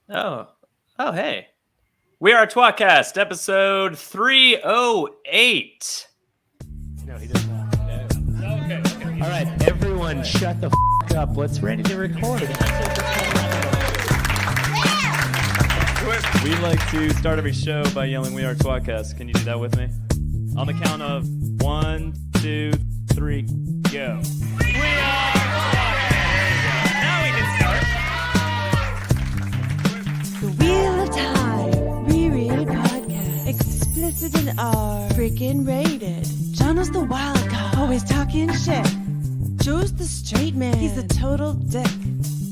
Oh, hey. We are tWoTcast, episode 308. No, he does not. Okay. All right, everyone shut the up. Let's ready to record. We like to start every show by yelling, "We are tWoTcast." Can you do that with me? On the count of 1, 2, 3, go. We are tWoTcast. Now we can start. The Wheel of Time, reread podcast, explicit and R, freaking rated. Jono's the wild card, always talking shit. Joe's the straight man, he's a total dick.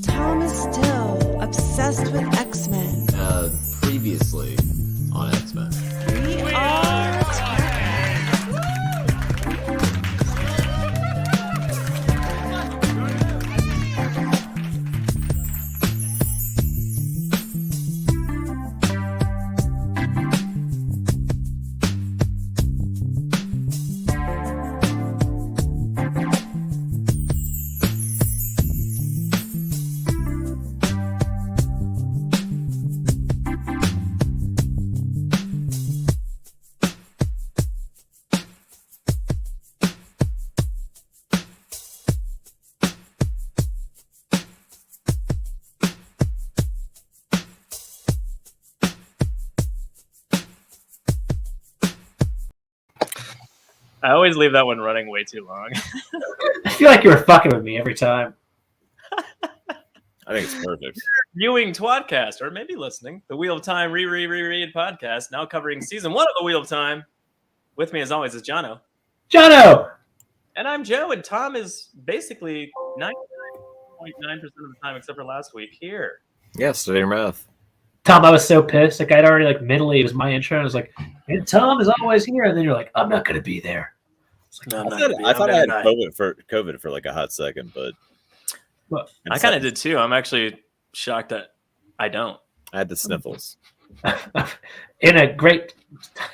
Tom is still obsessed with X-Men. Previously on X-Men. We are I always leave that one running way too long. I feel like you were fucking with me every time. I think it's perfect. Viewing tWoTcast, or maybe listening. The Wheel of Time reread podcast, now covering season 1 of The Wheel of Time. With me, as always, is Jono. Jono! And I'm Joe, and Tom is basically 99.9% of the time, except for last week, here. Yeah, study your math. Tom, I was so pissed. Like, I'd already, mentally, it was my intro. And I was like, and Tom is always here. And then you're like, I'm not going to be there. No, I thought I had COVID for like a hot second, but I kind of did too. I'm actually shocked that I don't. I had the sniffles. In a great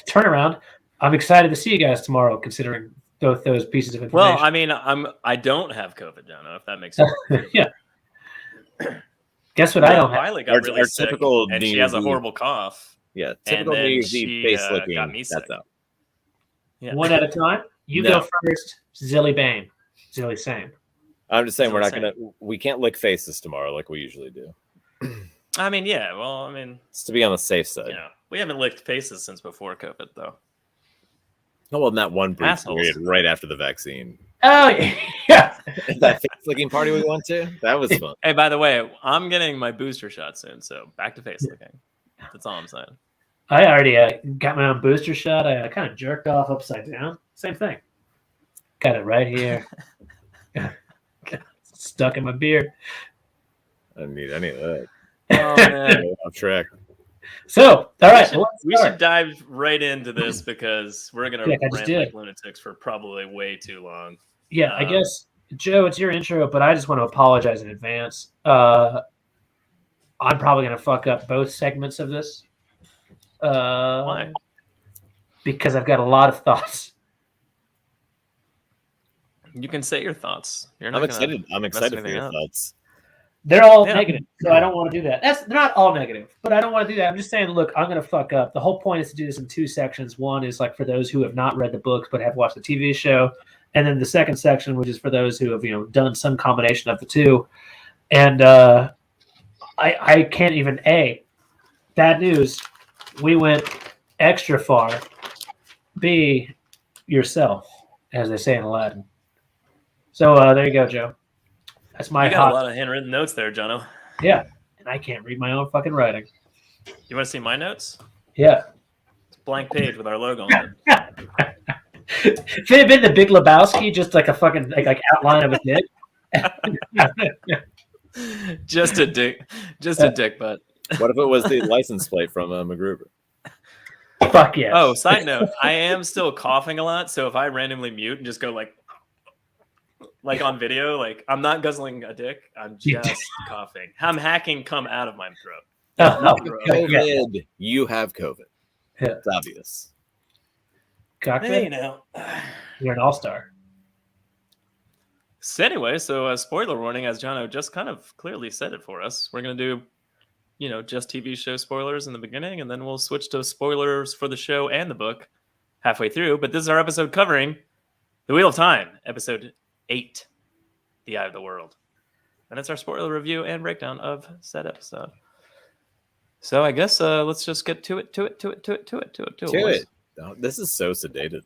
turnaround, I'm excited to see you guys tomorrow, considering both those pieces of information. Well, I mean, I don't have COVID, Jono, if that makes sense. Yeah. Guess what? I don't have. Violet got really sick, typical and she has a horrible cough. Yeah, typical and then New Year's she, Eve face looking. got me sick. That's out. Yeah. One at a time. You No. go first. Zilly Bane. Zilly Same. I'm just saying That's what we can't lick faces tomorrow like we usually do. I mean, yeah. Well, I mean, It's to be on the safe side. we haven't licked faces since before COVID, though. Oh, well, in that one brief Assholes. period right after the vaccine. Oh, yeah. That face licking party we went to, that was fun. Hey, by the way, I'm getting my booster shot soon, so back to face licking. That's all I'm saying. I already got my own booster shot. I kind of jerked off upside down. Same thing. Got it right here. Stuck in my beard. I didn't need any of that. Oh man. Off track. So, all right. We should dive right into this because we're going to Yeah, I just rant did. like lunatics for probably way too long. Yeah, I guess, Joe, it's your intro, but I just want to apologize in advance. I'm probably going to fuck up both segments of this. Why? Because I've got a lot of thoughts. You can say your thoughts. You're not I'm excited. I'm mess excited for anything your up. thoughts. They're all Yeah. negative, so I don't want to do that. They're not all negative, but I don't want to do that. I'm just saying, look, I'm going to fuck up. The whole point is to do this in two sections. One is like for those who have not read the books but have watched the TV show, and then the second section, which is for those who have done some combination of the two. And I can't even bad news. We went extra far. B, yourself, as they say in Latin. So there you go, Joe. That's my You got a lot of handwritten notes there, Jono. Yeah, and I can't read my own fucking writing. You want to see my notes? Yeah. It's a blank page with our logo on it. If it had been the Big Lebowski, just like a fucking like outline of a dick. Just a dick. Just a dick butt. What if it was the license plate from MacGruber? Fuck yeah. Oh, side note, I am still coughing a lot, so if I randomly mute and just go like on video, like I'm not guzzling a dick, I'm just coughing. I'm hacking cum out of my throat. COVID. You have COVID. Yeah. It's obvious. Cockpit? Hey, now. You're an all-star. So anyway, spoiler warning, as Jono just kind of clearly said it for us. We're going to do just TV show spoilers in the beginning, and then we'll switch to spoilers for the show and the book halfway through. But this is our episode covering The Wheel of Time, episode 8, The Eye of the World. And it's our spoiler review and breakdown of said episode. So I guess let's just get to it. Oh, this is so sedated.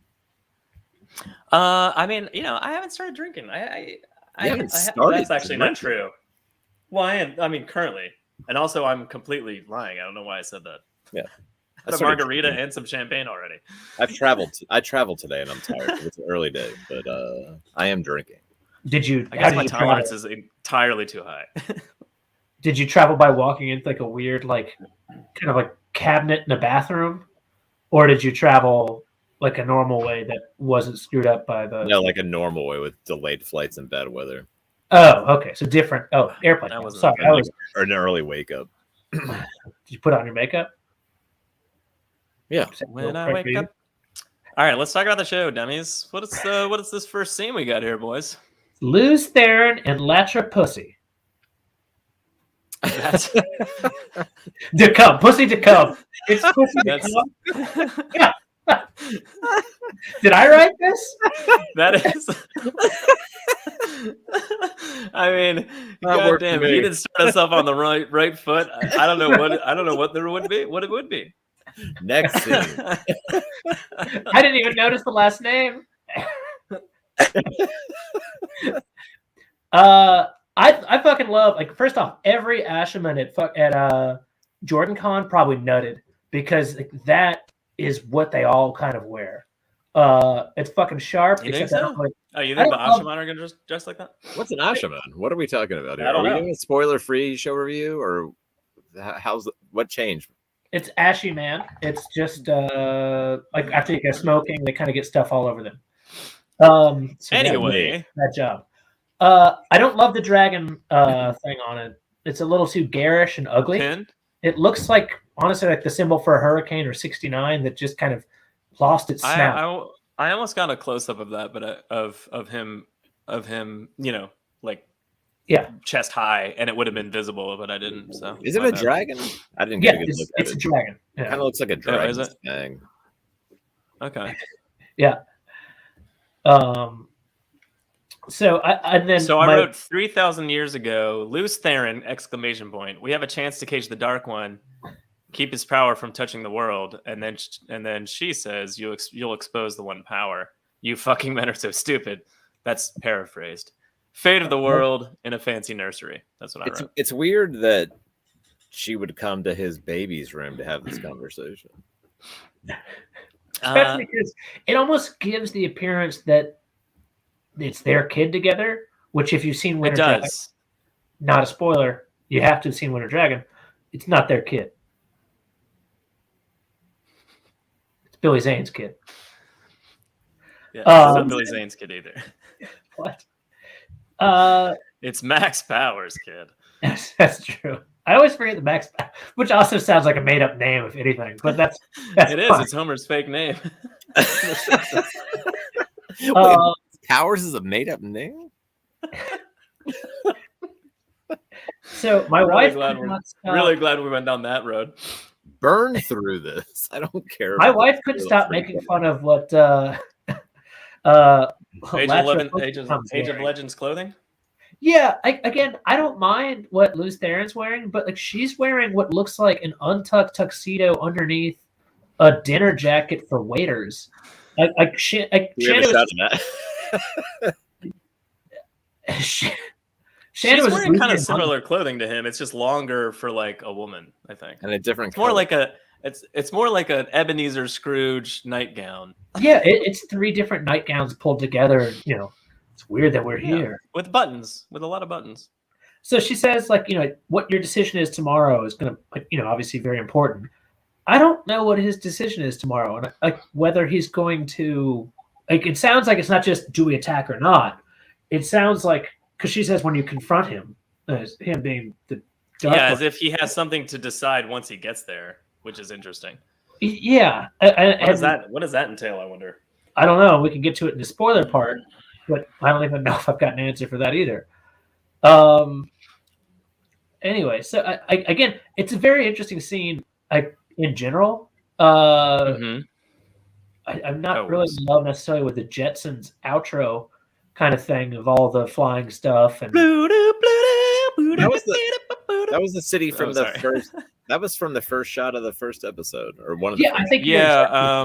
I mean, I haven't started drinking. That's actually not true. Well, I mean, currently. And also, I'm completely lying. I don't know why I said that. Yeah. I had a margarita and some champagne already. I traveled today, and I'm tired. It's an early day, but I am drinking. I guess my tolerance is entirely too high. Did you travel by walking into like a weird, like kind of like cabinet in a bathroom, or did you travel like a normal way that wasn't screwed up by the? No, like a normal way with delayed flights and bad weather. Oh, okay, so different. Oh, airplane. Sorry, or an early wake up. Did you put on your makeup? Yeah. When I wake up. All right, let's talk about the show, dummies. What is this first scene we got here, boys? Lews Therin and Latra Pussy. That's To come, pussy to come. It's pussy to come. Yeah. Did I write this? That is. I mean, goddamn, you didn't start us off on the right foot. I don't know what there would be. What it would be. Next scene. I didn't even notice the last name. I fucking love, like, first off, every Asherman at Jordan Con probably nutted because that is what they all kind of wear. It's fucking sharp. You think so? You think the Asherman are gonna dress like that? What's an Asherman? What are we talking about here? I don't know. Are we doing a spoiler-free show review, or what changed? It's Ashy Man. It's just like after you get smoking, they kind of get stuff all over them. So Anyway, that job. I don't love the dragon thing on it. It's a little too garish and ugly. Pin? It looks like, honestly, like the symbol for a hurricane or 69 that just kind of lost its snout. I almost got a close up of that, but of him, like chest high, and it would have been visible, but I didn't. So is it a dragon? I didn't get a good look at it. It's a dragon. Yeah. It kind of looks like a dragon. Is it? Thing. Okay. Yeah. So I wrote 3,000 years ago, Lews Therin, exclamation point. We have a chance to cage the Dark One, keep his power from touching the world, and then she says, you'll expose the one power. You fucking men are so stupid. That's paraphrased. Fate of the world in a fancy nursery. That's what I wrote. It's weird that she would come to his baby's room to have this conversation. Especially because it almost gives the appearance that it's their kid together, which if you've seen Winter Dragon, not a spoiler, you have to have seen Winter Dragon, it's not their kid. It's Billy Zane's kid. Yeah, it's not Billy Zane's kid either. What? It's Max Powers' kid. That's true. I always forget the Max, which also sounds like a made-up name, if anything. But that's it is. It's Homer's fake name. Wait, Powers is a made-up name. So my wife. Really glad we went down that road. Burn through this. I don't care. My wife couldn't stop making fun of what Age of Legends clothing. Yeah, I don't mind what Lews Therin's wearing, but like she's wearing what looks like an untucked tuxedo underneath a dinner jacket for waiters. She's wearing kind of similar clothing to him. It's just longer for like a woman, I think, and a different. It's more like it's more like an Ebenezer Scrooge nightgown. Yeah, it's 3 different nightgowns pulled together. You know, it's weird that we're here with buttons, with a lot of buttons. So she says, like, you know, what your decision is tomorrow is going to, you know, obviously very important. I don't know what his decision is tomorrow, and like whether he's going to, like, it sounds like it's not just do we attack or not. It sounds like, because she says when you confront him, him being the dark one, as if he has something to decide once he gets there, which is interesting. Yeah. What does that entail, I wonder? I don't know. We can get to it in the spoiler part, but I don't even know if I've got an answer for that either. anyway, so again, it's a very interesting scene. In general, Mhm. I'm not really in love necessarily with the Jetsons outro kind of thing of all the flying stuff and That was the city from the sorry. first. That was from the first shot of the first episode, or one of the. yeah, I first. think Yeah,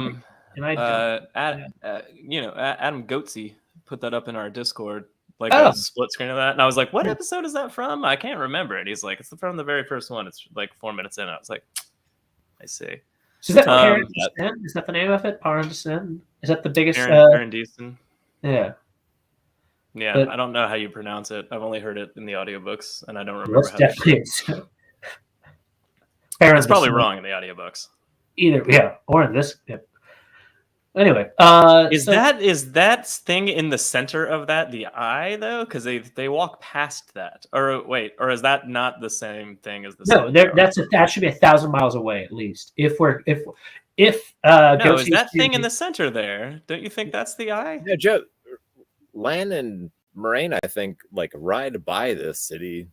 and I Adam Goatsy put that up in our Discord, like Oh. a split screen of that, and I was like, "What episode is that from?" I can't remember. And he's like, "It's from the very first one. It's like 4 minutes in." I was like, "I see." So is that Um, Parent Descent? Is that the name of it? Parent Descent? Is that the biggest? Aaron Deason. Yeah. Yeah, But- I don't know how you pronounce it. I've only heard it in the audiobooks, and I don't remember That's how to definitely Parent It's probably Descent. wrong in the audiobooks. Either, yeah, or in this. Yeah. Anyway, Is that thing in the center of that the eye though? Because they walk past that, or wait, or is that not the same thing as the? no? center? That should be 1,000 miles away at least. If no, is that thing in the center there? Don't you think that's the eye? Yeah, Joe, Lan and Moiraine, I think, like ride by this city in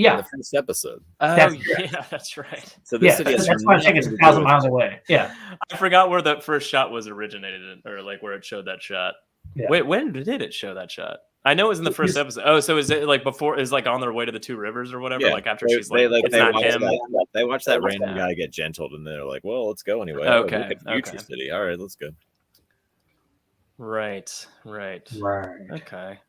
Yeah, the first episode. Oh That's yeah, that's right. So this yeah. city has That's why I think it's nothing to do 1,000 with- miles away. Yeah. I forgot where the first shot was originated, or like where it showed that shot. Yeah. Wait, when did it show that shot? I know it was in the first episode. Oh, so is it like before? Is like on their way to the two rivers or whatever? Yeah, Like after she's like, it's they not watch him. They watch that random that. guy get gentled, and they're like, "Well, let's go anyway." Okay, Oh, look at Future okay. City. All right, let's go. Right. Right. Okay.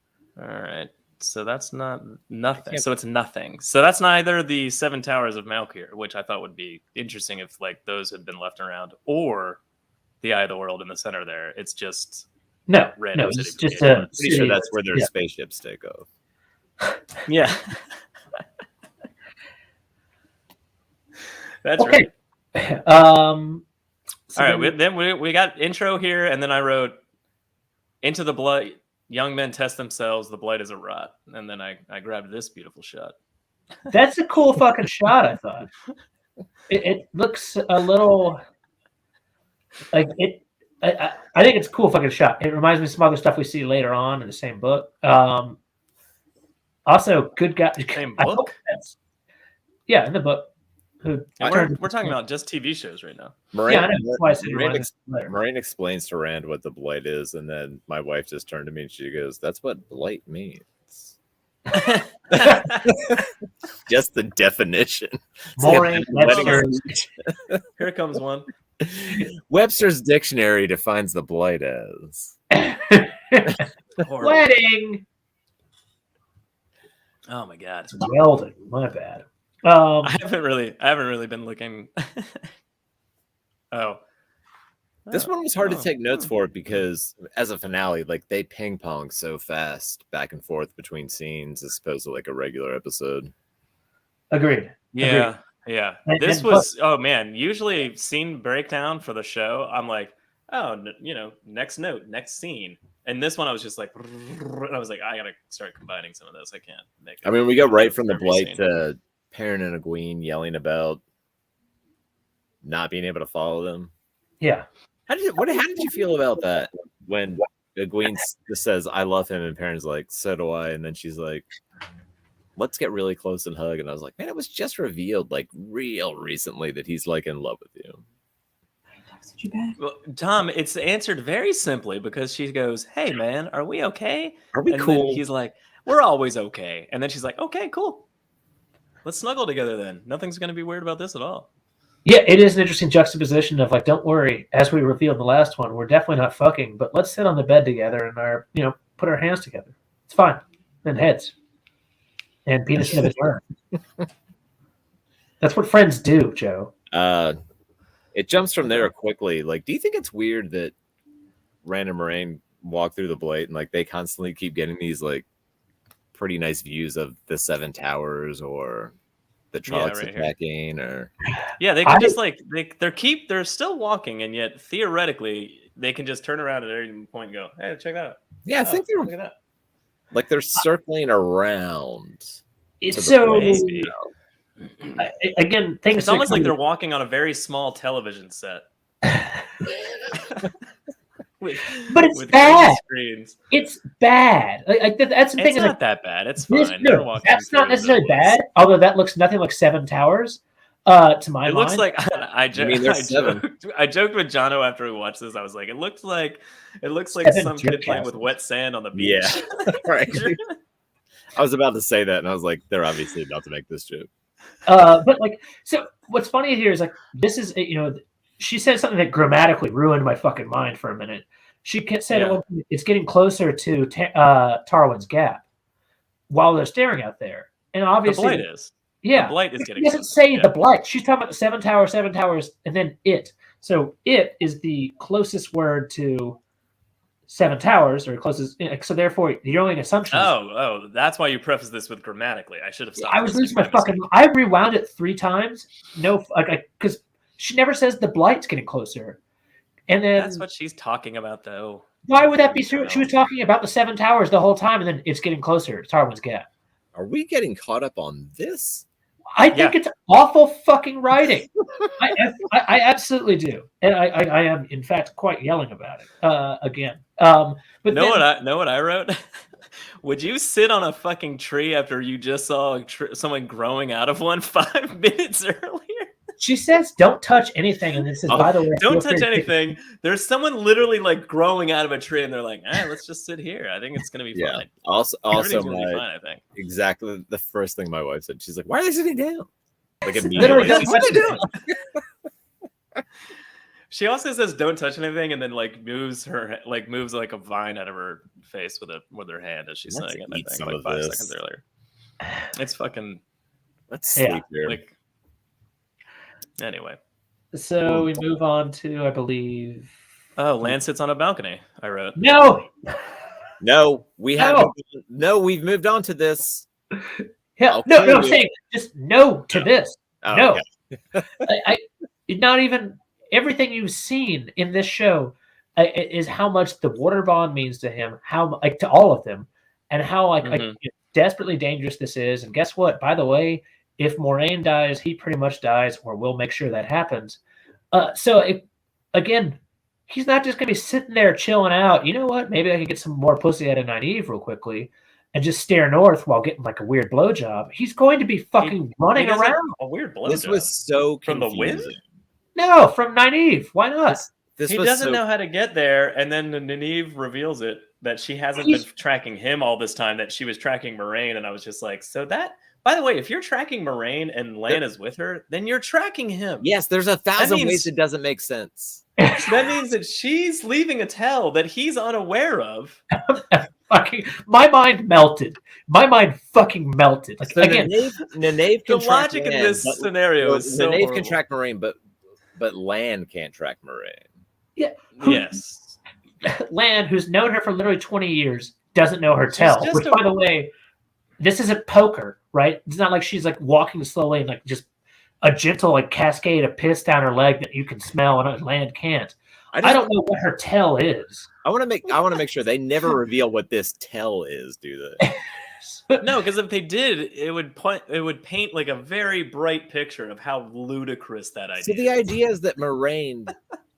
All right. So that's not nothing. So it's nothing. So that's neither the Seven Towers of Malkir, which I thought would be interesting if like those had been left around, or the Eye of the World in the center there. It's just No, Random no, city it's just location. a Pretty sure that's where their yeah. spaceships take off. yeah. That's Okay. right. So All right. then- We got intro here, and then I wrote into the blight. Young men test themselves. The blight is a rot, and then I grabbed this beautiful shot. that's a cool fucking shot. I thought it looks a little like it. I think it's a cool fucking shot. It reminds me of some other stuff we see later on in the same book. Also, good guy. Same I hope book? that's- yeah, in the book. Who And turned- we're talking about just TV shows right now. Moiraine, Yeah, I know. That's why I said it Moiraine, reminds me of later. Moiraine explains to Rand what the blight is, and then my wife just turned to me and she goes, "That's what blight means." Just the definition. It's like Moiraine a wedding Webster. Here comes one. Webster's dictionary defines the blight as Horrible. Wedding. Oh my god. Welding. My bad. I haven't really been looking. Oh. this one was hard to Oh. take notes for because as a finale, like they ping pong so fast back and forth between scenes as opposed to like a regular episode. Agreed. Yeah. Yeah. And- This and was oh man, usually scene breakdown for the show, I'm like, oh, next note, next scene. And this one I was just like and I was like, I gotta start combining some of this. I can't make I mean, we go right notes from for the every blight scene. to Perrin and Egwene yelling about not being able to follow them. Yeah. How did you feel about that when Egwene just says I love him and Perrin's like so do I, and then she's like let's get really close and hug, and I was like, man, it was just revealed like real recently that he's like in love with you. Well, Tom, it's answered very simply because she goes, "Hey man, are we okay?" Are we And then cool? he's like, "We're always okay." And then she's like, "Okay, cool. Let's snuggle together then. Nothing's going to be weird about this at all." Yeah, it is an interesting juxtaposition of like, don't worry, as we revealed in the last one, we're definitely not fucking, but let's sit on the bed together and put our hands together. It's fine. And heads. And penis in the return. That's what friends do, Joe. It jumps from there quickly. Like, do you think it's weird that Rand and Moiraine walk through the blight and like they constantly keep getting these like pretty nice views of the Seven Towers or the Trollocs right here. attacking? Or Yeah, they can just like they're still walking, and yet theoretically they can just turn around at any point and go, "Hey, check that out." yeah, I think they're Look at that. like they're circling around. It's to the so blight. Maybe. again, things It's almost like they're walking on a very small television set. But it's with bad. screens. It's bad. That's the thing. It's not that bad. It's this, fine. no, that's not necessarily bad. Although that looks nothing like Seven Towers. To my mind, it looks like I joked with Jono after we watched this. I was like, it looks like some kid playing with wet sand on the beach. Yeah, right. I was about to say that, and I was like, they're obviously about to make this joke. But like, so what's funny here is like, this is, she said something that grammatically ruined my fucking mind for a minute. She said it's getting closer to Tarwin's Gap while they're staring out there, and obviously the blight is. Yeah, the blight is getting. She doesn't say the blight. She's talking about the Seven Towers, and then it. So it is the closest word to Seven Towers, or closest. So therefore, the only assumption. Oh, that's why you preface this with grammatically. I should have stopped. I was losing my fucking. I rewound it 3 times. No, because she never says the blight's getting closer, and then that's what she's talking about, though. Why would that be true? She was talking about the Seven Towers the whole time, and then it's getting closer to Tarwin's Gap. Are we getting caught up on this? I think it's awful fucking writing. I absolutely do, and I am in fact quite yelling about it again. But know what I wrote? Would you sit on a fucking tree after you just saw someone growing out of one 5 minutes earlier? She says, "Don't touch anything," and this is by the way, don't touch anything. There's someone literally like growing out of a tree, and they're like, let's just sit here. I think it's gonna be fine." Also, fine, I think exactly the first thing my wife said. She's like, "Why are they sitting down?" Like literally, what are they doing? She also says, "Don't touch anything," and then moves like a vine out of her face with her hand as she's saying it. I think like 5 seconds earlier. It's fucking. Let's sleep here. Anyway, so we move on to, I believe. Oh, Lan sits on a balcony. I wrote. No, we haven't. No, we've moved on to this. Hell, no, I'm saying just no to this. Oh, no, okay. I not even everything you've seen in this show is how much the water bond means to him, how to all of them, and how desperately dangerous this is. And guess what? By the way, if Moiraine dies, he pretty much dies, or we'll make sure that happens. Again, he's not just going to be sitting there chilling out. You know what? Maybe I can get some more pussy out of Nynaeve real quickly and just stare north while getting like a weird blowjob. He's going to be fucking running around. A weird blowjob. This was so confusing. From the wind? No, from Nynaeve. Why not? He doesn't know how to get there, and then Nynaeve reveals it that she hasn't been tracking him all this time, that she was tracking Moiraine, and I was just like, so that... By the way, if you're tracking Moiraine and Lan is with her, then you're tracking him. Yes, there's 1,000 ways it doesn't make sense. That means that she's leaving a tell that he's unaware of. My mind melted. My mind fucking melted. So again, Nynaeve the logic in this scenario is so Nynaeve can track Moiraine, but Lan can't track Moiraine. Yeah. Yes. Lan, who's known her for literally 20 years, doesn't know her tell. Which, by the way, this isn't poker, right? It's not like she's like walking slowly and like just a gentle like cascade of piss down her leg that you can smell and Land can't. I don't know what her tell is. I want to make sure they never reveal what this tell is, do they? No, because if they did, it would paint like a very bright picture of how ludicrous that idea. So the idea is that Moiraine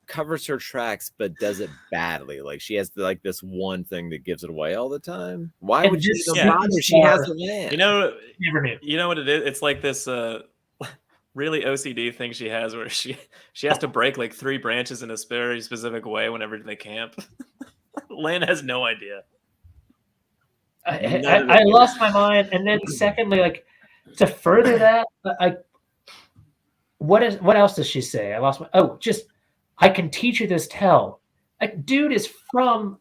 covers her tracks but does it badly. Like she has like this one thing that gives it away all the time. Why would she bother? She has the land. Never knew. You know what it is? It's like this really OCD thing she has where she has to break like 3 branches in a very specific way whenever they camp. Lan has no idea. I lost my mind, and then secondly, like to further that, what else does she say? I can teach you this tell. Dude is from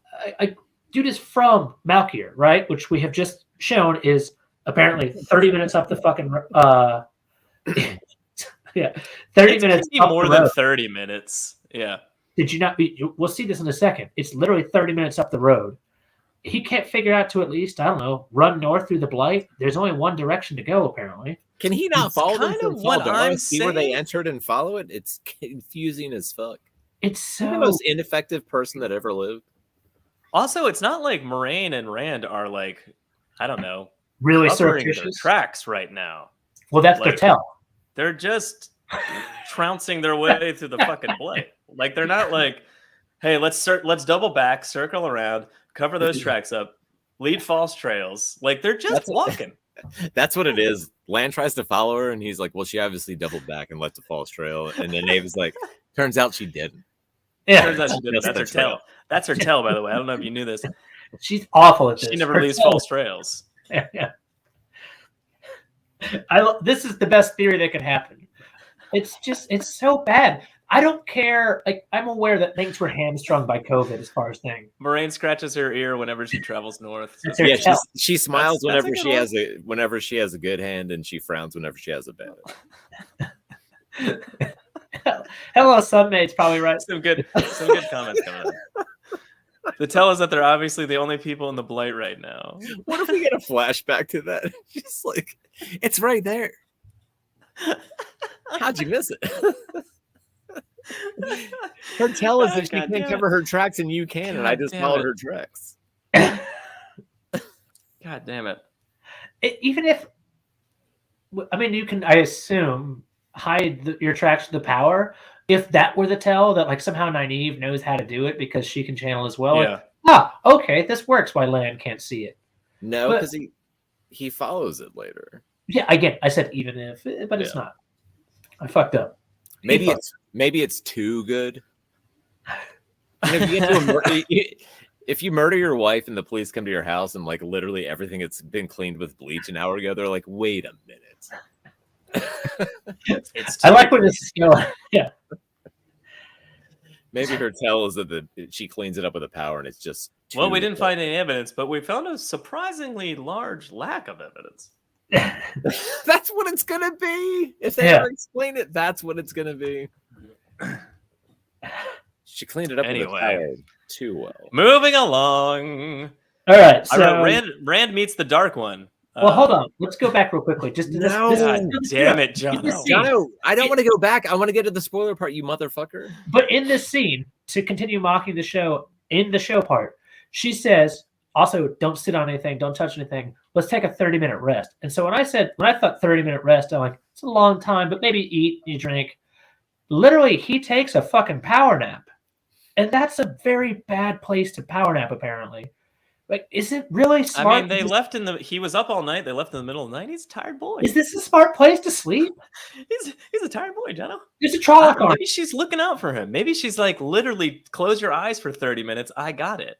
Malkier, right? Which we have just shown is apparently 30 minutes up the fucking 30 minutes up more the than road. 30 minutes. Yeah. Did you not we'll see this in a second. It's literally 30 minutes up the road. He can't figure out to at least, I don't know, run north through the blight. There's only one direction to go, apparently. Can he not follow them from Pandora, see where they entered and follow it? It's confusing as fuck. It's so the most ineffective person that ever lived. Also, it's not like Moiraine and Rand are like, I don't know, really covering their surreptitious tracks right now. Well, that's their tell. They're just trouncing their way through the fucking blight. Like they're not like Hey, let's double back, circle around, cover those tracks up, lead false trails. Like they're just walking. That's what it is. Lan tries to follow her, and he's like, "Well, she obviously doubled back and left a false trail." And then Nynaeve is like, "Turns out she didn't." Yeah, Turns out she didn't. That's her tell. That's her tell, by the way. I don't know if you knew this. she's awful at this. She never Her leaves tell- false trails. Yeah. This is the best theory that could happen. It's so bad. I don't care. Like, I'm aware that things were hamstrung by COVID as far as things. Moiraine scratches her ear whenever she travels north. That's her Yeah, tell. she smiles That's a whenever good she one. whenever she has a good hand, and she frowns whenever she has a bad one. Hello, Sunmaid's probably right. Some good comments coming up. The tell is that they're obviously the only people in the blight right now. What if we get a flashback to that? Just like, it's right there. How'd you miss it? Her tell is that she God can't damn cover her tracks and you can, and I just damn followed it. her tracks. God damn it. Even if, I mean, you can, I assume, hide your tracks to the power. If that were the tell, that like somehow Nynaeve knows how to do it because she can channel as well. Yeah. Like, okay, this works. Why Lan can't see it? No, But- because he follows it later. Yeah, again, I said even if, but it's not. I fucked up. Maybe it's too good. You know, if, you get to a if you murder your wife and the police come to your house and like literally everything that's been cleaned with bleach an hour ago, they're like, wait a minute. I like where this is going. Yeah. Maybe her tell is that she cleans it up with a power and it's just Well, we too didn't find any evidence, but we found a surprisingly large lack of evidence. That's what it's gonna be. If they ever explain it, that's what it's gonna be. She cleaned it up with a power too well. Moving along. All right. So, I wrote Rand meets the Dark One. well, hold on. Let's go back real quickly. Just to God damn it, John. Jono, I don't want to go back. I want to get to the spoiler part, you motherfucker. But in this scene, to continue mocking the show, in the show part, she says, also, don't sit on anything, don't touch anything. Let's take a 30-minute rest. And so when I thought 30-minute rest, I'm like, it's a long time, but maybe eat, you drink. Literally, he takes a fucking power nap. And that's a very bad place to power nap, apparently. Like, is it really smart? I mean, he was up all night. They left in the middle of the night. He's a tired boy. Is this a smart place to sleep? He's a tired boy, Jono. There's a Trolloc on. Maybe she's looking out for him. Maybe she's like, literally, close your eyes for 30 minutes. I got it.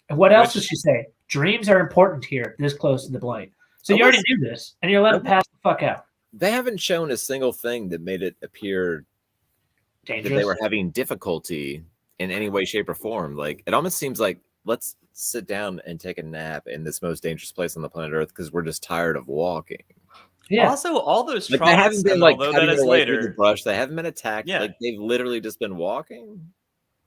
And what else does she say? Dreams are important here, this close to the blight. So you already knew this, and you're letting them pass the fuck out. They haven't shown a single thing that made it appear Dangerous. that they were having difficulty in any way, shape, or form. Like, it almost seems like, let's sit down and take a nap in this most dangerous place on the planet Earth because we're just tired of walking. Yeah. Also, all those Like, they haven't been like although cutting that is their way through later, the brush. They haven't been attacked. Yeah. Like, they've literally just been walking.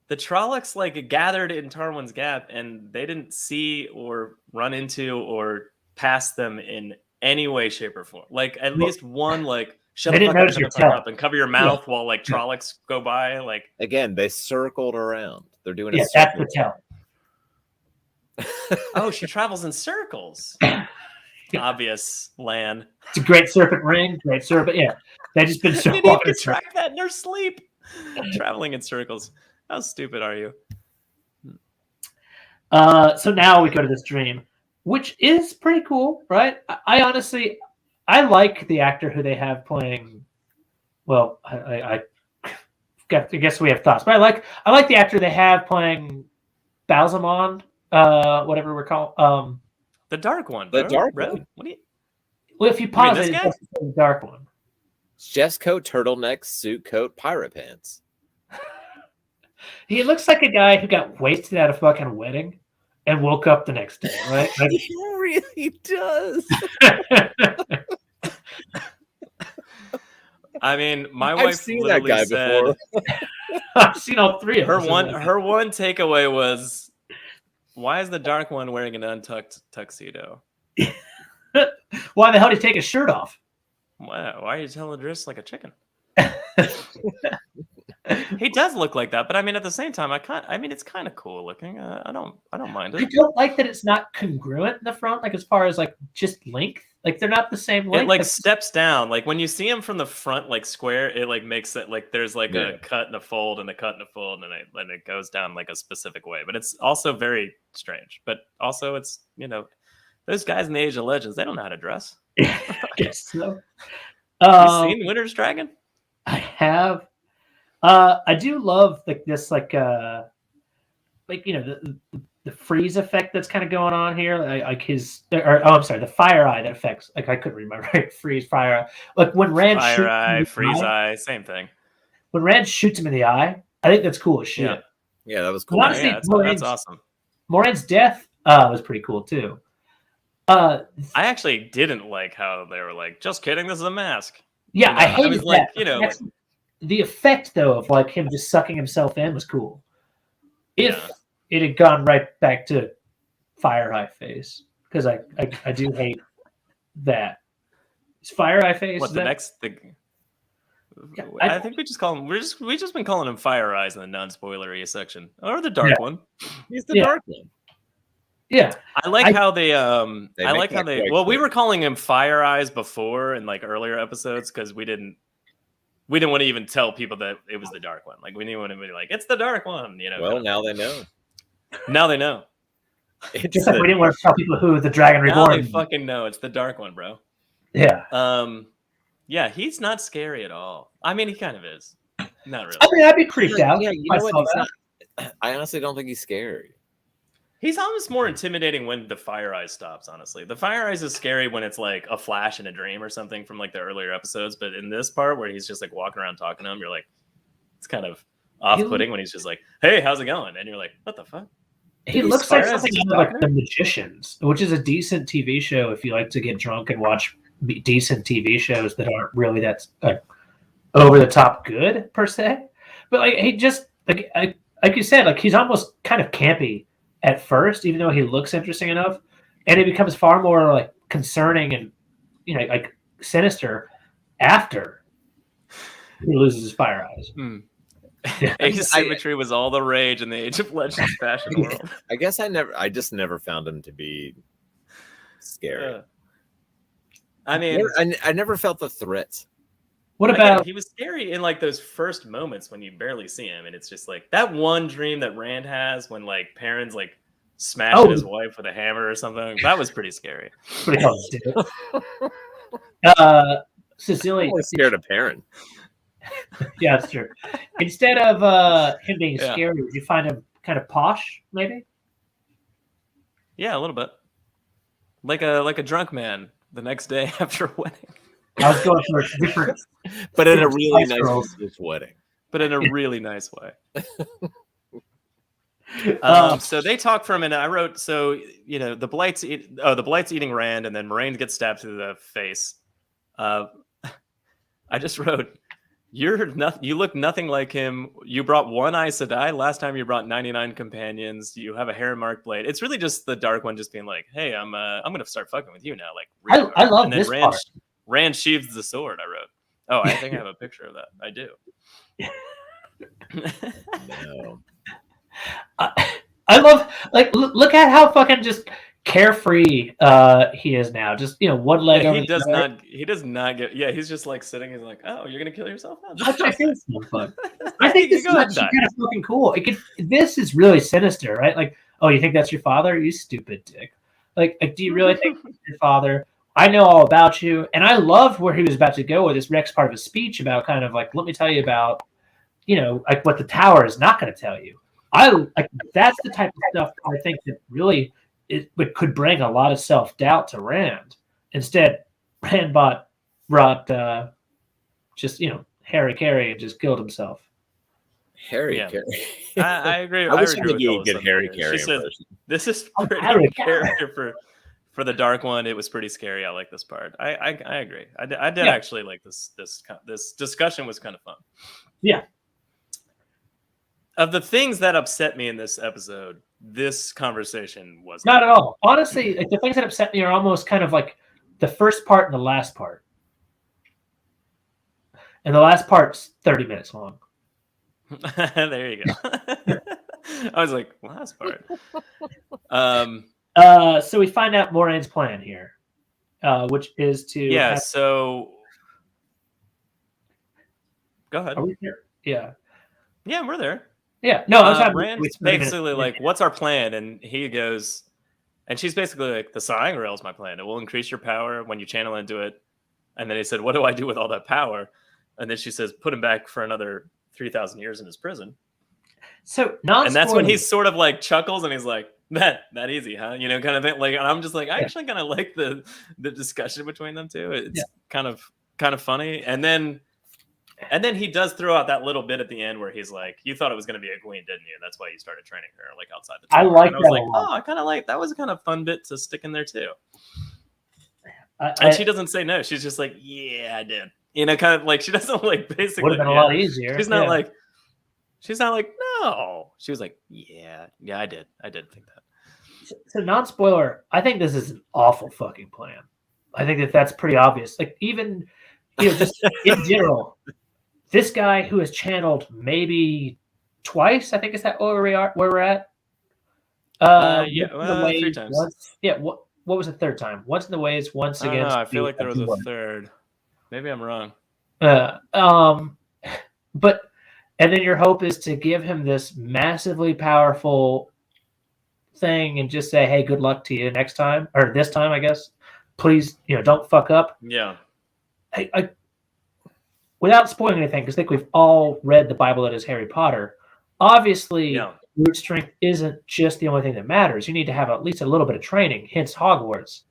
the Trollocs like gathered in Tarwin's Gap, and they didn't see or run into or pass them in any way, shape, or form. Like at least one, like shut They the didn't fuck up, notice shut your the fuck tail. up, and cover your mouth while like Trollocs go by. Like Again, they circled around. They're doing Yeah, a that's circle. the tell. oh, she travels in circles. Obvious land. It's a great serpent ring, great serpent. Yeah, they just been so Nynaeve can walking. track that in her sleep. Traveling in circles. How stupid are you? So now we go to this dream, which is pretty cool, right? I honestly, I like the actor who they have playing. Well, I guess we have thoughts, but I like the actor they have playing Balsamon, whatever we're calling. The dark one. The bro. dark Bro, one. What do you? Well, if you pause this it, guy? it's the dark one. Chest coat, turtleneck, suit coat, pirate pants. He looks like a guy who got wasted at a fucking wedding and woke up the next day, right? Like, He really does. I mean, my I've wife seen that literally guy said before. I've seen all three of her them. one takeaway was, why is the dark one wearing an untucked tuxedo? Why the hell did he take his shirt off? Why are you telling dress like a chicken? He does look like that, but I mean, at the same time, it's kind of cool looking. I don't mind I it. don't like that it's not congruent in the front, like as far as like just length. Like they're not the same length. It like steps down. Like when you see him from the front, like square, it like makes it like there's like a cut and a fold and a cut and a fold, and it goes down like a specific way. But it's also very strange. But also, it's those guys in the Age of Legends, they don't know how to dress. I guess so. You seen Winter's Dragon? I have. I do love like this, like the freeze effect that's kind of going on here, like his, I'm sorry, the fire eye that affects. Like I couldn't remember it. Freeze, fire eye. Like when Rand fire eye, freeze eye, same thing. When Rand shoots him in the eye, I think that's cool as shit. Yeah, that was cool. Honestly, that's awesome. Moraine's death was pretty cool too. I actually didn't like how they were like, just kidding, this is a mask. Yeah, I hated that. Like, the effect though of like him just sucking himself in was cool. If it had gone right back to fire eye face, because I do hate that. Is fire eye face? What next thing? Yeah, I think we just call him. We just been calling him Fire Eyes in the non-spoilery section, or the dark one. He's the dark one. Yeah, I like how they. Well, we were calling him Fire Eyes before in like earlier episodes because we didn't want to even tell people that it was the dark one. Like we didn't want to be like, it's the dark one. Well, now they know. Now they know. Just like we didn't want to tell people who the Dragon Reborn. Now they fucking know it's the dark one, bro. Yeah. Yeah, he's not scary at all. I mean, he kind of is. Not really. I mean, I'd be creeped out. Yeah, you know what? I honestly don't think he's scary. He's almost more intimidating when the Fire Eyes stops, honestly. The Fire Eyes is scary when it's like a flash in a dream or something from like the earlier episodes. But in this part where he's just like walking around talking to him, you're like, it's kind of off-putting when he's just like, hey, how's it going? And you're like, what the fuck? He looks like something like The Magicians, which is a decent TV show if you like to get drunk and watch decent TV shows that aren't really that over the top good per se. But like he just like you said, like he's almost kind of campy at first, even though he looks interesting enough, and it becomes far more like concerning and like sinister after he loses his fire eyes. Asymmetry was all the rage in the Age of Legends fashion world. I guess I just never found him to be scary. I mean, I never felt the threat. What about he was scary in like those first moments when you barely see him, and it's just like that one dream that Rand has when like Perrin's like smashing his wife with a hammer or something. That was pretty scary. Cecilia was scared of Perrin. Yeah, that's true. Instead of him being scary, did you find him kind of posh, maybe? Yeah, a little bit. Like a drunk man the next day after a wedding. I was going for a different, but in a really nice wedding. But in a really nice way. So they talk for a minute. I wrote, the blight's eating Rand, and then Moiraine gets stabbed through the face. I just wrote, you look nothing like him. You brought one Aes Sedai. Last time you brought 99 companions. You have a hair marked blade. It's really just the dark one just being like, hey, I'm gonna start fucking with you now. Like I love this part. Rand sheathes the sword, I wrote. Oh, I think I have a picture of that. I do. No. I love, like, look at how fucking just carefree he is now. Just, one leg over he does not get, he's just like sitting, he's like, oh, you're going to kill yourself? Oh, I think this is actually kind of fucking cool. This is really sinister, right? Like, oh, you think that's your father? You stupid dick. Like do you really think that's your father? I know all about you. And I loved where he was about to go with this next part of his speech about kind of like, let me tell you about, like what the tower is not going to tell you. That's the type of stuff I think that really could bring a lot of self-doubt to Rand. Instead, Rand brought Harry Carey and just killed himself. Harry Carey. I agree. I wish I could do a good Harry Carey impression. This is pretty character for the dark one. It was pretty scary. I like this part. I agree. I did actually like this discussion was kind of fun. Yeah. Of the things that upset me in this episode, this conversation was not at all. Honestly, like the things that upset me are almost kind of like the first part and the last part. And the last part's 30 minutes long. There you go. I was like, last part. So we find out Moraine's plan here. which is to Yeah. So go ahead. Are we there? Yeah. Yeah, we're there. Yeah. No, I was having Rand's basically like, "What's our plan?" And he goes, and she's basically like, "The sighing rail is my plan. It will increase your power when you channel into it." And then he said, "What do I do with all that power?" And then she says, "Put him back for another 3,000 years in his prison." So and that's when he sort of like chuckles and he's like, that easy, huh? You know, kind of thing. Like, and I'm just like, I actually kind of like the discussion between them two. It's kind of funny. And then he does throw out that little bit at the end where he's like, "You thought it was going to be a queen, didn't you? That's why you started training her like outside the tower." I like and I was that like, a lot. "Oh, I kind of like that. Was a kind of fun bit to stick in there too." And she doesn't say no. She's just like, "Yeah, I did." You know, kind of like she doesn't like basically. Would have been a lot easier. She's not like, no. She was like, "Yeah, I did think that." So non-spoiler, I think this is an awful fucking plan. I think that's pretty obvious. Like even, just in general, this guy who has channeled maybe twice, I think is that where we're at? 3 times. Once, what was the third time? Once in the waves, once against. I feel like there was a third. Maybe I'm wrong. But and then your hope is to give him this massively powerful thing and just say, "Hey, good luck to you next time, or this time, I guess. Please, don't fuck up." Yeah. I without spoiling anything, because I think we've all read the Bible that is Harry Potter. Obviously, root strength isn't just the only thing that matters. You need to have at least a little bit of training, hence Hogwarts.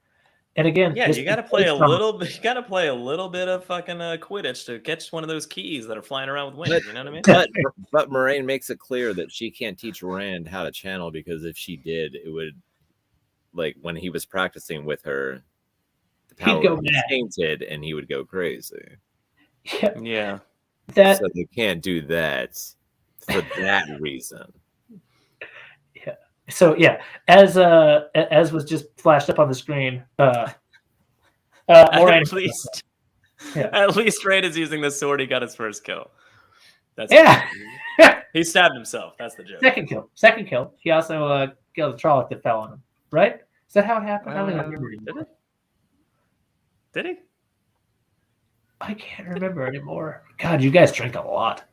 And again, you got to play a little. You got to play a little bit of fucking Quidditch to catch one of those keys that are flying around with wings. You know what I mean? But Moiraine makes it clear that she can't teach Rand how to channel, because if she did, it would, like when he was practicing with her, the power would be tainted and he would go crazy. Yeah. So they can't do that for that reason. So as was just flashed up on the screen, Moiraine, at least Rand is using the sword. He got his first kill. That's he stabbed himself. That's the joke. Second kill. He also killed the Trolloc that fell on him. Right? Is that how it happened? I don't remember anymore. Did he? I can't remember anymore. God, you guys drink a lot.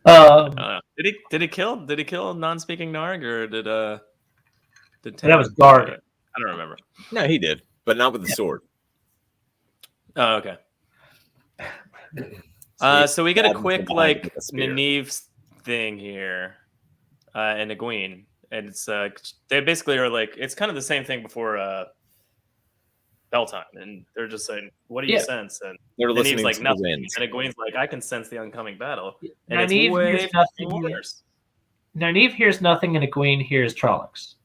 Did he kill non-speaking Narg, or did that was Guard? I don't remember. No, he did, but not with the sword. Oh, okay. So we get a quick like Nynaeve thing here, and Egwene, and it's they basically are like, it's kind of the same thing before Belltime, and they're just saying, "What do you sense?" And they're listening like to nothing, the wind. and Egwene's like, "I can sense the oncoming battle." And Nynaeve it's way worse. Nynaeve hears nothing, and Egwene hears Trollocs.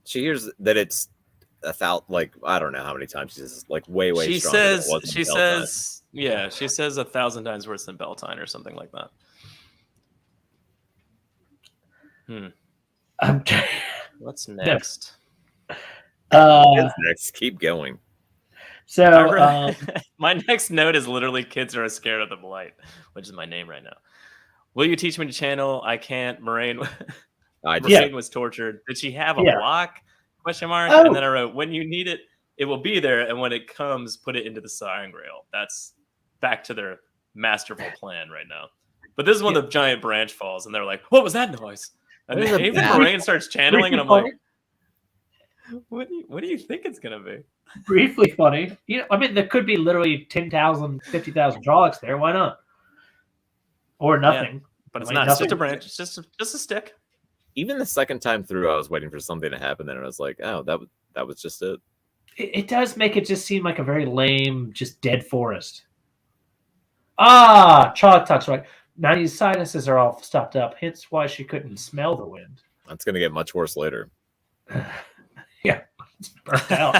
She hears that it's like I don't know how many times she says, like way She stronger says she says 1,000 times worse than Beltane or something like that. What's next? What's next? Keep going. So my next note is literally, "Kids are scared of the blight," which is my name right now. "Will you teach me to channel? I can't." Moiraine was tortured. Did she have a block? ? And then I wrote, "When you need it, it will be there, and when it comes, put it into the sighing rail." That's back to their masterful plan right now. But this is when the giant branch falls, and they're like, "What was that noise?" And then even Moiraine starts channeling, and I'm like, What do you think it's gonna be? Briefly funny. There could be literally 10,000, 50,000 Trollocs there. Why not? Or nothing. Yeah, but it's not. It's just a branch. It's just a stick. Even the second time through, I was waiting for something to happen, and I was like, "Oh, that was just it." It does make it just seem like a very lame, just dead forest. Trolloc talks right. Nynaeve's sinuses are all stopped up, hence why she couldn't smell the wind. That's gonna get much worse later. Yeah, it's burnt out.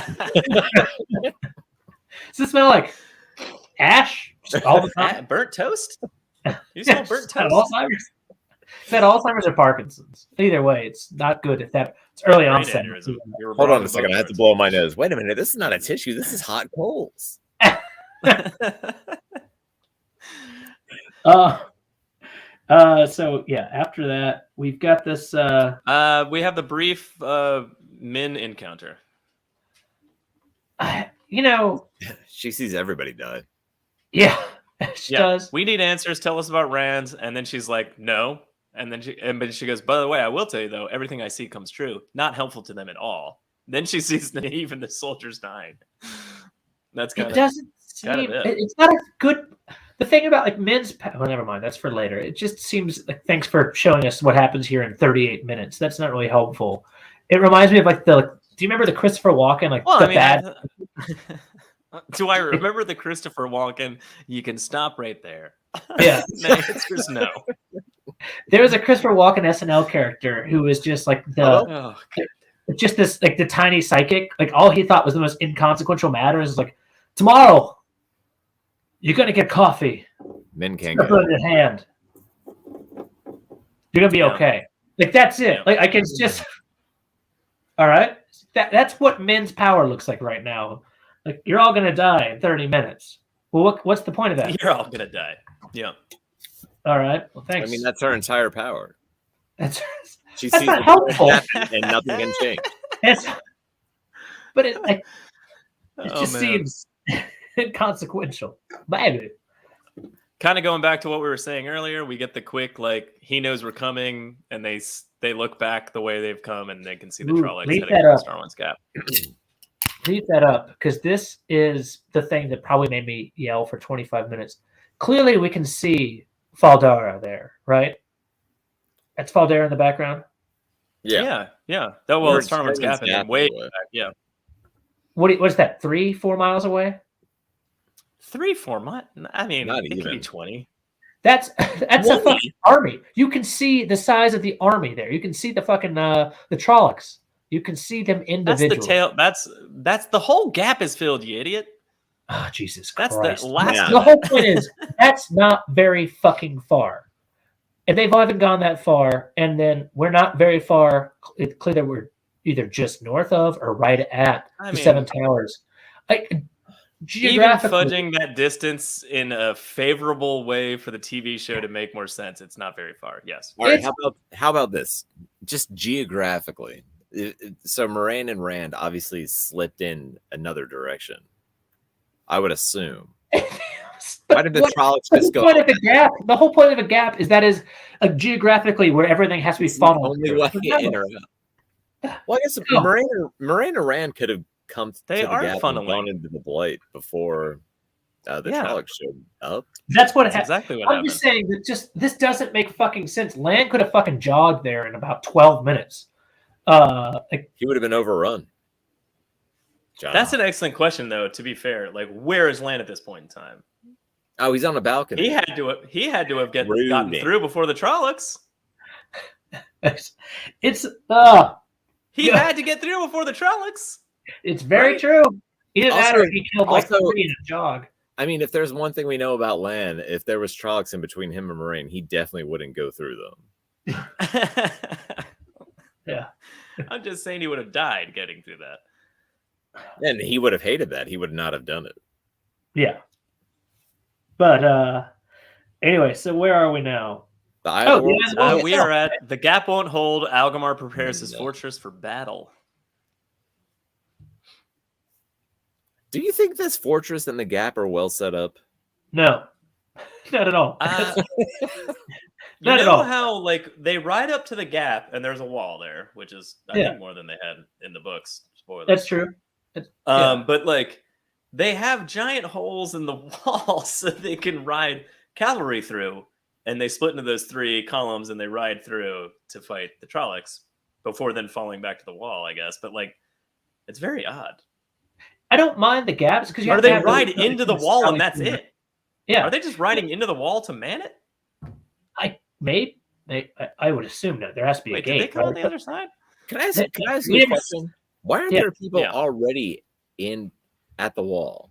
Does it smell like ash all the time? Burnt toast? You smell burnt toast? Alzheimer's? Is that Alzheimer's or Parkinson's? Either way, it's not good if it's early onset. Hold on a second, I have to blow my nose. Wait a minute, this is not a tissue. This is hot coals. So yeah, after that, we've got this. We have the brief Min encounter. You know, She sees everybody die. yeah, she Yeah, does. we need answers. Tell us about Rand. And then she's like, no. And then but she goes, by the way, I will tell you though, everything I see comes true. Not helpful to them at all. Then she sees Nynaeve and the soldiers dying. That's kind It of doesn't kind seem. of it. It's not a good. The thing about like men's. Well, never mind. That's for later. It just seems like thanks for showing us what happens here in 38 minutes. That's not really helpful. It reminds me of like the. Do you remember the Christopher Walken Well, the I mean, bad? do I remember the Christopher Walken? You can stop right there. Yeah. The answer's no. There was a Christopher Walken SNL character who was just like Oh, just this like the tiny psychic. Like all he thought was the most inconsequential matter is like tomorrow you're gonna get coffee. Men can't Put go. it in your hand. You're gonna be Yeah. okay. Like that's it. Yeah. Like I can just. All right. That's what men's power looks like right now. Like you're all gonna die in 30 minutes. Well, what's the point of that? you're all gonna die. Yeah. All right. Well, I thanks. mean, that's her entire power. That's She That's sees not the helpful. happen and nothing can change. it's, but it like, it Oh, just man. seems inconsequential. Maybe. Kind of going back to what we were saying earlier, we get the quick like he knows we're coming, and they look back the way they've come, and they can see the Ooh, Trollocs leave heading that towards up. Starling's Gap. Leave that up because this is the thing that probably made me yell for 25 minutes. Clearly, we can see Faldara there, right? That's Faldara in the background. Yeah. That well, Or it's Starling's Gap, and then Gap, way by the way. back. Yeah, What is that? 3-4 miles away? 3-4 months. I mean, Not it could be even. 20. That's a fucking army. You can see the size of the army there. You can see the fucking the Trollocs. You can see them That's individually. the tail. That's the whole gap is filled, you idiot. Oh, Jesus That's Christ. the last. Yeah. The whole point is that's not very fucking far. And they've all even gone that far, and then we're not very far. It's clear that we're either just north of or right at I the mean, Seven Towers. Like even geographically, fudging that distance in a favorable way for the TV show to make more sense, it's not very far. Yes. All right, It's- how about this? Just geographically. So Moiraine and Rand obviously slipped in another direction. I would assume. Why did the Trollocs just go? The whole point of a gap is that is geographically where everything has to be It's the funneled. only through. way in or out. Well, I guess No. Moiraine and Rand could have come to They the are gap and funneling. gone into the blight before the Yeah. Trollocs showed up. That's what That's happened. exactly what I'm happened. just saying that this doesn't make fucking sense. Land could have fucking jogged there in about 12 minutes. Like, He would have been overrun. John. That's an excellent question, though. To be fair, like where is Lan at this point in time? Oh, he's on a balcony. He had to have gotten Brooding. through before the Trollocs. it's He Yeah. had to get through before the Trollocs. it's very Right. true. Either that Also- or he killed like also- 3 in a jog. I mean, if there's one thing we know about Lan, if there was Trollocs in between him and Moiraine, he definitely wouldn't go through them. Yeah. I'm just saying he would have died getting through that. And he would have hated that. He would not have done it. Yeah. But anyway, so where are we now? The Eye of the Worlds- yeah, We are at the gap won't hold. Algamar prepares his No. fortress for battle. Do you think this fortress and the gap are well set up? No. Not at all. You Not at know all. how like they ride up to the gap and there's a wall there, which is I Yeah. think more than they had in the books. Spoilers. That's true. Yeah. But like they have giant holes in the wall so they can ride cavalry through, and they split into those 3 columns and they ride through to fight the Trollocs before then falling back to the wall, I guess. But like it's very odd. I don't mind the gaps because you Or have they to have ride those- into the wall and that's Yeah. it. Yeah. Are they just riding into the wall to man it? Maybe I would assume that there has to be Wait, a did they gate. come on right? the other side? Can I ask We you a didn't- question? Why aren't Yeah. there people Yeah. already at the wall?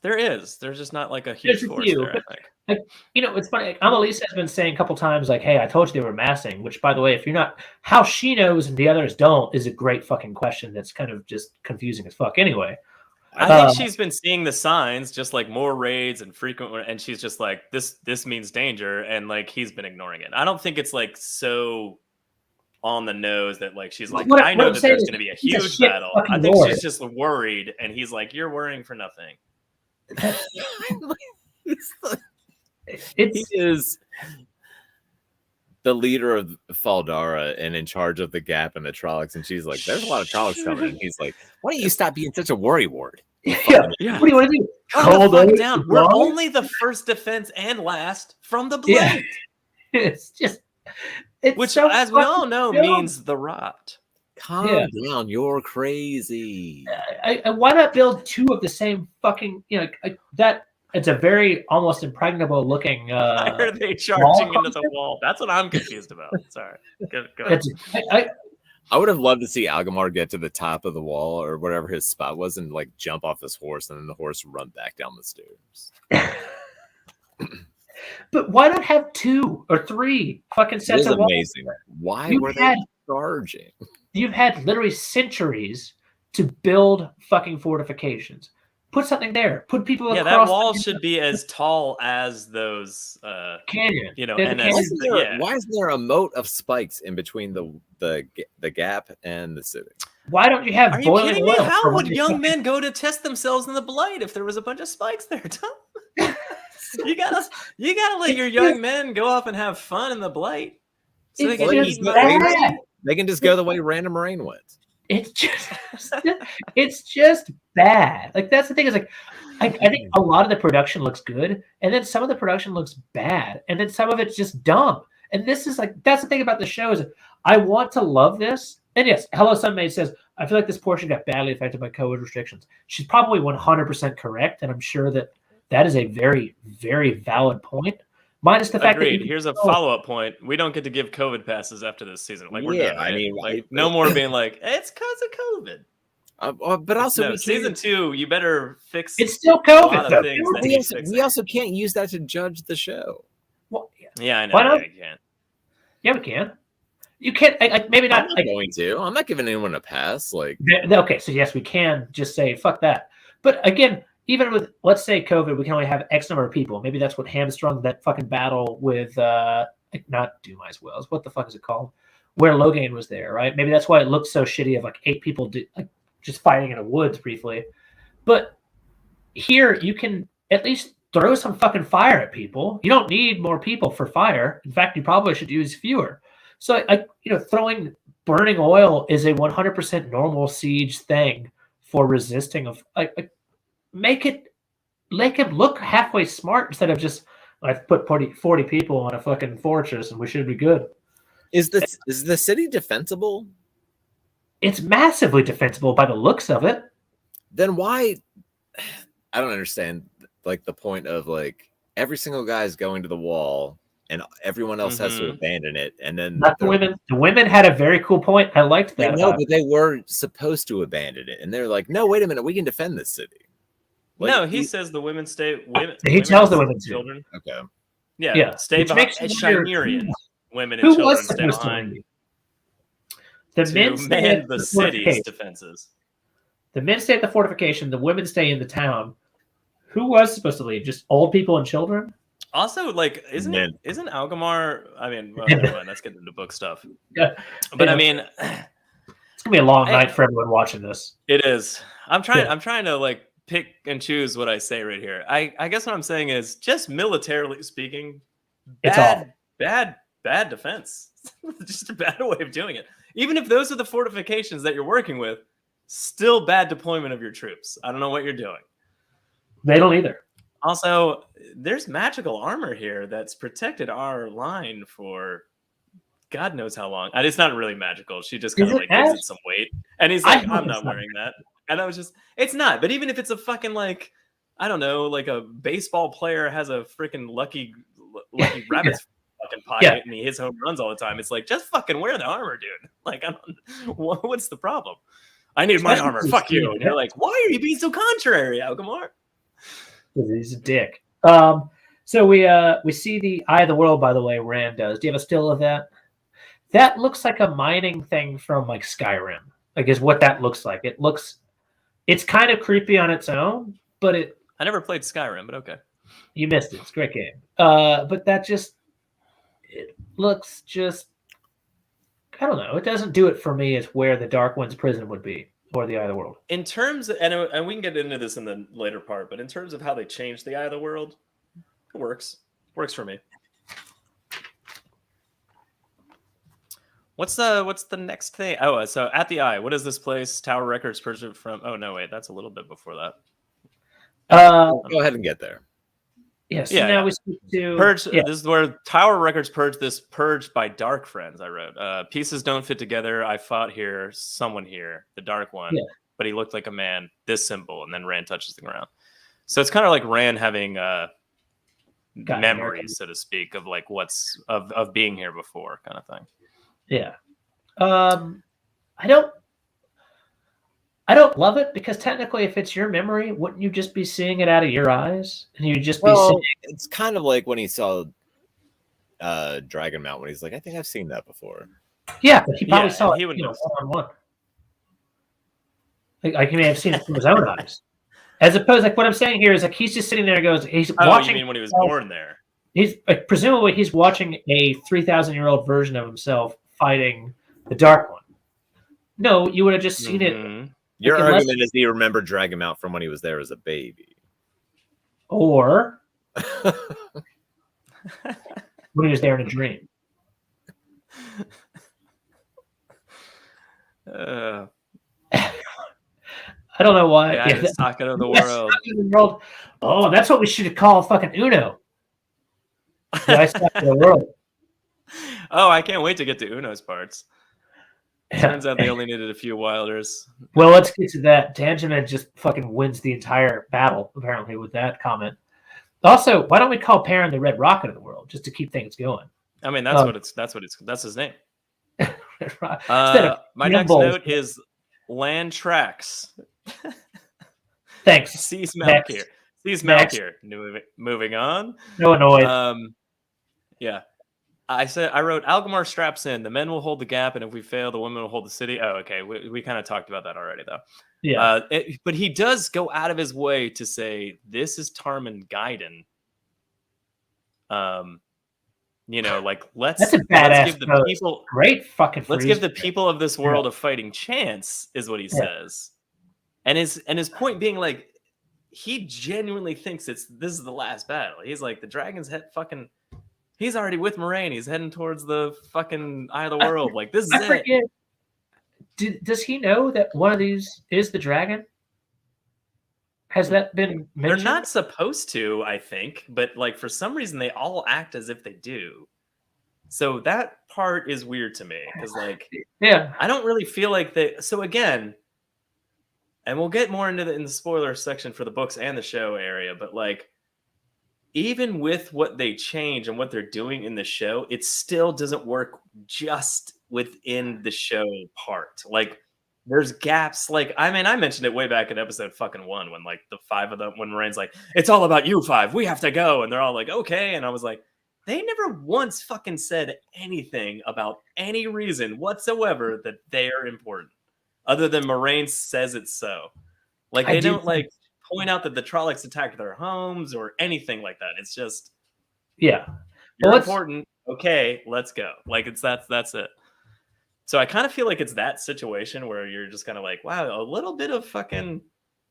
There is. There's just not like a There's huge a force few, there, I but- think. You know, it's funny. Annalise has been saying a couple times, like, "Hey, I told you they were massing." Which, by the way, if you're not, how she knows and the others don't is a great fucking question. That's kind of just confusing as fuck. Anyway, I think she's been seeing the signs, just like more raids and frequent, and she's just like, this means danger, and like he's been ignoring it. I don't think it's like so on the nose that like she's like, What I I'm know that saying there's is going to be a he's a huge shit battle. fucking I think lord. she's just worried, and he's like, you're worrying for nothing. It's He is the leader of Faldara and in charge of the Gap and the Trollocs, and she's like, "There's a lot of Trollocs coming." And he's like, "Why don't you stop being such a worrywart?" yeah. Yeah. What do you want to do? Calm the over fuck down. We're wrong? only the first defense and last from the blight, Yeah. It's just it's which, so as we all fucking know, dumb. means the rot. Calm down, you're crazy. Why not build two of the same fucking that? It's a very almost impregnable looking. Why are they charging wall into the concept? wall? That's what I'm confused about. Sorry. Go ahead. I would have loved to see Algamar get to the top of the wall or whatever his spot was and like jump off his horse and then the horse run back down the stairs. But why not have 2 or 3 fucking It sets is of walls? amazing. Why You were had- they charging? You've had literally centuries to build fucking fortifications. Put something there. Put people Yeah, across that wall the should be as tall as those. canyon. You know, There's a and canyon. Why isn't there a moat of spikes in between the Gap and the city? Why don't you have Are you boiling kidding me? oil? How for would when you young fucking- men go to test themselves in the blight if there was a bunch of spikes there, Tom? you gotta let your young men go off and have fun in the blight. So they It's can just eat bad. They can just go the way Random Moiraine went. It's just bad. Like that's the thing is like I think a lot of the production looks good, and then some of the production looks bad, and then some of it's just dumb. And this is like that's the thing about the show is I want to love this. And yes, Hello Sunmaid says I feel like this portion got badly affected by COVID restrictions. She's probably 100% correct, and I'm sure that is a very, very valid point. Minus the fact Agreed. that Here's a follow-up point. We don't get to give COVID passes after this season. Like we're Yeah, done. Right? I mean, like no more being like it's because of COVID. But also, No, we season can't- 2, you better fix. it's still a lot COVID. of Though. things that we need also, fixing. we also can't use that to judge the show. Well, Yeah, I know. Why not? Yeah, you can. yeah, we can. You can't. Maybe I'm not. not going to. I'm not giving anyone a pass. Like, Okay, so yes, we can just say fuck that. But again, even with let's say COVID, we can only have X number of people. Maybe that's what hamstrung that fucking battle with not Doom Eyes Wells. What the fuck is it called? Where Logain was there, right? Maybe that's why it looked so shitty of like 8 people just fighting in the woods briefly. But here you can at least throw some fucking fire at people. You don't need more people for fire. In fact, you probably should use fewer. So throwing burning oil is a 100% normal siege thing for resisting of make him look halfway smart instead of just I've put 40 people on a fucking fortress and we should be good. is the city defensible? It's massively defensible by the looks of it. Then why? I don't understand. Like the point of like every single guy is going to the wall and everyone else has to abandon it, and then Not the women. The women had a very cool point. I liked that. No, but they were supposed to abandon it, and they're like, "No, wait a minute, we can defend this city." Like, No, he says the women stay. He tells the women to. children. Okay. Yeah, stay Which behind. makes you wonder Chimerian women and who children was stay supposed to behind lead? The men to stay man at the city's fortification. defenses. The men stay at the fortification. The women stay in the town. Who was supposed to leave? Just old people and children? Also, like, isn't Men. Algamar? I mean, well, never mind, let's get into book stuff. Yeah. But Yeah. I mean, It's gonna be a long night for everyone watching this. it is. I'm trying. Yeah. I'm trying to like pick and choose what I say right here. I guess what I'm saying is just militarily speaking, It's bad defense. Just a bad way of doing it. Even if those are the fortifications that you're working with, still bad deployment of your troops. I don't know what you're doing. They don't either. Also, there's magical armor here that's protected our line for God knows how long. And it's not really magical. She just kind Is of it like gives as- it some weight. And he's I like, hope I'm it's not not. wearing that. And I was just, it's not. But even if it's a fucking like, I don't know, like a baseball player has a freaking lucky rabbit's fucking pocket Yeah. and he hits home runs all the time. It's like, just fucking wear the armor, dude. Like, I don't, what's the problem? I need my Especially armor. for Fuck you. speed. And you're like, why are you being so contrary, Algamar? He's a dick. So we see the Eye of the World, by the way, Rand does. Do you have a still of that? That looks like a mining thing from like Skyrim. Like is what that looks like. It's kind of creepy on its own, but I never played Skyrim, but okay. you missed it. It's a great game. But that just it looks just I don't know. It doesn't do it for me as where the Dark One's prison would be, or the Eye of the World. In terms, and we can get into this in the later part, but in terms of how they changed the Eye of the World, it works. Works for me. What's the next thing? Oh, so at the Eye, what is this place? Tower Records purged from. Oh no, wait, that's a little bit before that. Go ahead and get there. Yes. Yeah, now yeah. we speak to Purge. Yeah. This is where Tower Records purged by Dark Friends. I wrote. Pieces don't fit together. I fought here. Someone here. The Dark One. Yeah. But he looked like a man. This symbol, and then Rand touches the ground. So it's kind of like Rand having memories, so to speak, of like what's of being here before, kind of thing. Yeah. I don't love it because technically, if it's your memory, wouldn't you just be seeing it out of your eyes, and you'd just be Well, seeing? it's kind of like when he saw Dragon Mount, when he's like, I think I've seen that before. Yeah, but he probably Yeah, saw and he it, would know. one-on-one. Like he may have seen it from his own eyes, as opposed like what I'm saying here is like he's just sitting there and goes, he's Oh, watching. you mean when he was born there? He's presumably he's watching a 3,000-year-old version of himself fighting the Dark One. No, you would have just seen it. Mhm. Your Like, unless- argument is he remembered Dragon Mount from when he was there as a baby. Or when he was there in a dream. I don't know why. Yeah, it's talking of the Yes, world. Stuck in the world. Oh, that's what we should call fucking Uno. The Ice Stuck in the World. Oh, I can't wait to get to Uno's parts. Turns out they only needed a few Wilders. Well, let's get to that. Tangeman just fucking wins the entire battle, apparently, with that comment. Also, why don't we call Perrin the Red Rocket of the world, just to keep things going? I mean, that's his name. Instead of My next Nimbles. note is land tracks. Thanks. Sees Next. Malkir. Sees Next. Malkir. Moving on. No annoyed. Yeah. I wrote Algamar straps in. The men will hold the gap, and if we fail, the women will hold the city. Oh, okay. We kind of talked about that already, though. Yeah. But he does go out of his way to say this is Tarman Gaiden. Like That's a let's badass give the pose. people Great fucking let's freeze. give the people of this world a fighting chance, is what he says. And his point being like he genuinely thinks this is the last battle. He's like the dragon's head fucking. He's already with Moiraine. He's heading towards the fucking Eye of the World. Like this is I it. forget. Does he know that one of these is the dragon? Has that been mentioned? They're not supposed to, I think, but like for some reason they all act as if they do. So that part is weird to me because like Yeah. I don't really feel like they. So again, and we'll get more into in the spoiler section for the books and the show area, but like even with what they change and what they're doing in the show, it still doesn't work just within the show part. Like there's gaps. Like, I mean, I mentioned it way back in episode fucking 1 when like the 5 of them, when Moraine's like, it's all about you 5. We have to go. And they're all like, okay. And I was like, they never once fucking said anything about any reason whatsoever that they're important other than Moiraine says it's so. Like they don't like point out that the Trollocs attacked their homes or anything like that. It's just, Yeah. you're Well, important. Okay, let's go. Like that's it. So I kind of feel like it's that situation where you're just kind of like, wow, a little bit of fucking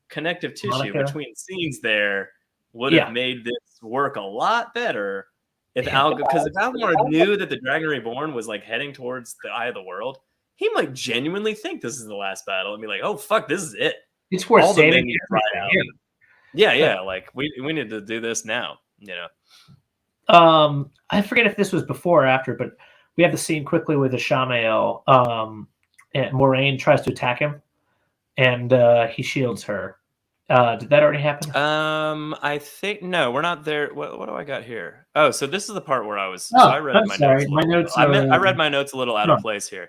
connective tissue Monica. between scenes there would have made this work a lot better if because if Algamar knew that the Dragon Reborn was like heading towards the Eye of the World, he might genuinely think this is the last battle and be like, oh fuck, this is it. It's worth All the men saving. need to ride out. Yeah. Like we need to do this now. You know. I forget if this was before or after, but we have the scene quickly with the Shamael. And Moiraine tries to attack him, and he shields her. Did that already happen? I think no, we're not there. What do I got here? Oh, so this is the part where I was. Oh, so I read I'm my sorry. notes. My notes I are- read my notes a little out of place here.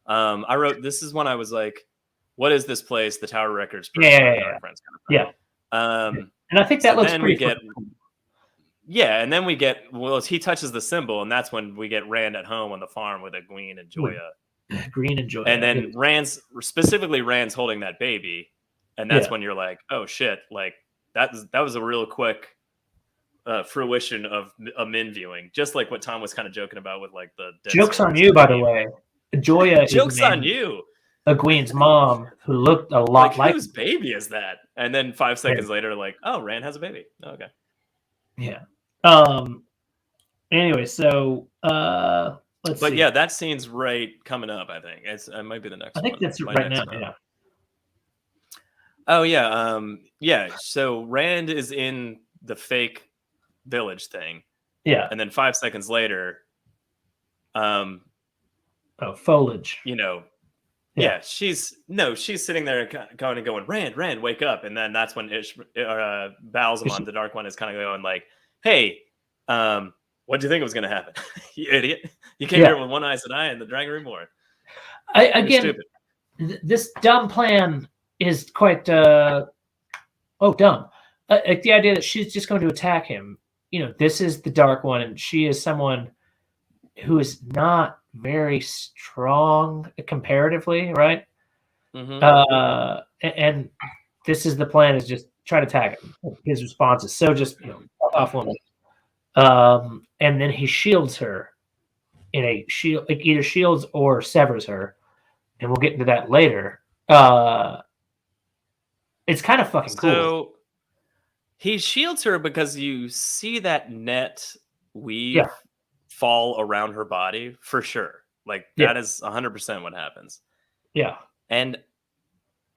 I wrote this is when I was like, "What is this place?" The Tower Records. Yeah. Friends kind of thing. And I think that so looks then pretty. we get. Yeah, and then we get he touches the symbol, and that's when we get Rand at home on the farm with Egwene and Joya. Green and Joya. And then Rand's holding that baby, and that's when you're like, oh shit, like that was a real quick fruition of a min viewing, just like what Tom was kind of joking about with like the jokes on you, by the way. Joya Joke's is on you. Egwene's mom, who looked a lot like whose baby is that? And then 5 seconds later, like, oh, Rand has a baby. Oh, okay. Yeah. Anyway, so let's see. But yeah, that scene's right coming up. I think it might be the next. I think one. that's My right next now. note. Yeah. Oh yeah. Yeah. So Rand is in the fake village thing. Yeah. And then 5 seconds later, foliage. you know, Yeah. she's sitting there kind of going, Rand, wake up. And then that's when Balsamon, the Dark One, is kind of going like, hey, what do you think was going to happen? You idiot. You came here with one eye eye and the Dragon Reborn. This dumb plan is quite dumb. Like the idea that she's just going to attack him. This is the Dark One, and she is someone who is not very strong comparatively, right? Mm-hmm. And this is the plan: is just try to attack him. His response is so just off limits. And then he shields her in a shield, like either shields or severs her, and we'll get into that later. It's kind of fucking cool. So he shields her because you see that net weave fall around her body for sure. Like that is 100% what happens. Yeah. And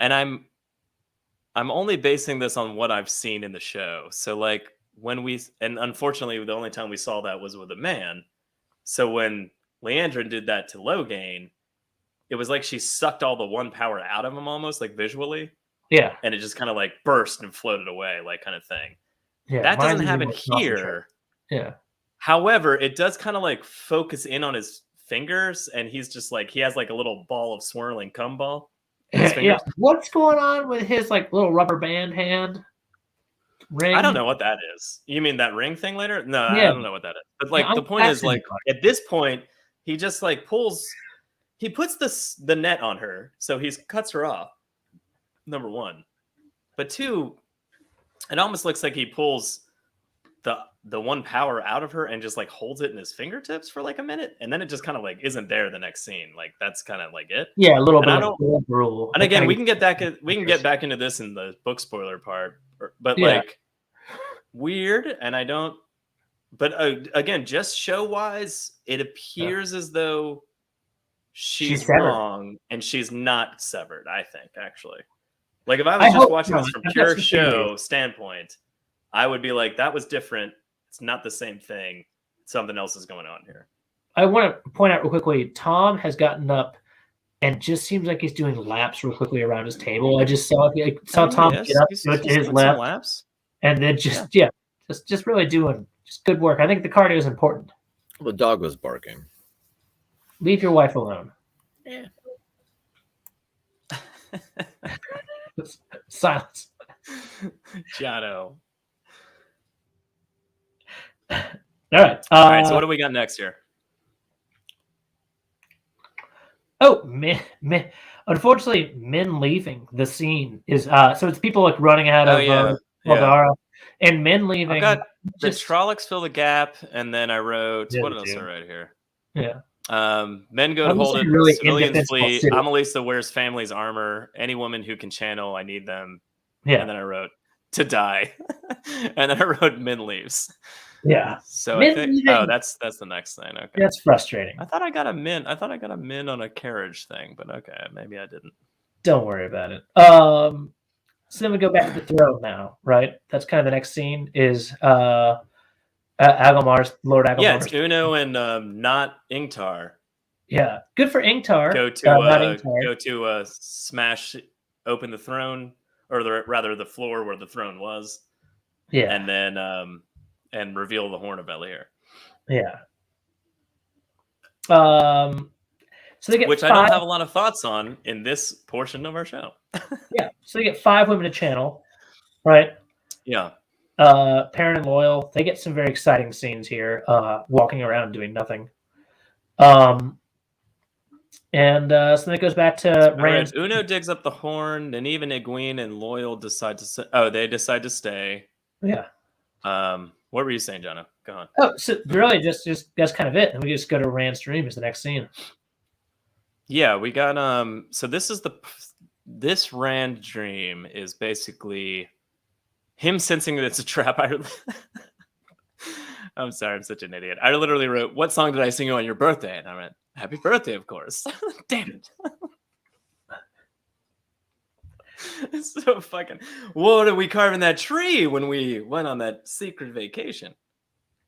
I'm only basing this on what I've seen in the show. So like and unfortunately the only time we saw that was with a man. So when Leandrin did that to Logain, it was like she sucked all the one power out of him almost, like visually. Yeah. And it just kind of like burst and floated away, like kind of thing. Yeah. That doesn't happen here. Yeah. However, it does kind of like focus in on his fingers, and he's just like, he has like a little ball of swirling cum ball. Yeah. What's going on with his like little rubber band hand ring? I don't know what that is. You mean that ring thing later? No, I don't know what that is. But like the point is, like at this point, he just like he puts the net on her, so he cuts her off. Number one, but two, it almost looks like he pulls the one power out of her and just like holds it in his fingertips for like a minute, and then it just kind of like isn't there the next scene. Like that's kind of like it. Yeah, a little bit of rule. And again, we can get back into this in the book spoiler part, but like weird, and I don't. But again, just show wise, it appears as though she's wrong and she's not severed. I think actually. Like if I was just watching this from pure show standpoint, I would be like, that was different. It's not the same thing. Something else is going on here. I want to point out real quickly, Tom has gotten up and just seems like he's doing laps real quickly around his table. I just saw Tom get up, go to his left, laps. And then just really doing just good work. I think the cardio is important. The dog was barking. Leave your wife alone. Yeah. Silence. Giotto. All right. All right. So what do we got next here? Oh, men. Unfortunately, men leaving the scene is so it's people like running out of Pandora, and men leaving. I got the Trollocs fill the gap, and then I wrote what else I wrote here? Yeah. Men go to hold it. Really Civilians flee. Amalisa wears family's armor. Any woman who can channel, I need them. Yeah. And then I wrote to die, and then I wrote men leaves. Yeah. So I think that's the next thing. Okay. That's frustrating. I thought I got a min. I thought I got a min on a carriage thing, but okay, maybe I didn't. Don't worry about it. So then we go back to the throne now, right? That's kind of the next scene is Agelmar's Lord Agelmar. Yeah, it's Uno and not Ingtar. Yeah, good for Ingtar. Go to smash open the throne, or rather the floor where the throne was. Yeah, and then and reveal the Horn of Valere. Yeah. So they get I don't have a lot of thoughts on in this portion of our show. Yeah. So they get 5 women to channel, right? Yeah. Perrin and Loyal, they get some very exciting scenes here, walking around doing nothing. And so then it goes back to Rand. Uno digs up the horn, and even Egwene and Loyal decide to they decide to stay. Yeah. What were you saying, Jono? Go on. Oh, so really just that's kind of it. And we just go to Rand's dream as the next scene. Yeah, we got so this Rand dream is basically him sensing that it's a trap. I'm sorry, I'm such an idiot. I literally wrote, "What song did I sing you on your birthday?" And I went, "Happy birthday, of course." Damn it. It's so fucking. What did we carve in that tree when we went on that secret vacation?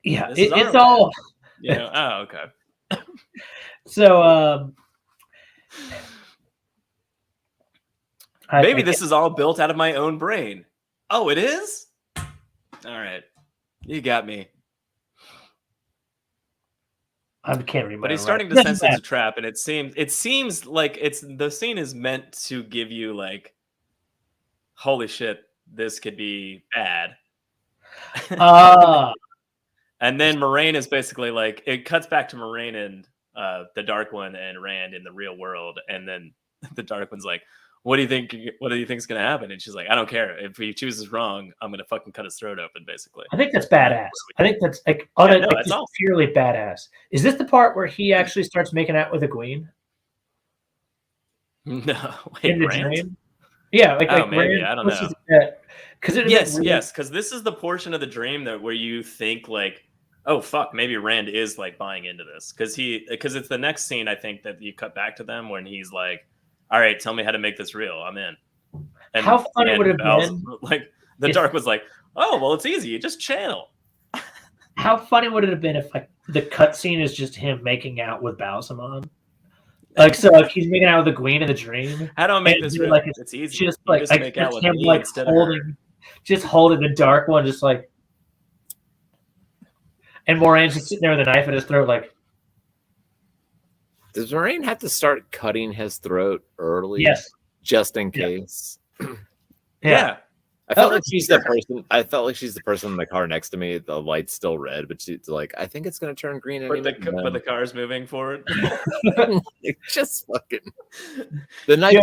Yeah, This is our it's all. land. You know? Oh, okay. So Maybe this is all built out of my own brain. Oh, it is? All right. You got me. I can't remember. But he's starting to sense it's a trap, and it seems like the scene is meant to give you like, holy shit, this could be bad. And then Moiraine is basically like, it cuts back to Moiraine and the Dark One and Rand in the real world, and then the Dark One's like, what do you think is gonna happen? And she's like, I don't care. If he chooses wrong, I'm gonna fucking cut his throat open, basically. I think that's badass. I think that's like, just awesome. Purely badass. Is this the part where he actually starts making out with a queen? No, wait, in the dream? Yeah, like maybe Rand, I don't know. Because this is the portion of the dream where you think like, oh fuck, maybe Rand is like buying into this because it's the next scene I think that you cut back to them when he's like, all right, tell me how to make this real. I'm in. And how funny would it have been? Like the Dark was like, oh well, it's easy. You just channel. How funny would it have been if like the cutscene is just him making out with Balsamon? Like so, like he's making out with the queen in the dream. How do I make this real? Like it's easy. Just like make out with him like holding the Dark One, just like, and Moraine's just sitting there with a knife at his throat, like. Does Moiraine have to start cutting his throat early? Yes. Just in case. Yeah. I felt like she's the person. I felt like she's the person in the car next to me. The light's still red, but she's like, I think it's gonna turn green. But the car's moving forward. Just fucking the knife.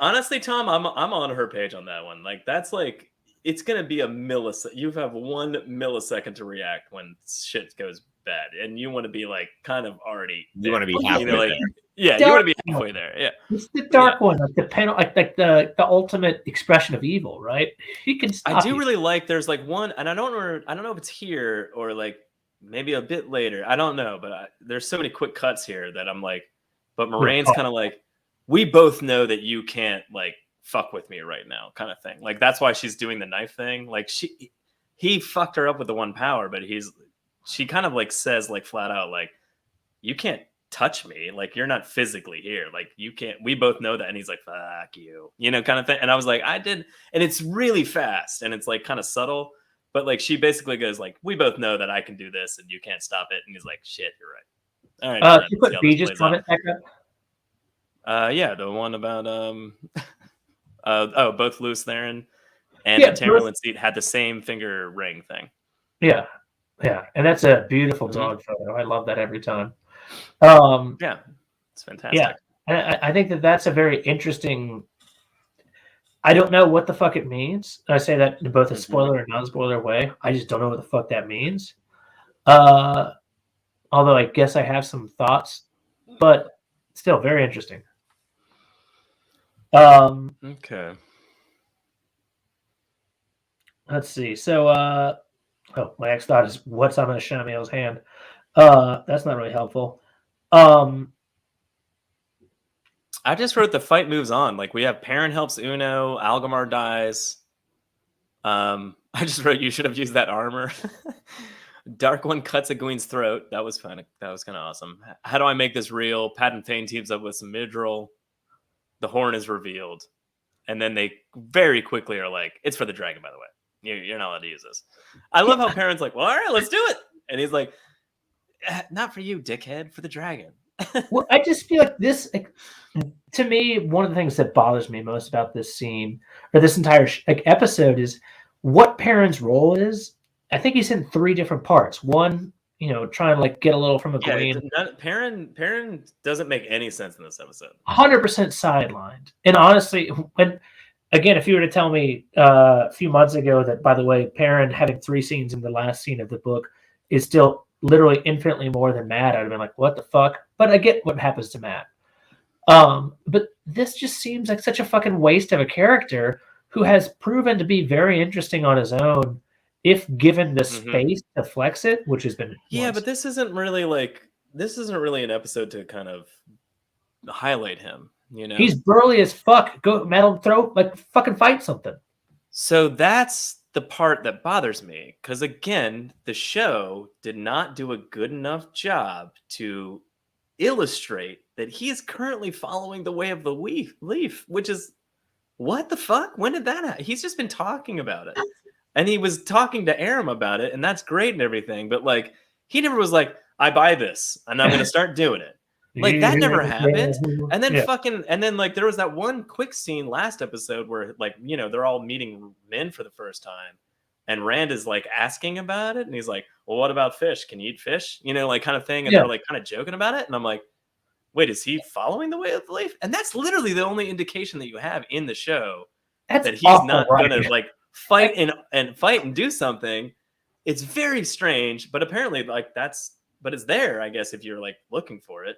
Honestly, Tom, I'm on her page on that one. Like that's like it's gonna be a millisecond. You have 1 millisecond to react when shit goes bad, and you want to be like kind of already. You want to be halfway there. Yeah, you want to be halfway there. Yeah, it's the Dark One, like the panel, like the ultimate expression of evil, right? He can stop. I do really like. There's like one, and I don't know if it's here or like maybe a bit later. I don't know, but there's so many quick cuts here that I'm like, but Moraine's kind of like, we both know that you can't like fuck with me right now, kind of thing. Like that's why she's doing the knife thing. Like he fucked her up with the one power, but she kind of like says like flat out like, you can't touch me, like you're not physically here, like you can't, we both know that. And he's like, fuck you, kind of thing. And I was like, I did, and it's really fast and it's like kind of subtle, but like she basically goes like, we both know that I can do this and you can't stop it. And he's like, shit, you're right. All right, you put Beege's comment back up. Yeah, the one about both Lews Therin and the Tamerlane seat had the same finger ring thing. Yeah, and that's a beautiful dog photo. I love that every time. Yeah, it's fantastic. Yeah, I think that's a very interesting. I don't know what the fuck it means. I say that in both a spoiler and non-spoiler way. I just don't know what the fuck that means. Although I guess I have some thoughts, but still very interesting. Okay. Let's see. So, my next thought is what's on Shamiel's hand. That's not really helpful. I just wrote the fight moves on. Like we have Perrin helps Uno, Algamar dies. I just wrote you should have used that armor. Dark One cuts Egwene's throat. That was fun. That was kind of awesome. How do I make this real? Pat and Thane teams up with some Midril. The horn is revealed. And then they very quickly are like, it's for the dragon, by the way. You're not allowed to use this. I love how Perrin's like, well, all right, let's do it. And he's like, not for you, dickhead, for the dragon. Well, I just feel like this, to me, one of the things that bothers me most about this scene or this entire episode is what Perrin's role is. I think he's in 3 different parts. One, trying to like get a little from Egwene. Perrin doesn't make any sense in this episode. 100% sidelined. And honestly, if you were to tell me a few months ago that, by the way, Perrin having 3 scenes in the last scene of the book is still literally infinitely more than Matt, I'd have been like, what the fuck? But I get what happens to Matt. But this just seems like such a fucking waste of a character who has proven to be very interesting on his own if given the space to flex it, which has been but this isn't really an episode to kind of highlight him, you know. He's burly as fuck. Go metal throw, like fucking fight something. So that's the part that bothers me, because again, the show did not do a good enough job to illustrate that he is currently following the way of the leaf, which is what the fuck? When did that happen? He's just been talking about it. And he was talking to Aram about it, and that's great and everything, but like he never was like, I buy this and I'm gonna start doing it. Like that never happened. And then like there was that one quick scene last episode where like, you know, they're all meeting men for the first time. And Rand is like asking about it, and he's like, well, what about fish? Can you eat fish? You know, like kind of thing. And they're like kind of joking about it. And I'm like, wait, is he following the way of the leaf? And that's literally the only indication that you have in the show that he's not gonna like fight and do something. It's very strange, but apparently like but it's there, I guess, if you're like looking for it.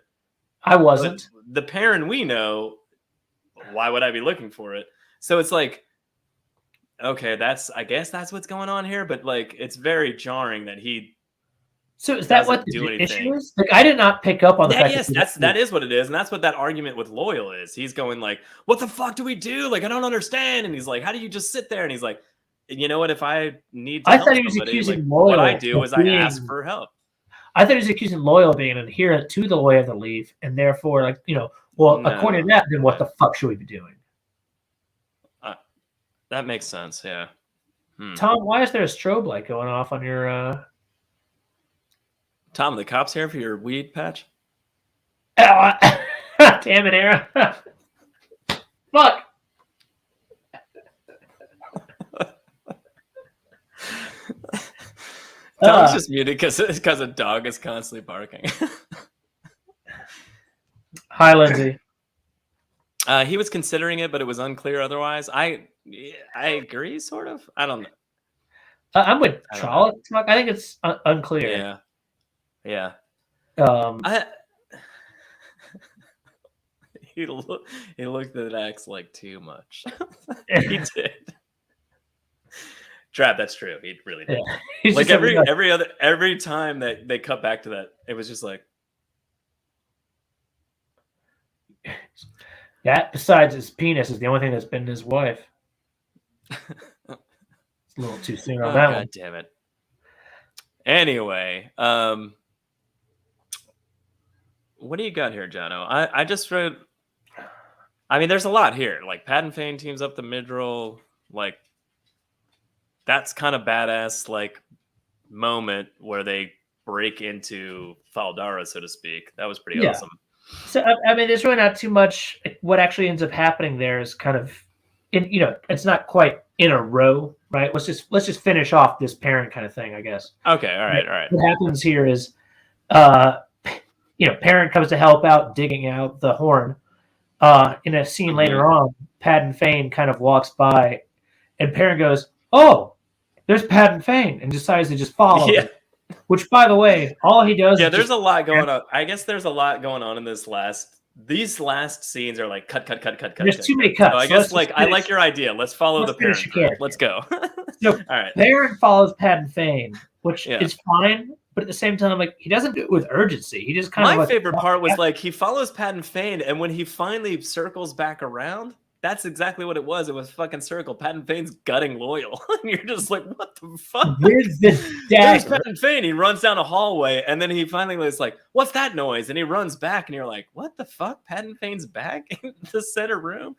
I wasn't. But the Perrin we know, why would I be looking for it? So it's like, okay, I guess that's what's going on here, but like it's very jarring that he. So is that what the issue is? Like I did not pick up on the fact. Yes, that is what it is, and that's what that argument with Loyal is. He's going like, "What the fuck do we do? Like I don't understand." And he's like, "How do you just sit there?" And he's like, "You know what? If I need to, I thought he was accusing Loyal. What I do is I ask for help." I thought he was accusing Loyal being an adherent to the way of the leaf, and therefore, like according to that, then what the fuck should we be doing? That makes sense. Yeah. Tom, why is there a strobe light going off on your? Tom, the cops here for your weed patch? Damn it, Aaron. Fuck. Tom's just muted because a dog is constantly barking. Hi, Lindsay. He was considering it, but it was unclear otherwise. I agree, sort of. I don't know. I'm with Trollocs. I think it's unclear. Yeah. He looked at Axe like too much. He did. Trap, that's true. He really did. Yeah. Like every time that they cut back to that, it was just like. That, besides his penis, is the only thing that's been his wife. It's a little too soon on that one. God damn it. Anyway, what do you got here, Jono? I just wrote. I mean, there's a lot here. Like Padden Fane teams up the Midril. Like that's kind of badass. Like moment where they break into Faldara, so to speak. That was pretty awesome. So I mean, there's really not too much. What actually ends up happening there is kind of, it's not quite in a row, right? Let's just finish off this parent kind of thing, I guess. Okay, all right. What happens here is, parent comes to help out digging out the horn. In a scene later on, Padden Fane kind of walks by, and parent goes, "Oh, there's Padden Fane," and decides to just follow him. Which, by the way, all he does. Yeah, there's a lot going on. I guess there's a lot going on in these last scenes are like cut. There's too many cuts. So I guess I like your idea. Let's follow the parent. Let's go. So, all right. Parent follows Padden Fane, which is fine, but at the same time, like he doesn't do it with urgency. He just kind of. My favorite part was like he follows Padden Fane, and when he finally circles back around, that's exactly what it was. It was fucking circle. Padden Fane's gutting Loyal, and you're just like, what the fuck? Where's this There's Padden Fane. He runs down a hallway, and then he finally was like, "What's that noise?" And he runs back, and you're like, "What the fuck?" Padden Fane's back in the center room,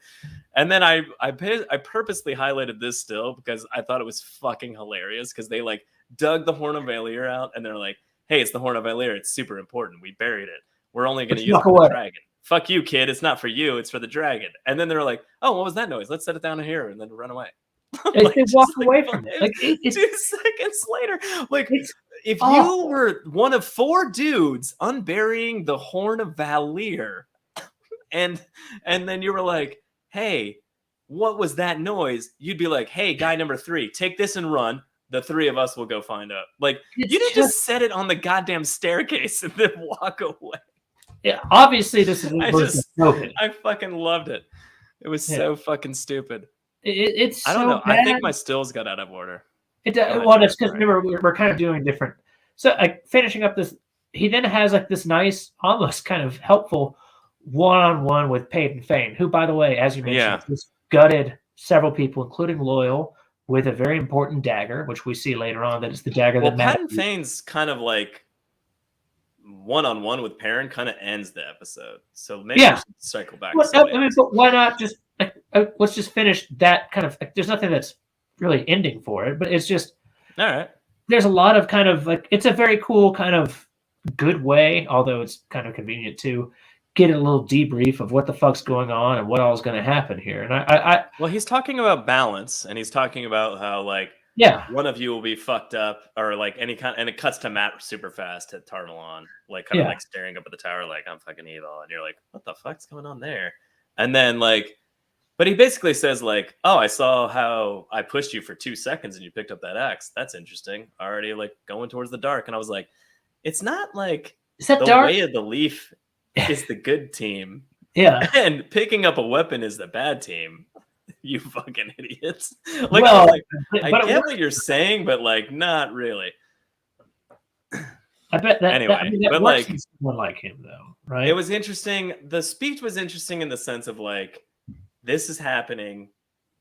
and then I purposely highlighted this still because I thought it was fucking hilarious because they like dug the Horn of Valere out, and they're like, "Hey, it's the Horn of Valere. It's super important. We buried it. We're only going to use it for the dragon." Fuck you, kid. It's not for you. It's for the dragon. And then they're like, "Oh, what was that noise? Let's set it down here," and then run away. Like, they walk away from it. Like 2 seconds later, like if you were one of 4 dudes unburying the Horn of Valere, and then you were like, "Hey, what was that noise?" You'd be like, "Hey, guy number 3, take this and run. The 3 of us will go find out." Like you didn't just set it on the goddamn staircase and then walk away. Yeah, obviously, this is broken. I fucking loved it. It was so fucking stupid. It's I don't so know. bad. I think my stills got out of order. Well, that's because remember we're kind of doing different. So, like finishing up this, he then has like this nice, almost kind of helpful one-on-one with Peyton Fane, who, by the way, as you mentioned, has gutted several people, including Loyal, with a very important dagger, which we see later on that it's the dagger that Peyton Fane's kind of like one-on-one with Perrin kind of ends the episode, so maybe we should cycle back. But why not just let's just finish that kind of? There's nothing that's really ending for it, but it's just all right. There's a lot of kind of like it's a very cool kind of good way, although it's kind of convenient to get a little debrief of what the fuck's going on and what all is going to happen here. And well, he's talking about balance, and he's talking about how like one of you will be fucked up, or like any kind, and it cuts to Matt super fast at Tarnalon, like kind of like staring up at the tower, like I'm fucking evil, and you're like, what the fuck's going on there? And then like, but he basically says like, oh, I saw how I pushed you for 2 seconds and you picked up that axe. That's interesting. Already like going towards the dark, and I was like, it's not like the way of the leaf is the good team, and picking up a weapon is the bad team. You fucking idiots! Like, I get what you're saying, but like, not really. I bet that anyway, but like someone like him though, right? It was interesting. The speech was interesting in the sense of like, this is happening.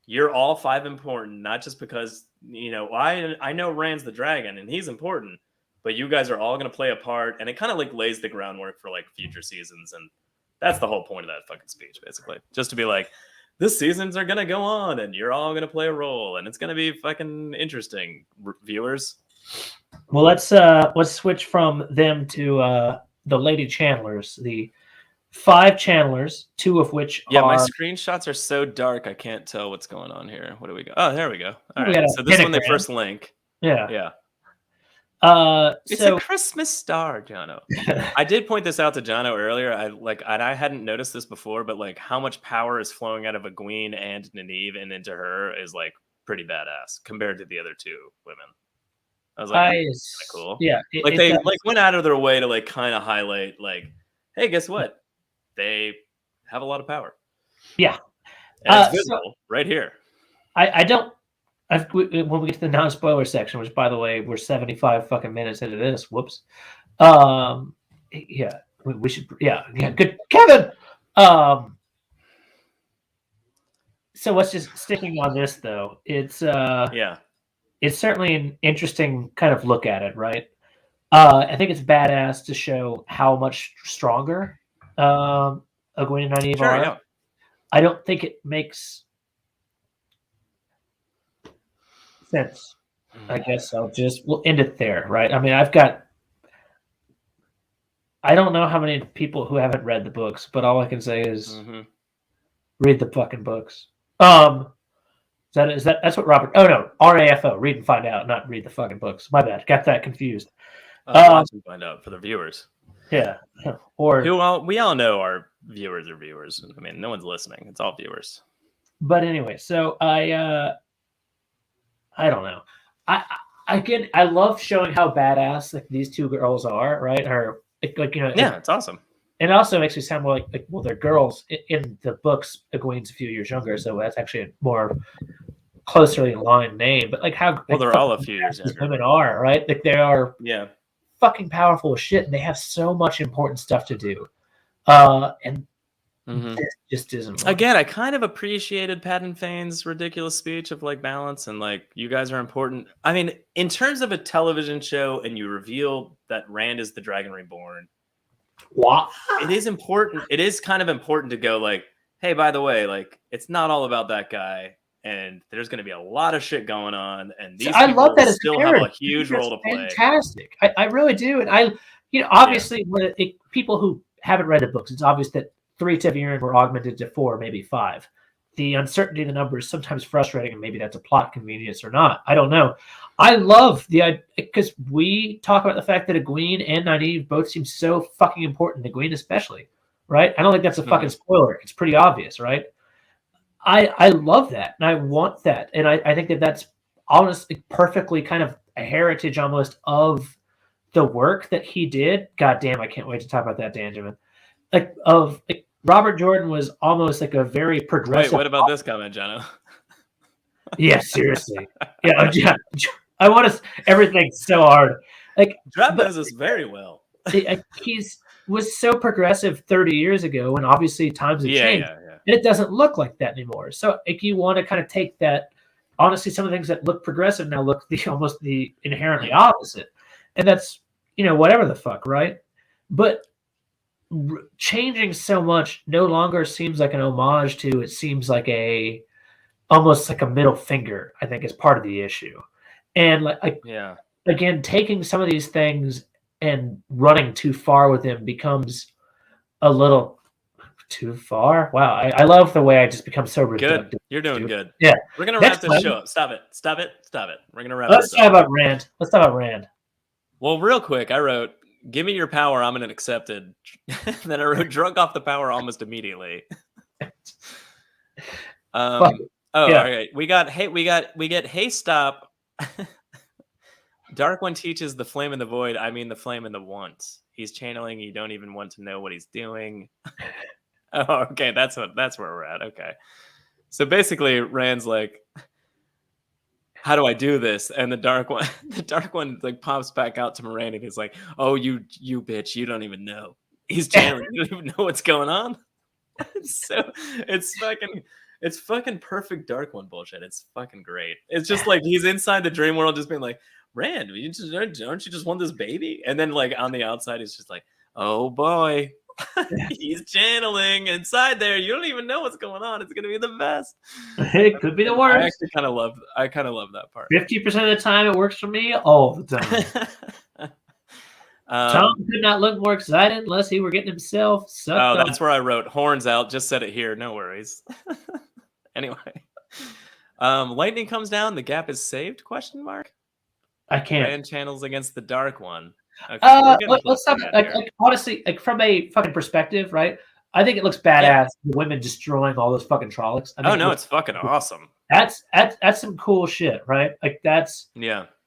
You're all 5 important, not just because I know Rand's the dragon and he's important, but you guys are all going to play a part, and it kind of like lays the groundwork for like future seasons, and that's the whole point of that fucking speech, basically, just to be like, this seasons are going to go on, and you're all going to play a role, and it's going to be fucking interesting, viewers. Well, let's switch from them to the Lady Chandlers, the 5 Chandlers, 2 of which are... my screenshots are so dark, I can't tell what's going on here. What do we go? Oh, there we go. All right, so this is when they first link. Yeah. It's a Christmas star, Jono. I did point this out to Jono earlier. I hadn't noticed this before, but like how much power is flowing out of Egwene and Nynaeve and into her is like pretty badass compared to the other 2 women. I was like, that's kind of cool. Yeah, they went out of their way to like kind of highlight like, hey, guess what? They have a lot of power. Yeah, and it's visible right here. I don't. When we get to the non-spoiler section, which by the way, we're 75 fucking minutes into this. Whoops. Yeah, we should. Yeah, good, Kevin. So let's just sticking on this though. It's it's certainly an interesting kind of look at it, right? I think it's badass to show how much stronger Egwene and Nynaeve are. Yeah. I don't think it makes sense. I guess we'll end it there, right? I mean, I don't know how many people who haven't read the books, but all I can say is read the fucking books. That's what Robert? Oh no, RAFO. Read and find out, not read the fucking books. My bad. Got that confused. Watch and find out for the viewers. Yeah, or we all know our viewers are viewers. I mean, no one's listening. It's all viewers. But anyway, so I don't know. I love showing how badass like these 2 girls are, right? Or it's awesome. And it also makes me sound more like well, they're girls in the books. Egwene's a few years younger, so that's actually a more closely aligned name. But like how they're all a few years younger. Women are, right? Like they are fucking powerful as shit, and they have so much important stuff to do. And this just isn't. Again, I kind of appreciated Peyton Fane's ridiculous speech of like balance and like you guys are important. I mean, in terms of a television show, and you reveal that Rand is the Dragon Reborn. What? It is important. It is kind of important to go like, hey, by the way, like it's not all about that guy, and there's going to be a lot of shit going on, and these I love that still have a huge role to play. Fantastic. I really do, and obviously, people who haven't read the books, it's obvious that 3 tWoTcast were augmented to 4, maybe 5. The uncertainty of the number is sometimes frustrating, and maybe that's a plot convenience or not. I don't know. I love because we talk about the fact that Egwene and Nynaeve both seem so fucking important, Egwene especially, right? I don't think that's a fucking spoiler. It's pretty obvious, right? I love that, and I want that, and I think that's honestly perfectly kind of a heritage almost of the work that he did. God damn, I can't wait to talk about that, Danjamin. Robert Jordan was almost like a very progressive. Wait, what about this comment, Jono? Yeah, seriously. Yeah, I want to everything so hard. Drab knows us very well. He's was so progressive 30 years ago, and obviously times have changed. Yeah. And it doesn't look like that anymore. So if you want to kind of take that, honestly, some of the things that look progressive now look almost the inherently opposite. And that's, whatever the fuck, right? But changing so much no longer seems like an homage to, it seems like almost like a middle finger, I think, is part of the issue. And again, taking some of these things and running too far with them becomes a little too far. Wow, I love the way I just become so reductive. Good, you're doing good. Yeah, we're gonna wrap this show up. Stop it. We're gonna wrap. Let's talk about Rand. Well, real quick, I wrote, "Give me your power, I'm gonna accept it." Then I wrote, "Drunk off the power almost immediately." All right. We get hey stop. Dark One teaches the flame in the void. I mean the flame in the want. He's channeling. You don't even want to know what he's doing. Oh, okay. That's where we're at. Okay. So basically, Rand's like, how do I do this? And the dark one like pops back out to Moiraine and he's like, oh, you bitch, you don't even know. He's channeling. You don't even know what's going on. So it's fucking perfect Dark One bullshit. It's fucking great. It's just like he's inside the dream world, just being like, Rand, don't you just want this baby? And then like on the outside, he's just like, oh boy, he's channeling inside there. You don't even know what's going on. It's gonna be the best. It could be the worst. I actually kind of love that part. 50% of the time, it works for me. All the time. Tom could not look more excited unless he were getting himself sucked up. That's where I wrote horns out. Just said it here. No worries. Anyway, lightning comes down. The gap is saved? ? I can't. Rand channels against the Dark One. Okay, let's talk. Honestly, from a fucking perspective, right? I think it looks badass. Yeah. The women destroying all those fucking Trollocs. It's fucking awesome. That's some cool shit, right? Like that's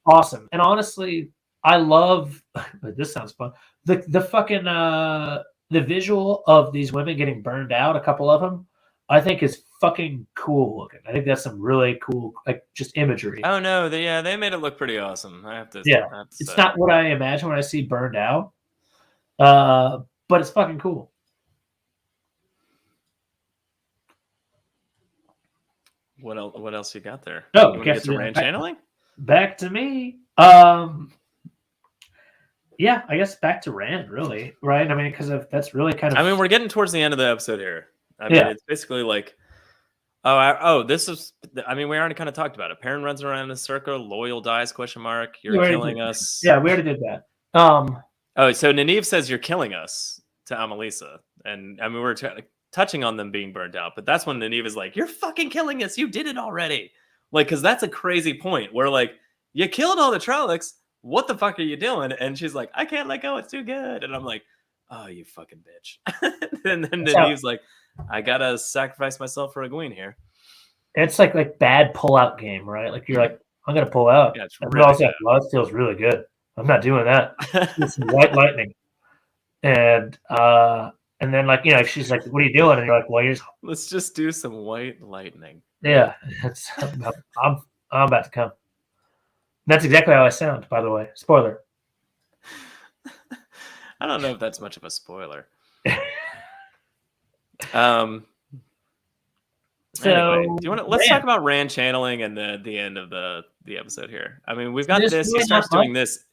awesome. And honestly, I love. This sounds fun. The fucking the visual of these women getting burned out. A couple of them, I think, is fucking cool looking. I think that's some really cool, like, just imagery. Oh no, they made it look pretty awesome. I have to. It's not what I imagine when I see burned out, but it's fucking cool. What else you got there? Oh, you get to Rand channeling. Back to me. Yeah, I guess back to Rand, really, right? I mean, because that's really kind of. I mean, we're getting towards the end of the episode here. I mean, it's basically like, this is. I mean, we already kind of talked about it. Perrin runs around in a circle. Loyal dies? ? You're killing us. Yeah, we already did that. So Nynaeve says you're killing us to Amalisa, and I mean we're touching on them being burned out, but that's when Nynaeve is like, "You're fucking killing us. You did it already." Like, because that's a crazy point where like you killed all the Trollocs. What the fuck are you doing? And she's like, "I can't let go. It's too good." And I'm like, "Oh, you fucking bitch." And then Nynaeve's like, I gotta sacrifice myself for Egwene here. It's like bad pull-out game, right? Like you're like, I'm gonna pull out. Yeah, it's really also like, well, that feels really good. I'm not doing that. It's white lightning. And then like, she's like, what are you doing? And you're like, well, let's just do some white lightning. Yeah, I'm about to come. That's exactly how I sound, by the way. Spoiler. I don't know if that's much of a spoiler. Anyway, let's talk about Rand channeling and the end of the episode here. I mean, we've got this. He starts doing this.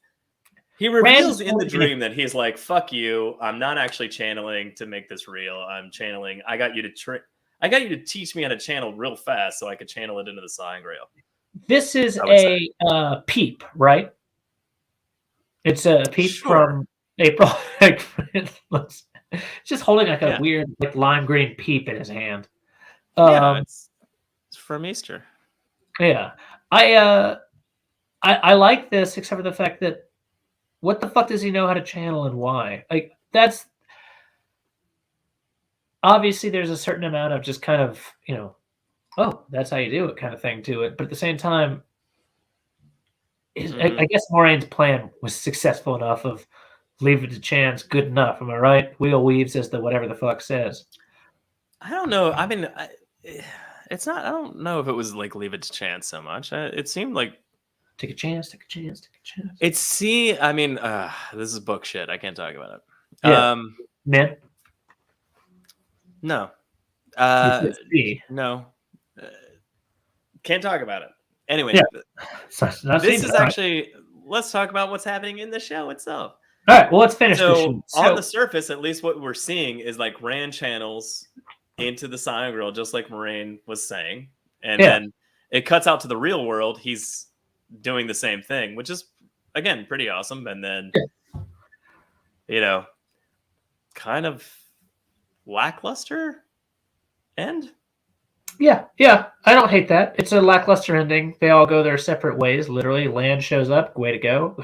He reveals in the dream that he's like, "Fuck you! I'm not actually channeling to make this real. I'm channeling. I got you to teach me how to channel real fast so I could channel it into the Sangreal." This is a peep, right? It's a peep from April. It's just holding like a weird, like lime green peep in his hand. It's from Easter. Yeah, I like this, except for the fact that what the fuck does he know how to channel and why? Like that's obviously there's a certain amount of just kind of oh, that's how you do it kind of thing to it, but at the same time, I guess Moraine's plan was successful enough of leave it to chance, good enough. Am I right? Wheel weaves as the whatever the fuck says. I don't know. I mean, it's not. I don't know if it was like leave it to chance so much. It seemed like Take a chance, take a chance, take a chance. I mean, this is book shit. I can't talk about it. Yeah. Man, No. see. No. Can't talk about it. Anyway, Yeah. this is actually. Let's talk about what's happening in the show itself. All right. Well, let's finish this. So on the surface, at least what we're seeing is like Rand channels into the Silent Girl, just like Moiraine was saying, and then it cuts out to the real world. He's doing the same thing, which is again pretty awesome. And then kind of lackluster end. Yeah, I don't hate that. It's a lackluster ending. They all go their separate ways. Literally, Land shows up. Way to go.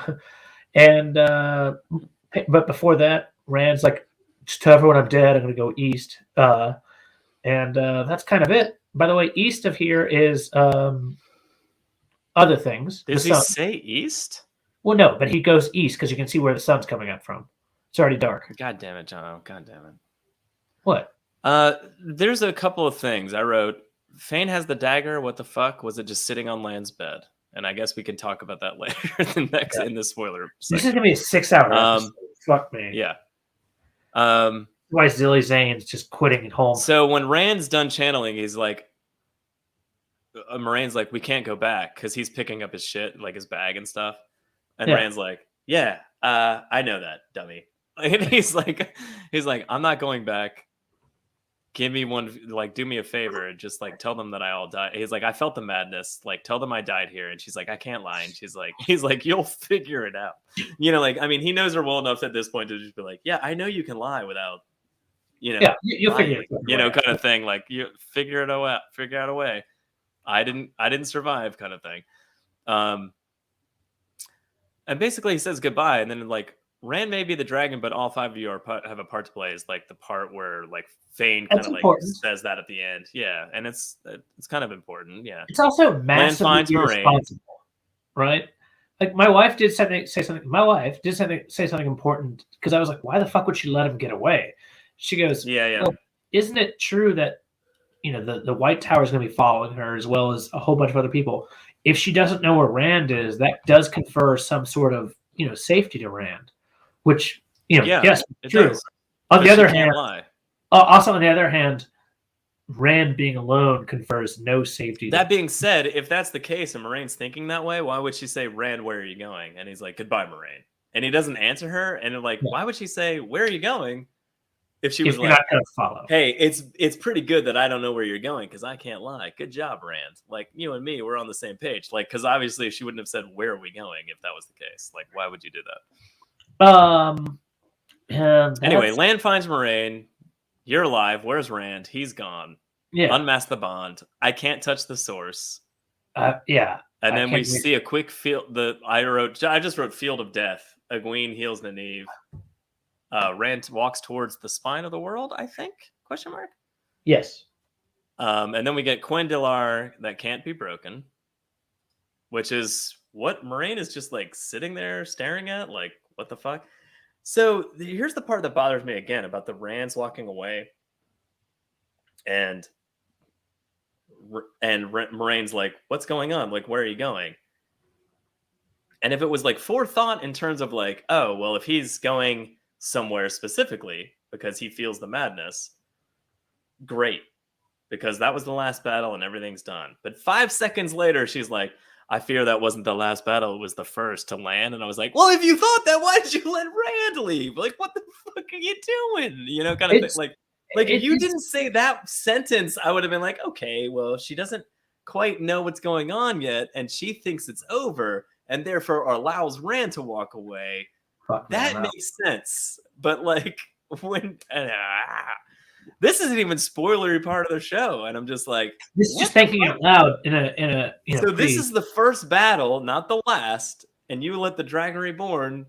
And but before that, Rand's like, just tell everyone I'm dead. I'm going to go east. And that's kind of it. By the way, east of here is other things. Did he say east? Well, no, but he goes east because you can see where the sun's coming up from. It's already dark. God damn it, John. God damn it. What? There's a couple of things I wrote. Fane has the dagger. What the fuck? Was it just sitting on Land's bed? And I guess we can talk about that later in the spoiler section. This is gonna be a 6-hour episode. Fuck me. Yeah. Why Zilly Zane's just quitting at home. So when Rand's done channeling, he's like, Moraine's like, we can't go back because he's picking up his shit, like his bag and stuff. And Rand's like, yeah, I know that, dummy. And he's like, I'm not going back. Give me one, like, do me a favor and just like tell them that I all died. He's like, I felt the madness. Like, tell them I died here. And she's like, I can't lie. And he's like, you'll figure it out. Like, I mean, he knows her well enough at this point to just be like, yeah, I know you can lie without, you'll figure it out. Kind of thing. Like, you figure out a way. I didn't survive, kind of thing. And basically he says goodbye, and then like Rand may be the dragon, but all 5 of you have a part to play. Is like the part where like Fane kind of like says that at the end. Yeah, and it's kind of important. Yeah, it's also massively irresponsible, right? Like my wife did say something. My wife did say something important because I was like, why the fuck would she let him get away? She goes, yeah. Well, isn't it true that the White Tower is going to be following her as well as a whole bunch of other people? If she doesn't know where Rand is, that does confer some sort of safety to Rand, which yes, true. Does. On the other hand, also on the other hand, Rand being alone confers no safety. That being said, if that's the case and Moraine's thinking that way, why would she say, Rand, where are you going? And he's like, goodbye, Moiraine. And he doesn't answer her. And like, why would she say, where are you going? If she was like, not gonna follow. Hey, it's pretty good that I don't know where you're going because I can't lie. Good job, Rand. Like, you and me, we're on the same page. Like, because obviously she wouldn't have said, where are we going if that was the case. Like, why would you do that? Anyway, Land finds Moiraine. You're alive. Where's Rand? He's gone. Yeah. Unmask the bond. I can't touch the source. Yeah. And then we see a quick field. I just wrote field of death. Egwene heals Nynaeve. Rand walks towards the spine of the world, I think? Question mark? Yes. And then we get Quendilar that can't be broken, which is what Moiraine is just like sitting there staring at. Like, what the fuck? So here's the part that bothers me again about the Rands walking away. And Moraine's like, what's going on? Like, where are you going? And if it was like forethought in terms of like, oh, well, if he's going somewhere specifically because he feels the madness, great, because that was the last battle and everything's done. But 5 seconds later, she's like, I fear that wasn't the last battle, it was the first to land. And I was like, well, if you thought that, why did you let Rand leave? Like, what the fuck are you doing? Kind of thing. Like if you didn't say that sentence, I would have been like, okay, well, she doesn't quite know what's going on yet, and she thinks it's over, and therefore allows Rand to walk away. That makes sense. But like when this isn't even spoilery part of the show, and I'm just like, this is just thinking out loud in a so this is the first battle, not the last, and you let the Dragon Reborn.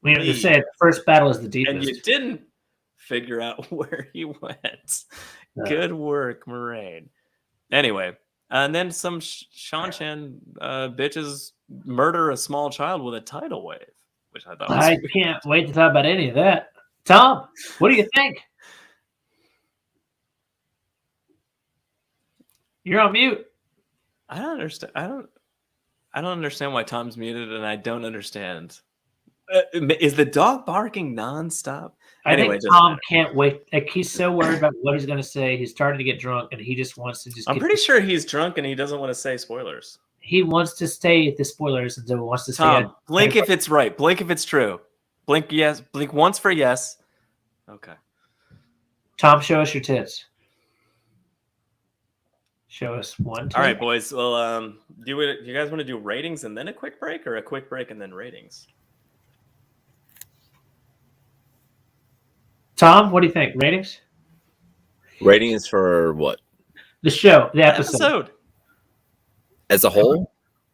We have to say the first battle is the deepest, and you didn't figure out where he went. Good work, Moiraine. Anyway, and then some Shanshan bitches murder a small child with a tidal wave. which I thought was I can't wait to talk about any of that. Tom, what do you think? You're on mute. I don't understand. I don't understand why Tom's muted, and I don't understand. Is the dog barking nonstop? I Anyway, think Tom can't wait. Like, he's so worried about what he's going to say. He's starting to get drunk, and he just wants to just. I'm pretty sure he's drunk, and he doesn't want to say spoilers. He wants to stay at the spoilers, and so wants to stay. Tom, blink if it's right. Blink if it's true. Blink yes. Blink once for yes. Okay. Tom, show us your tits. Show us one. All right, boys. Well, you guys want to do ratings and then a quick break, or a quick break and then ratings? Tom, what do you think? Ratings? Ratings for what? The show, the episode. As a whole?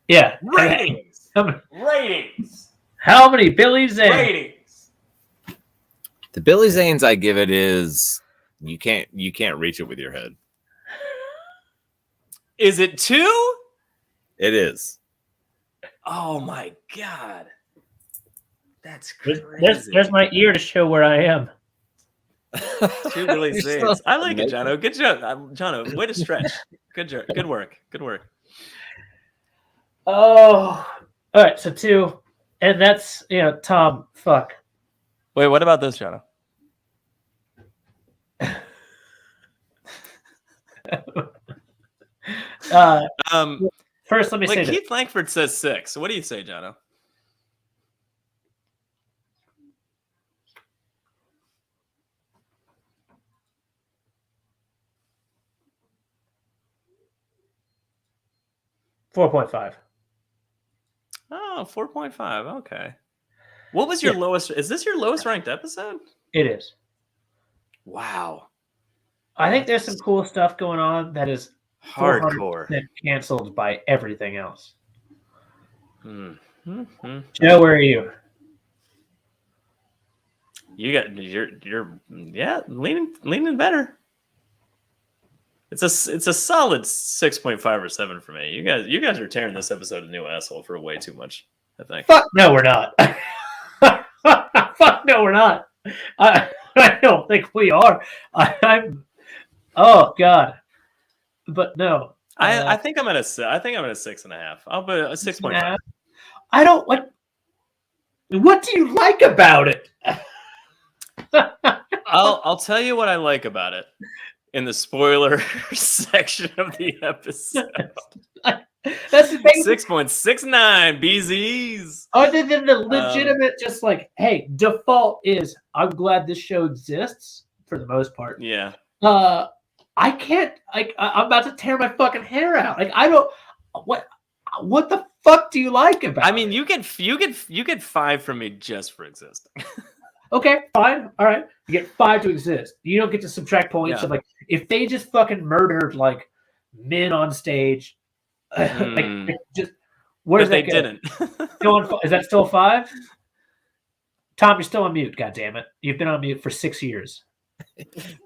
Yeah. Ratings. Ratings. How many Billy Zane? Ratings. The Billy Zanes I give it is you can't reach it with your head. Is it 2? It is. Oh my god. That's There's, crazy. there's my ear to show where I am. 2 Billy Zanes. I like it, Jono. Good job. Jono, way to stretch. Good work. Good work. Oh. All right, so 2. And that's, Tom, fuck. Wait, what about this, Jono? First, let me say Keith Langford says 6. What do you say, Jono? $4.5. Oh, 4.5. Okay. What was your lowest? Is this your lowest ranked episode? It is. Wow. I think there's some cool stuff going on that is Hardcore. Canceled by everything else. Mm-hmm. Joe, where are you? You're leaning better. It's a solid 6.5 or 7 for me. You guys are tearing this episode a new asshole for way too much, I think. Fuck no, we're not. Fuck no, we're not. I don't think we are. I'm. Oh God. But no. I think I'm at a 6.5. I'll put a 6.5. I don't what. What do you like about it? I'll tell you what I like about it in the spoiler section of the episode. That's the thing. 6.69 BZs. Other than the legitimate, just like, hey, default is I'm glad this show exists for the most part. Yeah. I can't. I'm about to tear my fucking hair out. Like I don't. What the fuck do you like about? I mean, you get 5 from me just for existing. Okay, fine. All right. You get 5 to exist. You don't get to subtract points. Yeah. Of, like, if they just fucking murdered, like, men on stage, like, just, where does that go? Didn't. Is that still 5? Tom, you're still on mute, goddammit. You've been on mute for 6 years.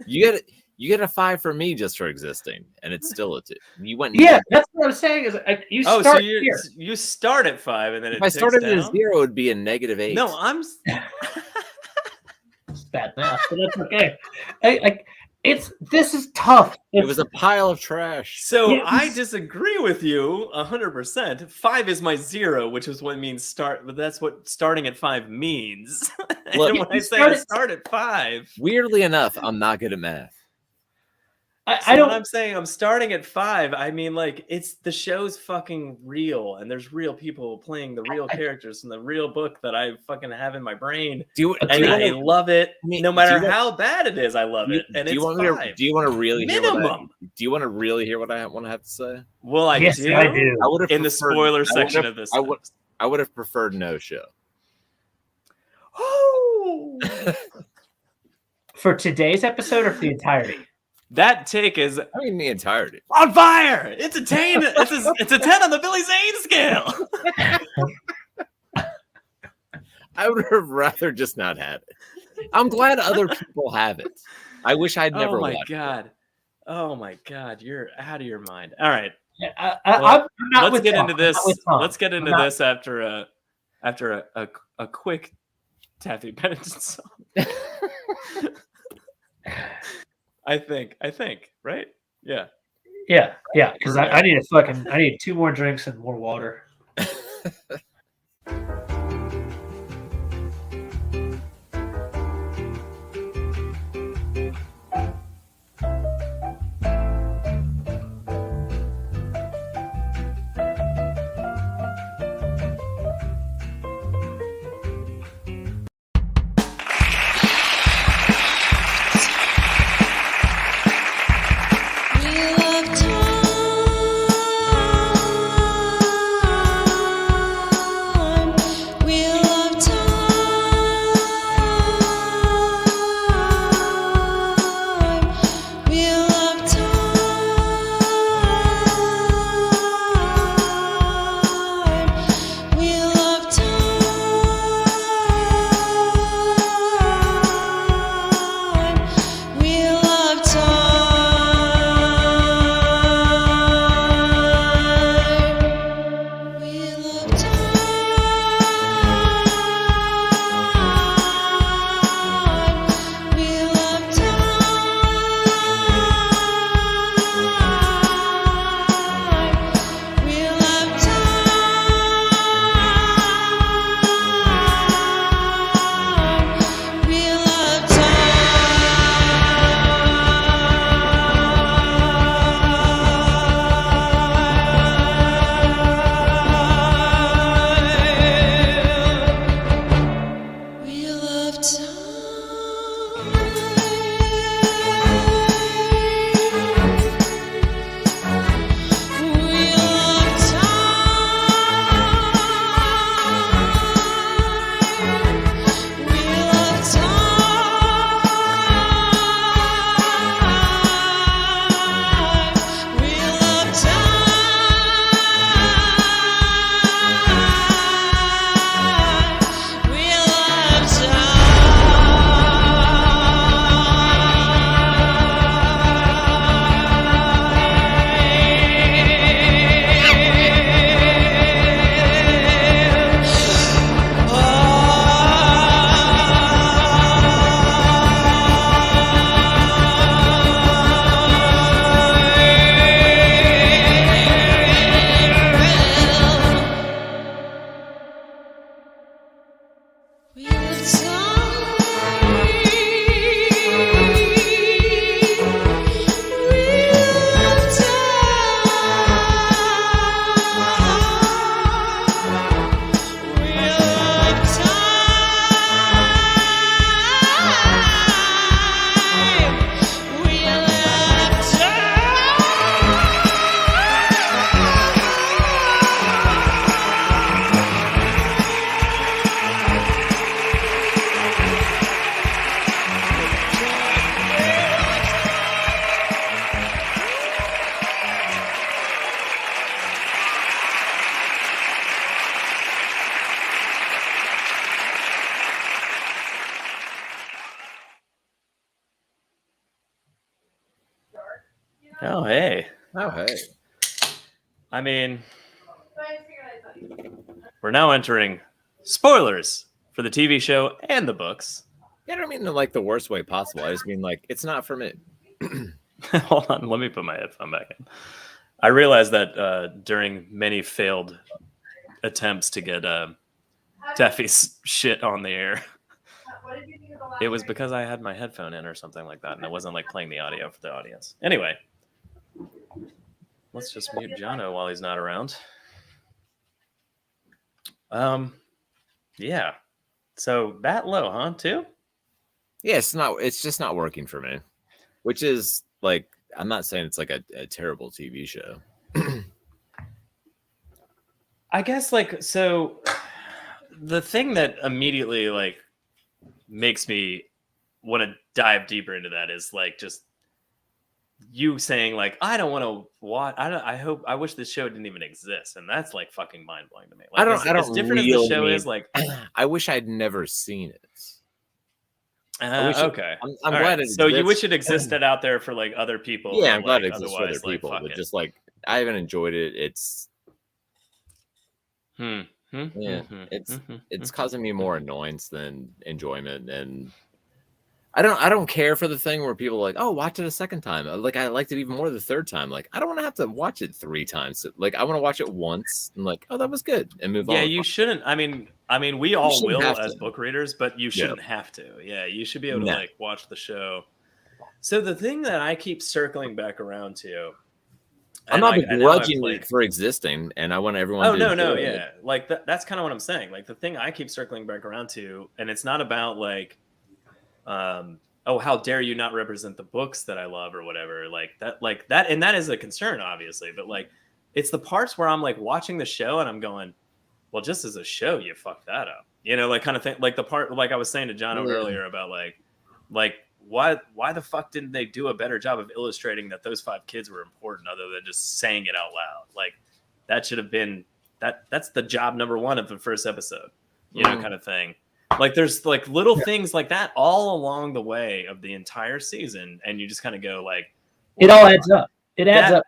You get a 5 for me just for existing, and it's still a 2. You went. Yeah, that's what I'm saying. Is you start so here. you start at 5, and then if I started at a 0, it would be a -8. No, I'm. It's bad math, but that's okay. This is tough. It was a pile of trash. So I disagree with you 100%. 5 is my 0, which is what means start. But that's what starting at 5 means. Look, and when I say I start at 5, weirdly enough, I'm not good at math. I don't. When I'm saying I'm starting at 5, I mean like it's the show's fucking real, and there's real people playing the real characters from the real book that I fucking have in my brain. I love it, no matter how bad it is. I love it, and it's 5. Do you want to really minimum? Do you want to really hear what I want to have to say? Well, I do. I would have in the spoiler section of this. I would have preferred no show. Oh. For today's episode or for the entirety? That take is the entirety. On fire! It's a 10. It's a 10 on the Billy Zane scale. I would have rather just not had it. I'm glad other people have it. I wish I'd never watched it. Oh my god, you're out of your mind. All right. I'm not let's with get Tom. into this. Let's Let's get into this after after a quick Taffy penitence song. I think, right? Yeah. Yeah, because I need I need 2 more drinks and more water. Oh, hey. Oh, hey. I mean, we're now entering spoilers for the TV show and the books. Yeah, I don't mean in like the worst way possible. I just mean like it's not for me. Hold on, let me put my headphone back in. I realized that during many failed attempts to get Taffy's shit on the air, it was because I had my headphone in or something like that, and it wasn't like playing the audio for the audience. Anyway, let's just mute Jono while he's not around. Yeah. So that low, huh? Too? Yeah, it's just not working for me. Which is like, I'm not saying it's like a terrible TV show. I guess like, so the thing that immediately like makes me want to dive deeper into that is like just you saying like, I don't want to watch. I wish this show didn't even exist, and that's like fucking mind blowing to me. Like, I don't as different as the show is, like, I wish I'd never seen it. Okay, I'm glad it. So you wish it existed out there for like other people. Yeah, I'm glad like, it exists for other people, like, but just like I haven't enjoyed it. It's Yeah, it's causing me more annoyance than enjoyment, and I don't care for the thing where people are like, oh, watch it a second time. Like, I liked it even more the third time. Like, I don't want to have to watch it 3 times. Like, I want to watch it once and like, oh, that was good, and move on. Yeah, you shouldn't. I mean, we all shouldn't will have as to. book readers, but you shouldn't have to. Yeah, you should be able to like watch the show. So the thing that I keep circling back around to, I'm not begrudging you for existing, and I want everyone. Oh no, yeah, like that's kind of what I'm saying. Like the thing I keep circling back around to, and it's not about like, oh, how dare you not represent the books that I love or whatever, like that, and that is a concern, obviously. But like, it's the parts where I'm like watching the show and I'm going, well, just as a show, you fucked that up, like kind of thing. Like the part, like I was saying to John earlier about like. Why the fuck didn't they do a better job of illustrating that those 5 kids were important other than just saying it out loud? Like that should have been that's the job number 1 of the first episode, kind of thing. Like there's like little things like that all along the way of the entire season, and you just kind of go like, it all adds up. It adds up.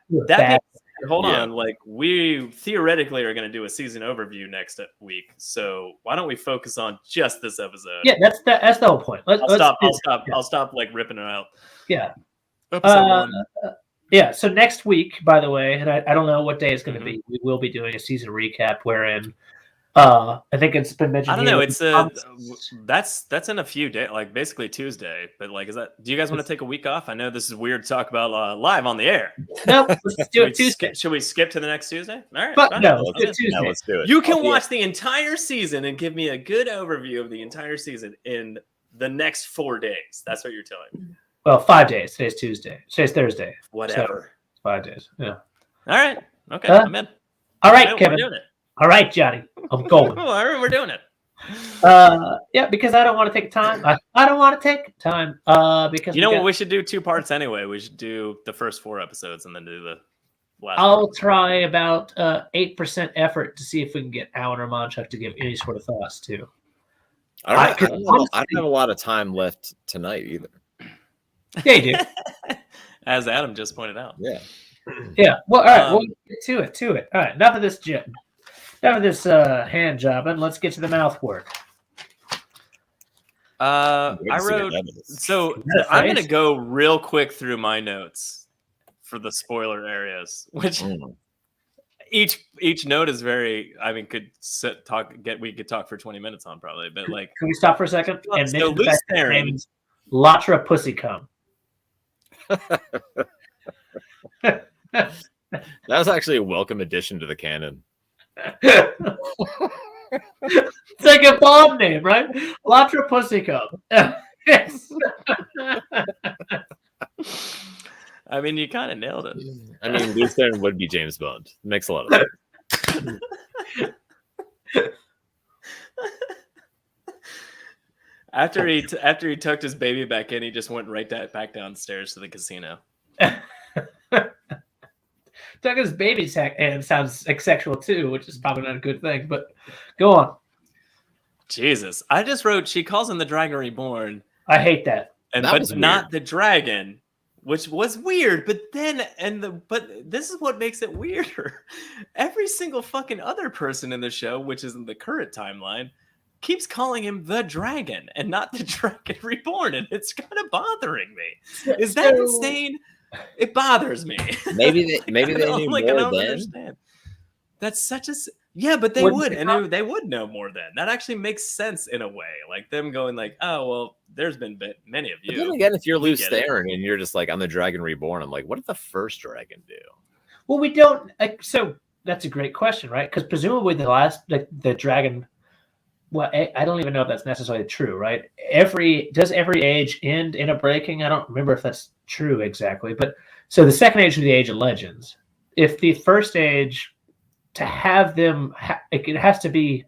Hold on, like we theoretically are going to do a season overview next week, so why don't we focus on just this episode? Yeah, that's the whole point. I'll stop like ripping it out. Yeah. Episode 1. Yeah. So next week, by the way, and I don't know what day it's going to be. We will be doing a season recap wherein I think it's been mentioned. I don't know. It's that's in a few days, like basically Tuesday. But like, do you guys want to take a week off? I know this is weird to talk about live on the air. No, let's do it Tuesday. Should we skip to the next Tuesday? All right, but no, let's do Tuesday. Let's do it. You can watch the entire season and give me a good overview of the entire season in the next 4 days. That's what you're telling me. Well, 5 days. Today's Tuesday. Today's Thursday. Whatever. So, 5 days. Yeah. All right. Okay. I'm in. All right, Kevin. We're doing it. All right, Johnny. I'm going. All right, we're doing it. Yeah, because I don't want to take time. I don't want to take time. Because what we should do 2 parts anyway. We should do the first 4 episodes and then do the last. I'll try about 8% effort to see if we can get Alan or Monchuk to give any sort of thoughts too. I don't have a lot of time left tonight either. Yeah, you do. As Adam just pointed out. Yeah. Yeah. Well, all right. We'll get to it. All right. Enough of this hand job, and let's get to the mouth work. I wrote. So I'm going to go real quick through my notes for the spoiler areas, which each note is very. I mean, we could talk for 20 minutes on probably, but like. Can we stop for a second and so Lews Therin, Latra Pussy Cum. That was actually a welcome addition to the canon. It's like a bomb name, right? Latra Pussy Cum. Yes. I mean, you kind of nailed it. I mean, Lews Therin would be James Bond. It makes a lot of sense. After he tucked his baby back in, he just went right back downstairs to the casino. Tuck his baby and sounds like sexual too, which is probably not a good thing. But go on. Jesus, I just wrote. She calls him the Dragon Reborn. I hate that. But not the dragon, which was weird. But this is what makes it weirder. Every single fucking other person in the show, which is in the current timeline, keeps calling him the dragon and not the Dragon Reborn, and it's kind of bothering me. Is that insane? It bothers me. Maybe they knew more then. Understand. That's such a but they would, and they would know more then. That actually makes sense in a way, like them going like, oh well, there's been many of you. But then again, if you're Lews Therin and you're just like, I'm the Dragon Reborn, I'm like, what did the first dragon do? Well, we don't. So that's a great question, right? Because presumably the dragon. Well, I don't even know if that's necessarily true, right? Does every age end in a breaking? I don't remember if that's true exactly, but so the second age is the Age of Legends. If the first age, to have them, it has to be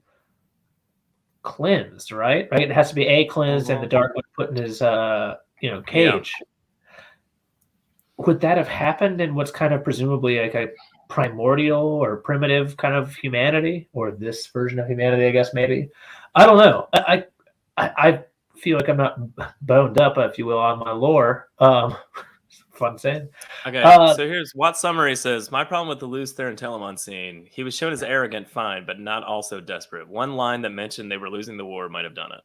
cleansed, right? Right? It has to be cleansed and the dark one put in his cage. Yeah. Would that have happened in what's kind of presumably like a primordial or primitive kind of humanity, or this version of humanity, I guess maybe? I don't know. I feel like I'm not boned up, if you will, on my lore. fun saying. Okay, so here's what summary says. My problem with the Lews Therin Telamon scene. He was shown as arrogant, fine, but not also desperate. One line that mentioned they were losing the war might have done it.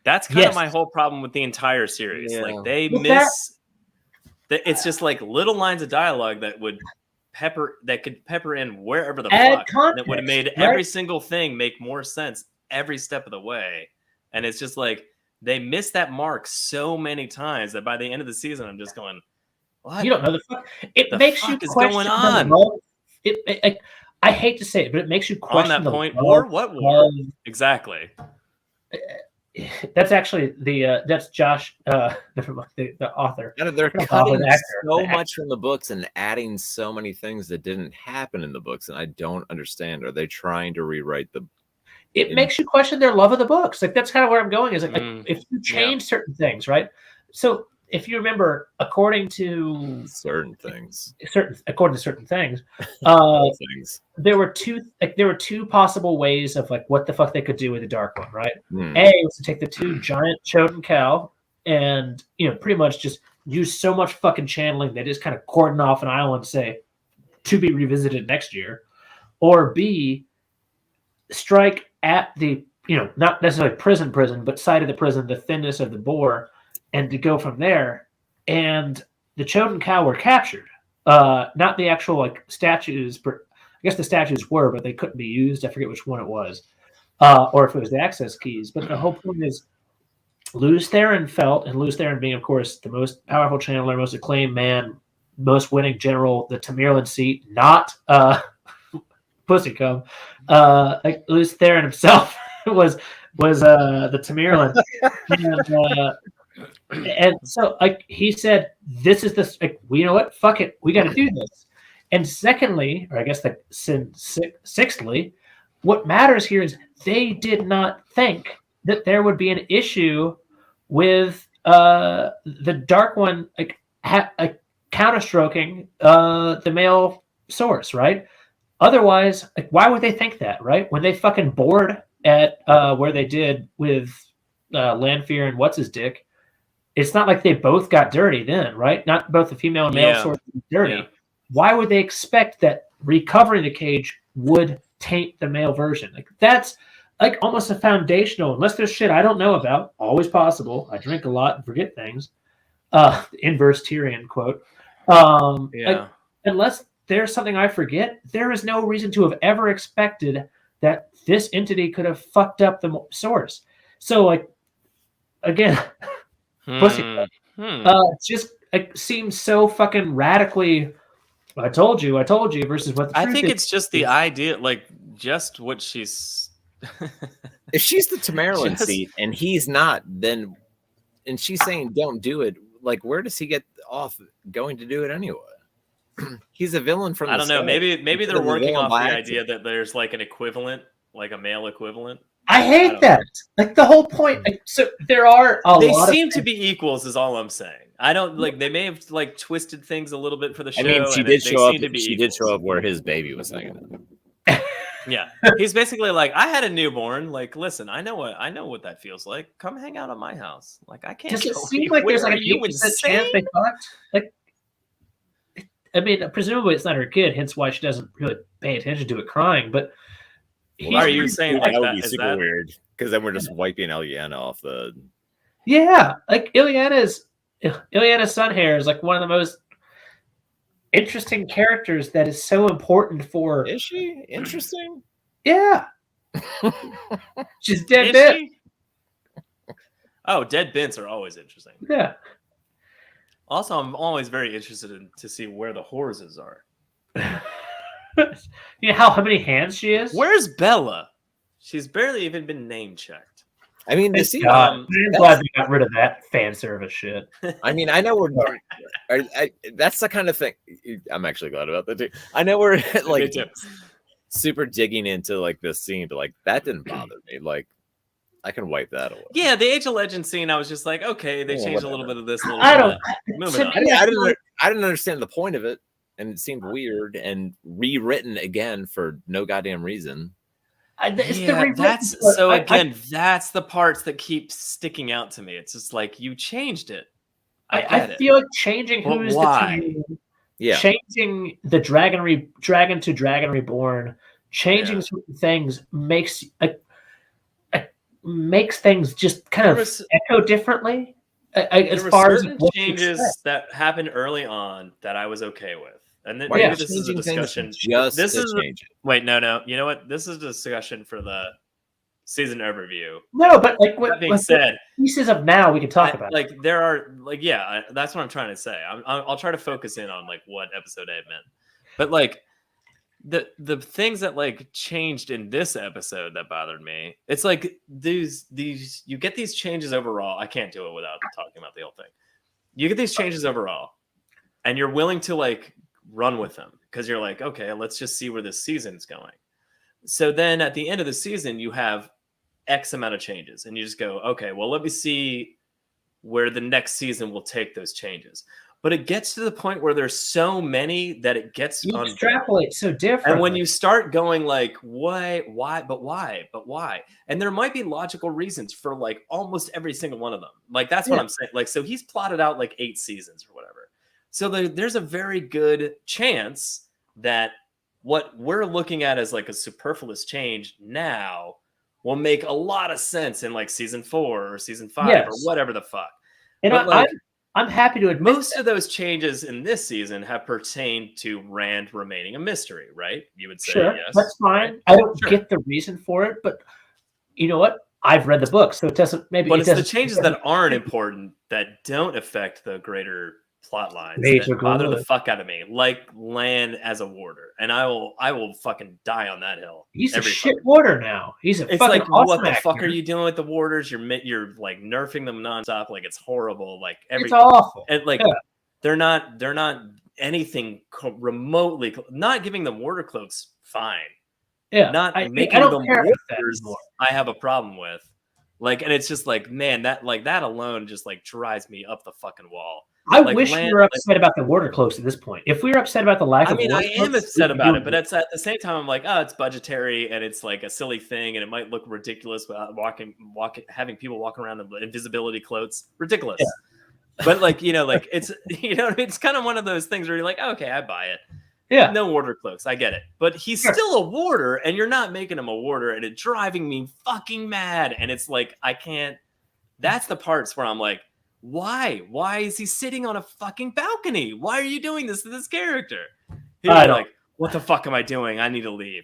That's kind of my whole problem with the entire series. Yeah. Like they miss. It's just like little lines of dialogue that could pepper in wherever the fuck. That would have made every single thing make more sense every step of the way. And it's just like they missed that mark so many times that by the end of the season, I'm just going, what? You don't know the fuck. It the makes fuck you is question going on? I hate to say it, but it makes you question on that point. War? What war? Exactly. That's actually that's Josh, the author. They're cutting so much from the books and adding so many things that didn't happen in the books, and I don't understand. Are they trying to rewrite the? It makes you question their love of the books. Like that's kind of where I'm going. Is like if you change certain things, right? So if you remember, according to certain things, there were two possible ways of like what the fuck they could do with the Dark One, right? A was to take the two giant Choden cow and pretty much just use so much fucking channeling they just kind of cordon off an island and say to be revisited next year, or B, strike at the not necessarily prison, but side of the prison, the thinness of the bore, and to go from there. And the Choden cow were captured. Not the actual like statues, but I guess the statues were, but they couldn't be used. I forget which one it was, or if it was the access keys. But the whole point is, Lews Therin felt, and Lews Therin being, of course, the most powerful channeler, most acclaimed man, most winning general, the Tamerlan seat, not Pussycomb. Like Lews Therin himself was the Tamerlan, and so like he said, this is this. Like, you know what? Fuck it, we got to do this. And secondly, or I guess sixthly, what matters here is they did not think that there would be an issue with the Dark One like counterstroking the male source, right? Otherwise, like, why would they think that, right? When they fucking bored at where they did with Lanfear and what's his dick, it's not like they both got dirty then, right? Not both the female and male source dirty. Yeah. Why would they expect that recovering the cage would taint the male version? Like that's like almost a foundational, unless there's shit I don't know about, always possible. I drink a lot and forget things. Inverse Tyrion quote. Like, unless there's something I forget, there is no reason to have ever expected that this entity could have fucked up the source. So like, again, pussy just like, seems so fucking radically I told you versus what the truth I think is. it's just the idea, like just what she's if she's the Tamerlan seat and he's not, then and she's saying don't do it, like where does he get off going to do it anyway? He's a villain from I don't know, maybe they're working off the idea that there's like an equivalent, like a male equivalent. I hate that. Like the whole point. Like, so there are they seem to be equals, is all I'm saying. I don't like. They may have like twisted things a little bit for the show. I mean, she did show up. She did show up where his baby was hanging out. Yeah, he's basically like, I had a newborn. Like, listen, I know what that feels like. Come hang out at my house. Like, I can't. Does it seem like there's like a 8% chance they fucked? Like, I mean, presumably it's not her kid, hence why she doesn't really pay attention to it crying. But are you saying like that would be super weird? Because then we're just wiping Ilyana off the. Yeah, like Ilyana's son hair is like one of the most interesting characters that is so important for. Is she interesting? Yeah. She's dead bent. Oh, dead bents are always interesting. Yeah. Also, I'm always very interested to see where the horses are. You know how many hands she is? Where's Bella? She's barely even been name checked. I mean, I'm glad they got rid of that fan service shit. I mean, I know we're. That's the kind of thing. I'm actually glad about that too. I know we're like super digging into like this scene, but like that didn't bother me. Like I can wipe that away. Yeah, the Age of Legends scene, I was just like, okay, they changed a little bit of this. I didn't understand the point of it, and it seemed weird and rewritten again for no goddamn reason. That's the parts that keep sticking out to me. It's just like you changed it. I feel like changing But who's why? the king, Yeah. changing the dragon to Dragon Reborn, changing certain things makes things just kind of echo differently. As There were far as certain what you changes expect. that happened early on that I was okay with, and then Why maybe are you this is a changing things discussion. just This to is change it? wait, no. You know what? This is a discussion for the season overview. No, but like That being said, pieces of now we can talk about. like there are like that's what I'm trying to say. I'll try to focus in on like what episode I meant, but like the things that like changed in this episode that bothered me. It's like these you get these changes overall. I can't do it without talking about the whole thing. You get these changes overall, and you're willing to like run with them because you're like, okay, let's just see where this season's going. So then at the end of the season, you have X amount of changes, and you just go, okay, well, let me see where the next season will take those changes. But it gets to the point where there's so many that it gets you extrapolate so different. And when you start going like, why, but why? And there might be logical reasons for like almost every single one of them. Like that's what I'm saying. Like, so he's plotted out like 8 seasons or whatever. So there's a very good chance that what we're looking at as like a superfluous change now will make a lot of sense in like season 4 or season 5 or whatever the fuck. And but I'm happy to admit most of those changes in this season have pertained to Rand remaining a mystery, right? You would say sure, yes. that's fine. Right? I don't get the reason for it, but you know what? I've read the book, so it doesn't. Maybe, but it's the changes that aren't important that don't affect the greater plot lines that bother the fuck out of me, like Lan as a warder, and I will fucking die on that hill. He's a shit warder now. It's fucking like, awesome what the actor. fuck are you doing with the warders? You're like nerfing them nonstop, like it's horrible. Like it's awful, and like they're not anything remotely. Not giving them warder cloaks, fine. Yeah, not making them warders, I have a problem with. Like, and it's just like, man, that alone just like drives me up the fucking wall. I wish we were upset about the warder cloaks at this point. If we were upset about the lack of warder I am upset about it, but it's at the same time, I'm like, oh, it's budgetary and it's like a silly thing and it might look ridiculous without having people walk around in invisibility cloaks. Ridiculous. Yeah. But like, like it's, it's kind of one of those things where you're like, oh, okay, I buy it. Yeah. No warder cloaks. I get it. But he's still a warder and you're not making him a warder and it's driving me fucking mad. And it's like, I can't, that's the parts where I'm like, why? Why is he sitting on a fucking balcony? Why are you doing this to this character? He'd be like, what the fuck am I doing? I need to leave.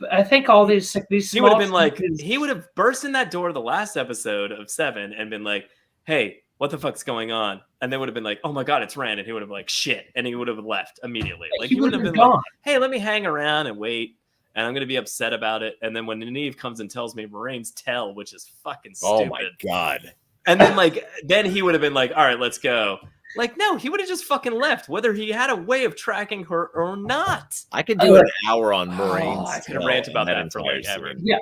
I think all these he would have been like, he would have burst in that door the last episode of 7 and been like, hey, what the fuck's going on? And they would have been like, oh my God, it's Rand. And he would have been like, shit. And he would have left immediately. Like he would have been like, hey, let me hang around and wait. And I'm going to be upset about it. And then when Nynaeve comes and tells me Moiraine's tell, which is fucking stupid. Oh my God. And then then he would have been like, all right, let's go. Like, no, he would have just fucking left, whether he had a way of tracking her or not. I could do an hour on Moiraine. I could rant about that for like ever. Yeah,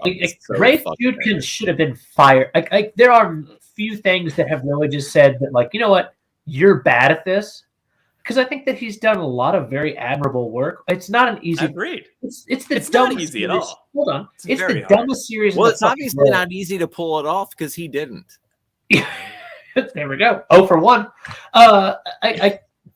Rafe Judkins should have been fired. There are few things that have really just said that, like, you know what, you're bad at this. Because I think that he's done a lot of very admirable work. It's not an easy. Agreed. It's not easy at all. Hold on. It's the dumbest series. Well, it's obviously not easy to pull it off because he didn't. There we go. 0 for 1.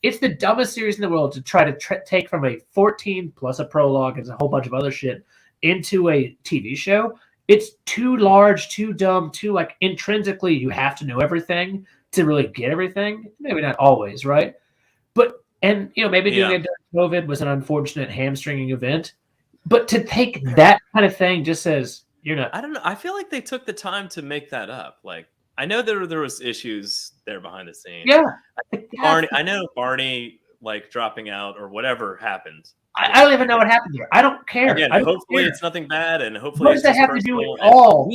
It's the dumbest series in the world to try to take from a 14 plus a prologue and a whole bunch of other shit into a TV show. It's too large, too dumb, too like intrinsically you have to know everything to really get everything. Maybe not always, right? But maybe doing it during COVID was an unfortunate hamstringing event. But to take that kind of thing just says you're not. I don't know. I feel like they took the time to make that up. Like, I know there was issues there behind the scenes. Yeah. I know Barney like dropping out or whatever happened. I don't even know what happened there. I don't care. Again, hopefully it's nothing bad, and hopefully what does that have to do with all?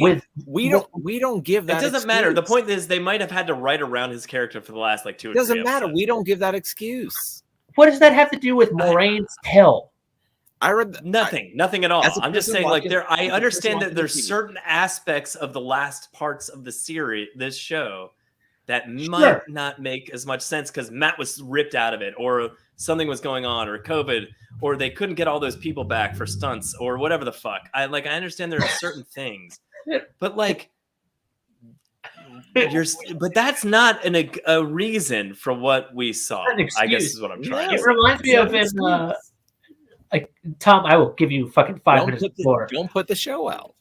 We don't give that. It doesn't matter. The point is, they might have had to write around his character for the last like 2 or 3 doesn't matter. episodes. We don't give that excuse. What does that have to do with Moiraine's tell? I read nothing at all. I'm just saying, like, I understand that there's certain aspects of the last parts of the series, this show, that might not make as much sense because Matt was ripped out of it, or something was going on, or COVID, or they couldn't get all those people back for stunts, or whatever the fuck. I understand there are certain things, but like, but that's not a reason for what we saw. An I guess excuse. is what I'm trying It to say. reminds me of in like Tom. I will give you fucking 5 minutes more. Don't put the show out.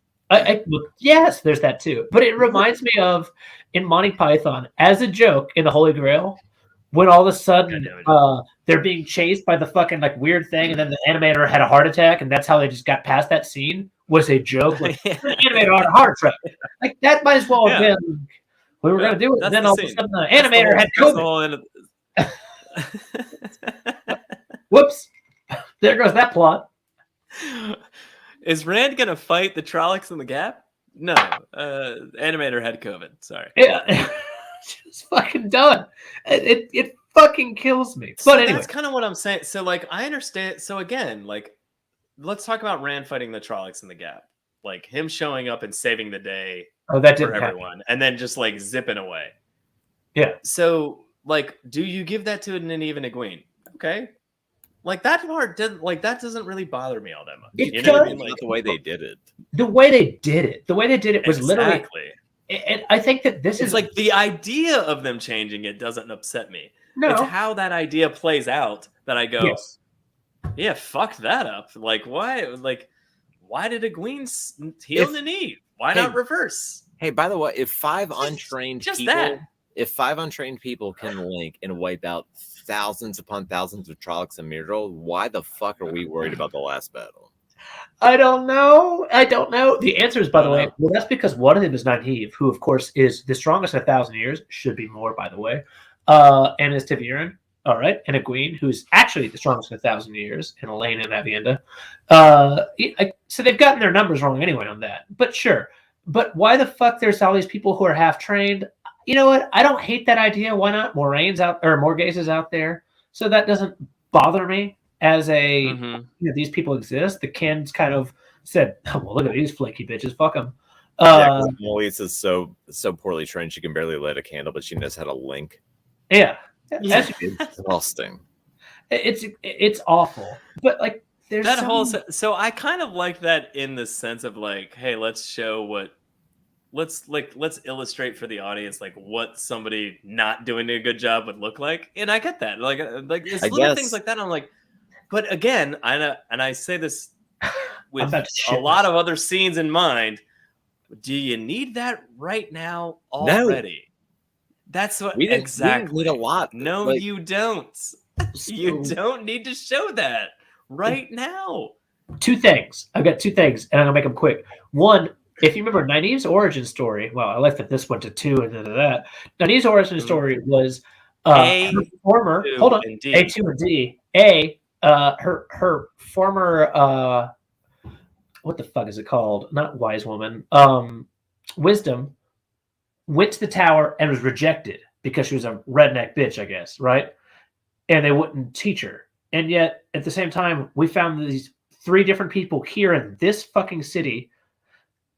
Yes, there's that too. But it reminds me of in Monty Python as a joke in the Holy Grail when all of a sudden they're being chased by the fucking like weird thing, and then the animator had a heart attack, and that's how they just got past that scene. Was a joke. Like, the animator had a heart attack. Like that might as well have been. We were going to do it, and then all of a sudden the animator had COVID. Whoops! There goes that plot. Is Rand gonna fight the Trollocs in the Gap? No. Animator had COVID. Sorry. Yeah. It's fucking done. It fucking kills me. So But anyway. that's kind of what I'm saying. So like I understand. So again, like let's talk about Rand fighting the Trollocs in the Gap. Like him showing up and saving the day That for didn't happen. everyone, and then just like zipping away. Yeah. So like, do you give that to Nynaeve and Egwene? Okay. Like that part doesn't really bother me all that much. It You know what I does. mean? Like The way they did it. The way they did it was literally. exactly. And I think that this It's is like the idea of them changing it doesn't upset me. no. It's how that idea plays out that I go, Yes. yeah, fuck that up. Like why did Egwene heal Nynaeve? Why not reverse? Hey, by the way, if five untrained people can link and wipe out thousands upon thousands of Trollocs and Myrtle, why the fuck are we worried about the last battle? I don't know. The answer is, by the way, well, that's because one of them is Nynaeve, who, of course, is the strongest in 1,000 years. Should be more, by the way. And is tWoTcast. All right. And Egwene, who's actually the strongest in 1,000 years, and Elaine and Avienda. So they've gotten their numbers wrong anyway on that. But sure. But why the fuck there's all these people who are half trained? You know what? I don't hate that idea. Why not? Moraine's out, or Morgase is out there. So that doesn't bother me. As these people exist, the Kens kind of said, oh, well, look at these flaky bitches, fuck them. Molly's is so poorly trained she can barely light a candle, but she knows how to link. Yeah. It's exhausting. It's awful. But like there's that whole so I kind of like that in the sense of like, hey, let's illustrate for the audience like what somebody not doing a good job would look like. And I get that. Like it's little things like that. I'm like, but again, I say this with a lot of other scenes in mind. Do you need that right now already? No. That's what exactly. We need a lot. No, you don't. You don't need to show that right now. Two things. I've got two things, and I'm gonna make them quick. One, if you remember Nynaeve's origin story, well, I left this one to 2 and then to that. Nynaeve's origin story was her former. Hold on, A2 and D. Her former what the fuck is it called? Not wise woman. Wisdom went to the tower and was rejected because she was a redneck bitch, I guess, right? And they wouldn't teach her. And yet, at the same time, we found these 3 different people here in this fucking city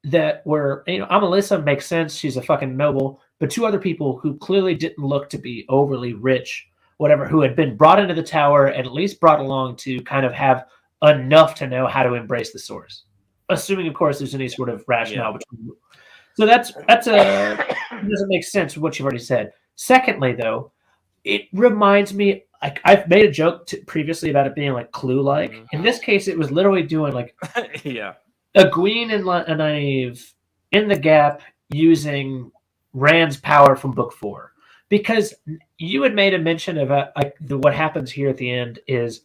that were, Amelissa makes sense. She's a fucking noble. But 2 other people who clearly didn't look to be overly rich, whatever, who had been brought into the tower and at least brought along to kind of have enough to know how to embrace the source. Assuming, of course, there's any sort of rationale between them. So that's it doesn't make sense with what you've already said. Secondly, though, it reminds me, like I've made a joke previously about it being like Clue-like. In this case, it was literally doing like Egwene and Nynaeve in the Gap using Rand's power from Book 4. Because you had made a mention of what happens here at the end is,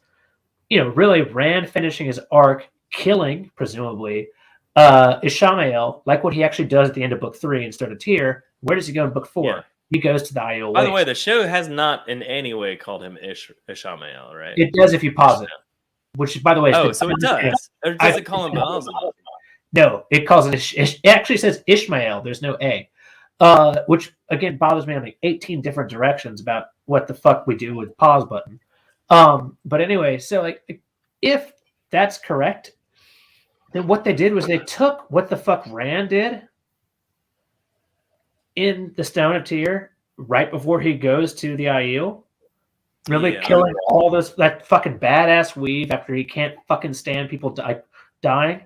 really Rand finishing his arc, killing, presumably, Ishamael, like what he actually does at the end of Book 3 instead of Tyr. Where does he go in Book 4? Yeah. He goes to the Aiel. By the way, the show has not in any way called him Ishamael, right? It does if you pause it. Which, by the way, so it does. Or does it call him Baal? No, it calls it. It actually says Ishmael. There's no A, which again bothers me on like 18 different directions about what the fuck we do with the pause button. But anyway, so like if that's correct, then what they did was they took what the fuck Rand did in the Stone of Tyr right before he goes to the Aiel. Really killing all that fucking badass weave after he can't fucking stand people dying.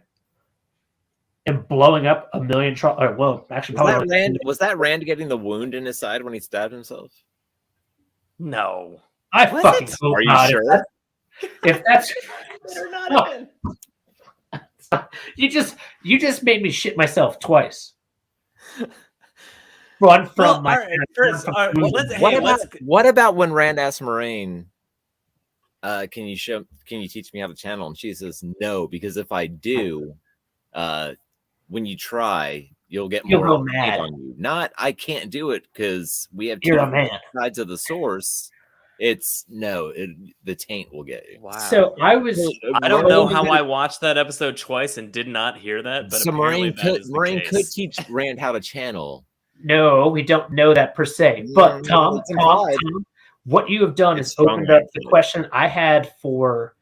and blowing up a million well, actually, probably Was that Rand getting the wound in his side when he stabbed himself? No. I Was fucking it? hope Are you not. sure? If that's Better not No. have been. you just made me shit myself twice. Run from Well, my all right, first, all right, well, What about when Rand asked Moiraine, can you teach me how to channel? And she says no, because if I do, when you try, you'll more go mad on you. Not I can't do it because we have You're two a man. sides of the source. It's the taint will get you. Wow. So I don't know how I watched that episode twice and did not hear that, but so apparently Moiraine could teach Rand how to channel. No, we don't know that per se. But Tom, what you have done is opened up the question I had for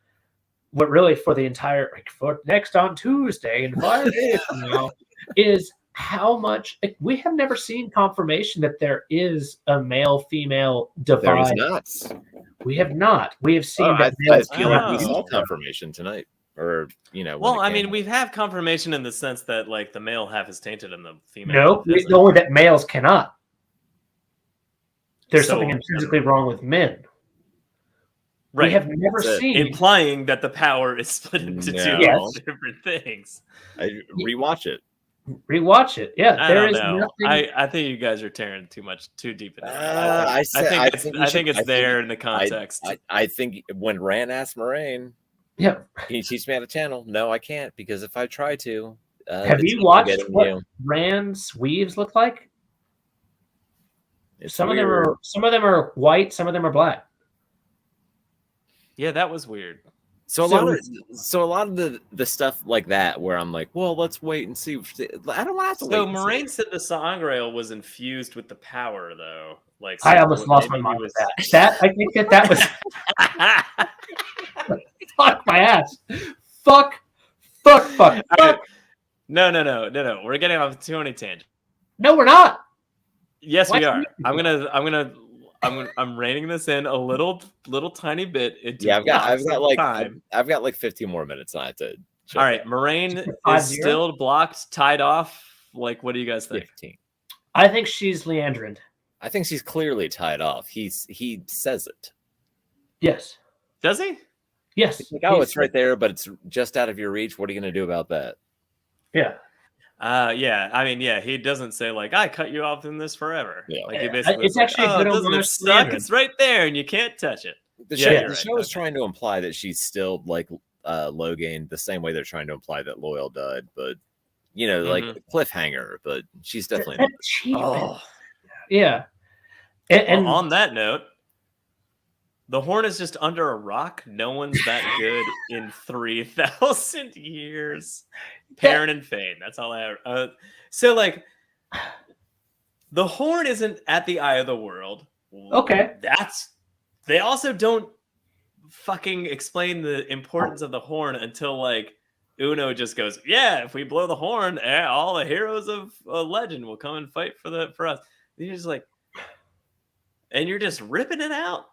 the entire for next on Tuesday in 5 days from now is how much we have never seen confirmation that there is a male-female divide. There is not. We have not. We have seen that. I feel like we saw confirmation tonight. Or well, I mean, we've had confirmation in the sense that like the male half is tainted and the female. No, we know that males cannot. There's something intrinsically wrong with men. Right. We have never seen implying that the power is split into two different things. Rewatch it. Rewatch it. Yeah, there is nothing. I think you guys are tearing too deep into it. I think it's there in the context. I think when Rand asked Moiraine, yeah, can you teach me how to channel? No, I can't, because if I try to, have you watched what Rand's weaves look like? Some of them are white, some of them are black. Yeah, that was weird. So a lot of the stuff like that, where I'm like, well, let's wait and see. I don't want to. So Moiraine said the sangreal was infused with the power, though. Like I almost lost my mind with that. That I think that was. Fuck my ass. Fuck. Right. No. We're getting off too many tangents. No, we're not. Yes, we are. I'm reining this in a little tiny bit. I've got like 15 more minutes. I have to. All right, Moiraine is still blocked, tied off. Like, what do you guys think? 15. I think she's Leandrin. I think she's clearly tied off. He says it. Yes. Does he? Yes. Like, it's right there, but it's just out of your reach. What are you going to do about that? Yeah. Yeah. I mean, yeah. He doesn't say like, "I cut you off in this forever." Yeah. Like, he basically it's actually like, doesn't it suck? It's right there, and you can't touch it. The show is trying to imply that she's still like Logain, the same way they're trying to imply that Loyal died, but like cliffhanger. But she's definitely. Yeah. And on that note, the Horn is just under a rock. No one's that good in 3,000 years. Perrin and Fane. That's all I have. So, like, the Horn isn't at the eye of the world. Okay. They also don't fucking explain the importance of the Horn until, like, Uno just goes, yeah, if we blow the Horn, all the heroes of legend will come and fight for us. And you're just like, and you're just ripping it out.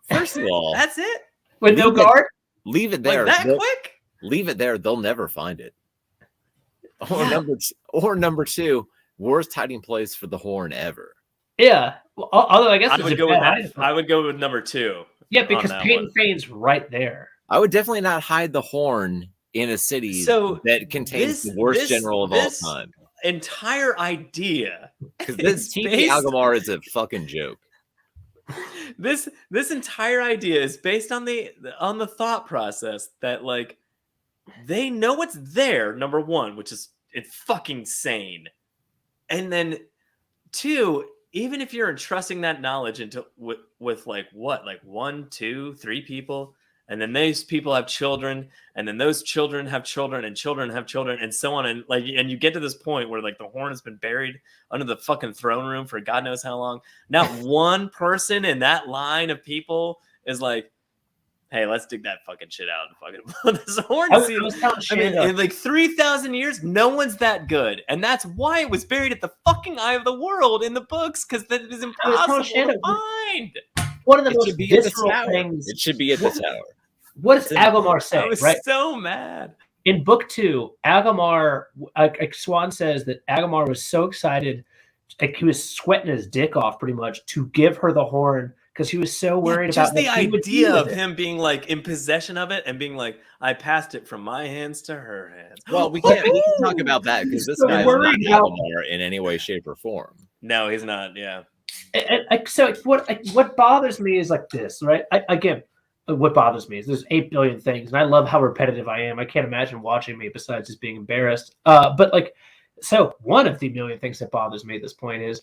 First of all, that's it. With no guard? Leave it there. Like that quick? Leave it there. They'll never find it. Or number two, worst hiding place for the Horn ever. Yeah. Well, although I guess I would go with number two. Yeah, because Peyton Fane's right there. I would definitely not hide the Horn in a city that contains the worst general of all time. Entire idea, because this TP Algamar is a fucking joke. This entire idea is based on the thought process that like they know it's there. Number one, which is it's fucking sane, and then two, even if you're entrusting that knowledge into with like what, like 1, 2, 3 people. And then those people have children, and then those children have children, and children have children, and so on. And like, and you get to this point where like the Horn has been buried under the fucking throne room for God knows how long. Not one person in that line of people is like, "Hey, let's dig that fucking shit out and fucking blow this Horn." I mean, in like 3,000 years, no one's that good, and that's why it was buried at the fucking eye of the world in the books, because that is impossible to find. One of the most visceral things. It should be at the tower. What does Agomar say? I was right? so mad. in book 2, Agamar, like Swan says that Agamar was so excited, like he was sweating his dick off pretty much to give her the horn because he was so worried just about the what he would do idea with of it. him being like in possession of it and being like, I passed it from my hands to her hands. Well, we can talk about that because this So guy is worried not about- Agamar in any way, shape, or form. No, he's not. Yeah. So what bothers me is like this, right? Again, what bothers me is there's 8 billion things, and I love how repetitive I am. I can't imagine watching me besides just being embarrassed. But like, so one of the million things that bothers me at this point is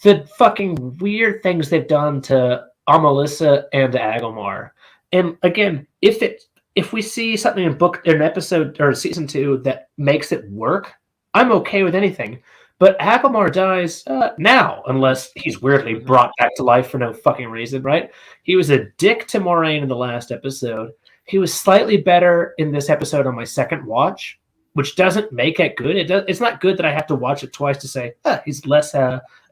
the fucking weird things they've done to Amalissa and Agomar. And again, if we see something in an episode or season 2 that makes it work, I'm okay with anything. But Agomar dies now, unless he's weirdly brought back to life for no fucking reason, right? He was a dick to Moiraine in the last episode. He was slightly better in this episode on my second watch, which doesn't make it good. It's not good that I have to watch it twice to say, he's less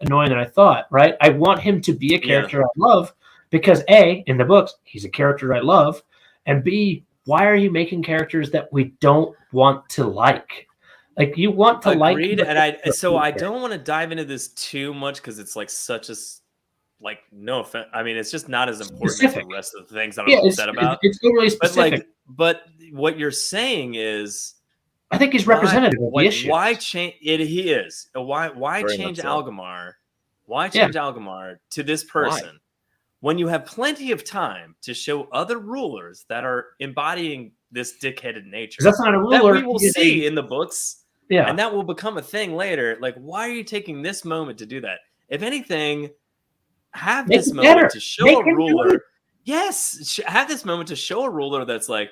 annoying than I thought, right? I want him to be a character I love because A, in the books, he's a character I love, and B, why are you making characters that we don't want to like? Like you want to Agreed, like, and I don't want to dive into this too much because it's like such a like no offense. I mean, it's just not as important as the rest of the things I'm upset about. It's totally specific. But what you're saying is, I think he's representative of the issue. Why change it? He is. Why Very change much so. Algamar? Why change Algamar to this person when you have plenty of time to show other rulers that are embodying this dickheaded nature? That's not a ruler. That we will see in the books. Yeah. And that will become a thing later. Like, why are you taking this moment to do that? If anything, have Make this it moment better. to show Make a him do ruler. it. Yes, have this moment to show a ruler that's like,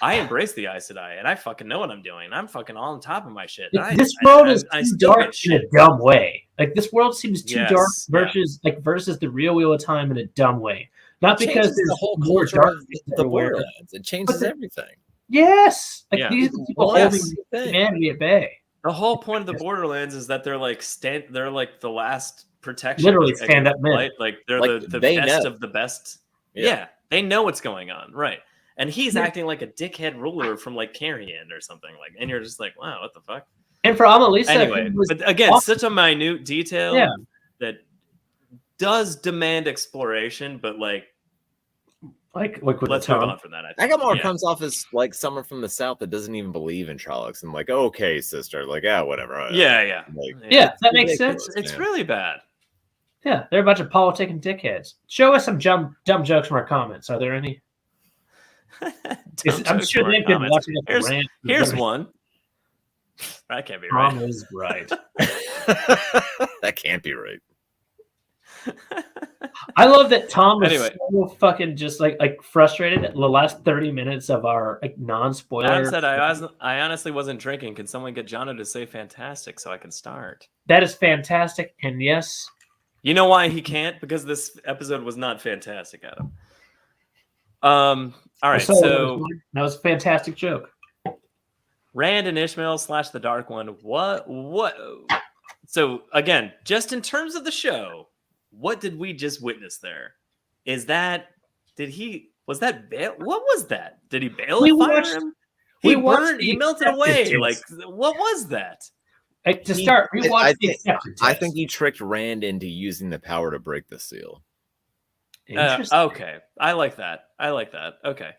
I embrace the Aes Sedai, and I fucking know what I'm doing. I'm fucking all on top of my shit. Like, this world is I too still dark get in a shit. dumb way. Like this world seems too Yes, dark yeah. versus the real Wheel of Time in a dumb way. Not It because changes there's the whole more culture dark of the Borderlands. It changes But everything. Yes, like Yeah. these are the people Well, holding that's the thing. humanity at bay. The whole point of the Borderlands is that they're like they're like the last protection. Literally against stand-up men. blight. Like they're Like, the they best know. of the best. Yeah. Yeah, they know what's going on, right? And he's Yeah. acting like a dickhead ruler from like Carrion or something like, and you're just like, wow, what the fuck? And for Amalisa, Anyway, who was but again, awesome. such a minute detail Yeah. that does demand exploration, but like, like with let's the move tongue. on from that. I think. Agamar Yeah. comes off as like someone from the south that doesn't even believe in Trollocs and like, okay, sister, like, whatever. Yeah. Like, Yeah, that makes ridiculous, sense. It's man. really bad. Yeah, they're a bunch of politicking dickheads. Show us some dumb jokes from our comments. Are there any? Dumb I'm jokes sure from our they've been comments. watching us rant. Here's one. That can't be Tom right. is right. That can't be right. I love that Tom was Anyway. so fucking just like frustrated at the last 30 minutes of our like non-spoiler. Adam said, I honestly wasn't drinking. Can someone get Jono to say fantastic so I can start? That is fantastic, and yes, You know why he can't? Because this episode was not fantastic, Adam. All right, so that was a fantastic joke. Rand and Ishmael / the Dark One. What? So again, just in terms of the show, what did we just witness there? Was that bail? What was that? Did he bail We and fire watched- him? we He watched burned. He the melted acceptance away. test. Like, what was that? Like, to start, we watched the think- acceptance I test. think he tricked Rand into using the power to break the seal. Interesting. Okay, I like that. Okay,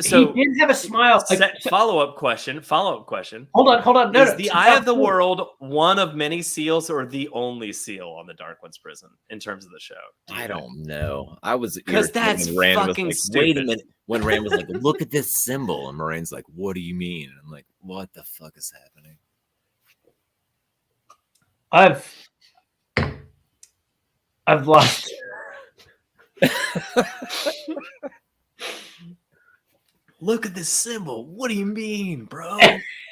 so he did have a smile. Like, follow-up question. hold on. No, Is no, the so Eye now- of the World one of many seals or the only seal on the Dark One's prison in terms of the show? I don't know. I was 'Cause irritated that's when Rand fucking was like, wait a stupid. minute. When Rand was like, look at this symbol, and Moraine's like, what do you mean? And I'm like, what the fuck is happening? I've lost. Look at this symbol. What do you mean, bro?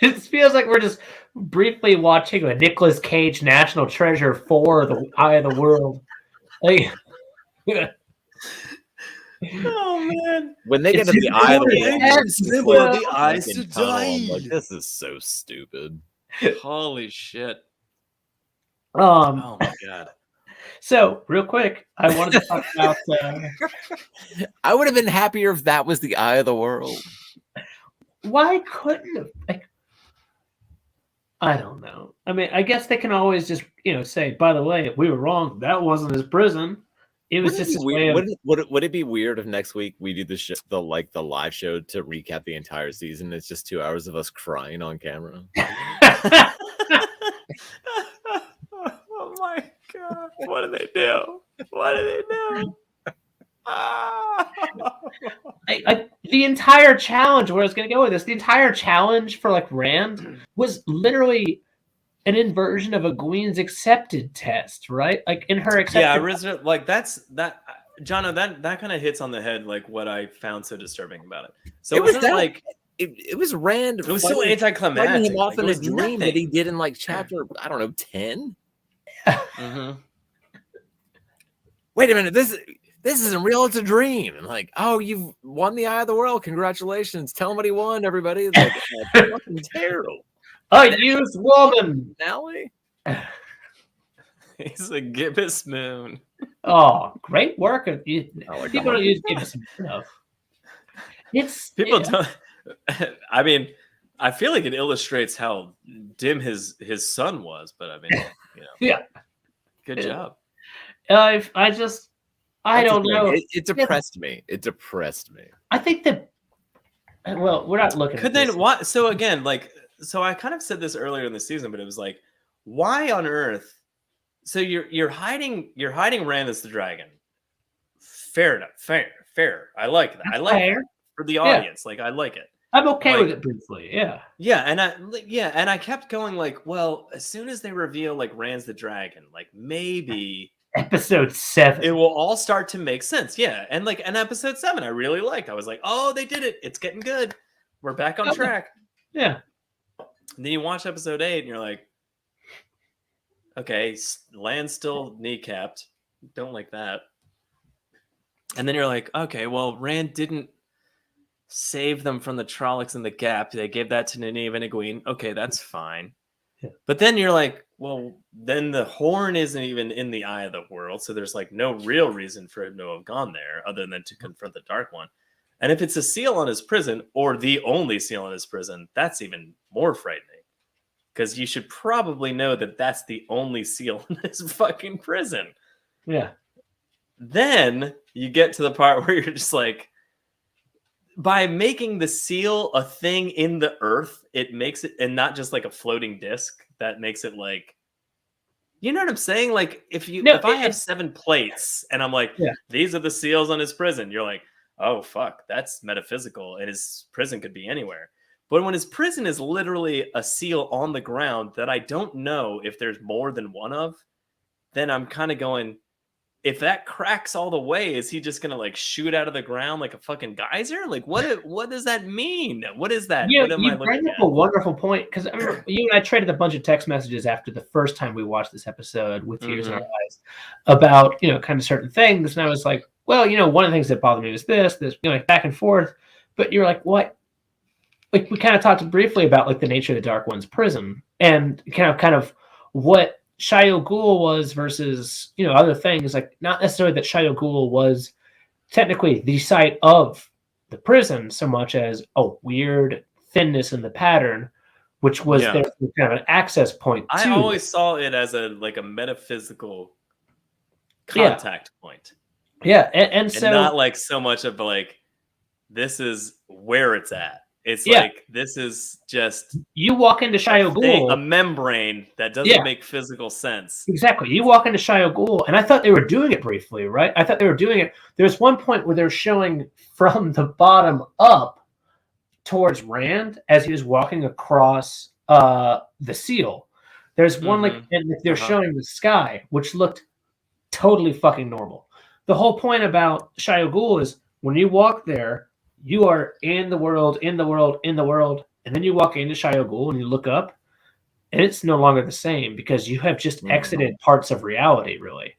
It feels like we're just briefly watching a Nicolas Cage National Treasure for the Eye of the World. Like, Oh man! When they get It's to the Eye of the just- World, it's it's symbol of like the a Aes fucking tunnel. I'm Sedai. like, this is so stupid. Holy shit! um. Oh my god! So, real quick, I wanted to talk about. I would have been happier if that was the Eye of the World. why couldn't have? Like, I don't know. I mean, I guess they can always just, say, by the way, we were wrong. That wasn't his prison. It was just his way of. Would it be weird if next week we do the live show to recap the entire season? It's just 2 hours of us crying on camera. Oh my god! What do they do? What do they do? The entire challenge, where I was going to go with this, the entire challenge for like Rand was literally an inversion of Egwene's accepted test, right? Like in her accepted. Yeah, like that, Jono, that kind of hits on the head, like what I found so disturbing about it. So it was like it was Rand. It was so anticlimactic. Fighting him off like, in a dream that he did in like chapter 10. Mm-hmm. Wait a minute, this isn't real. It's a dream. And like, oh, you've won the Eye of the World. Congratulations. Tell him what he won, everybody. It's like, fucking terrible. A used woman. Finale? He's a gibbous moon. Oh, great work. People don't use gibbous enough. People don't. I mean, I feel like it illustrates how dim his son was, but I mean, yeah. Good job. I don't know. It depressed me. It depressed me. I think that. Well, we're not looking. Could they? Why? So again, so I kind of said this earlier in the season, but it was like, why on earth? So you're hiding Rand as the dragon. Fair enough. Fair. I like that. I like it for the audience. Like I like it. I'm okay with it briefly. Yeah. Yeah, and I kept going like, well, as soon as they reveal like Rand's the dragon, like maybe episode 7, it will all start to make sense. Yeah, and episode 7, I really liked. I was like, oh, they did it. It's getting good. We're back on track. Yeah. And then you watch episode 8, and you're like, okay, Land's still kneecapped. Don't like that. And then you're like, okay, well, Rand didn't save them from the Trollocs in the Gap. They gave that to Nynaeve and Egwene. Okay, that's fine. Yeah. But then you're like, well, then the Horn isn't even in the Eye of the World, so there's like no real reason for him to have gone there other than to confront the Dark One. And if it's a seal on his prison, or the only seal on his prison, that's even more frightening. Because you should probably know that that's the only seal in his fucking prison. Yeah. Then you get to the part where you're just like, by making the seal a thing in the earth, it makes it, and not just like a floating disc, that makes it like, you know what I'm saying? Like if I have 7 plates and I'm like, these are the seals on his prison, you're like, oh fuck, that's metaphysical, and his prison could be anywhere. But when his prison is literally a seal on the ground that I don't know if there's more than one of, then I'm kind of going, if that cracks all the way, is he just gonna like shoot out of the ground like a fucking geyser? Like what does that mean? What is that? Yeah, what am I bring up a wonderful point, because I remember you and I traded a bunch of text messages after the first time we watched this episode with tears in our eyes about kind of certain things, and I was like, well, one of the things that bothered me was this, like back and forth. But you're like, what? Like we kind of talked briefly about like the nature of the Dark One's prison and kind of what Shia Ghul was versus other things. Like not necessarily that Shia Ghul was technically the site of the prison so much as a weird thinness in the pattern, which was their kind of an access point. I always saw it as a metaphysical contact point. Yeah, and so not like so much of like this is where it's at. It's like this is just you walk into Shia Ghul, a membrane that doesn't make physical sense. Exactly. You walk into Shia Ghul, and I thought they were doing it briefly, right? I thought they were doing it. There's one point where they're showing from the bottom up towards Rand as he was walking across the seal. There's one and they're showing the sky, which looked totally fucking normal. The whole point about Shia Ghul is when you walk there, you are in the world, and then you walk into Shia Ghul and you look up, and it's no longer the same because you have just exited parts of reality, really.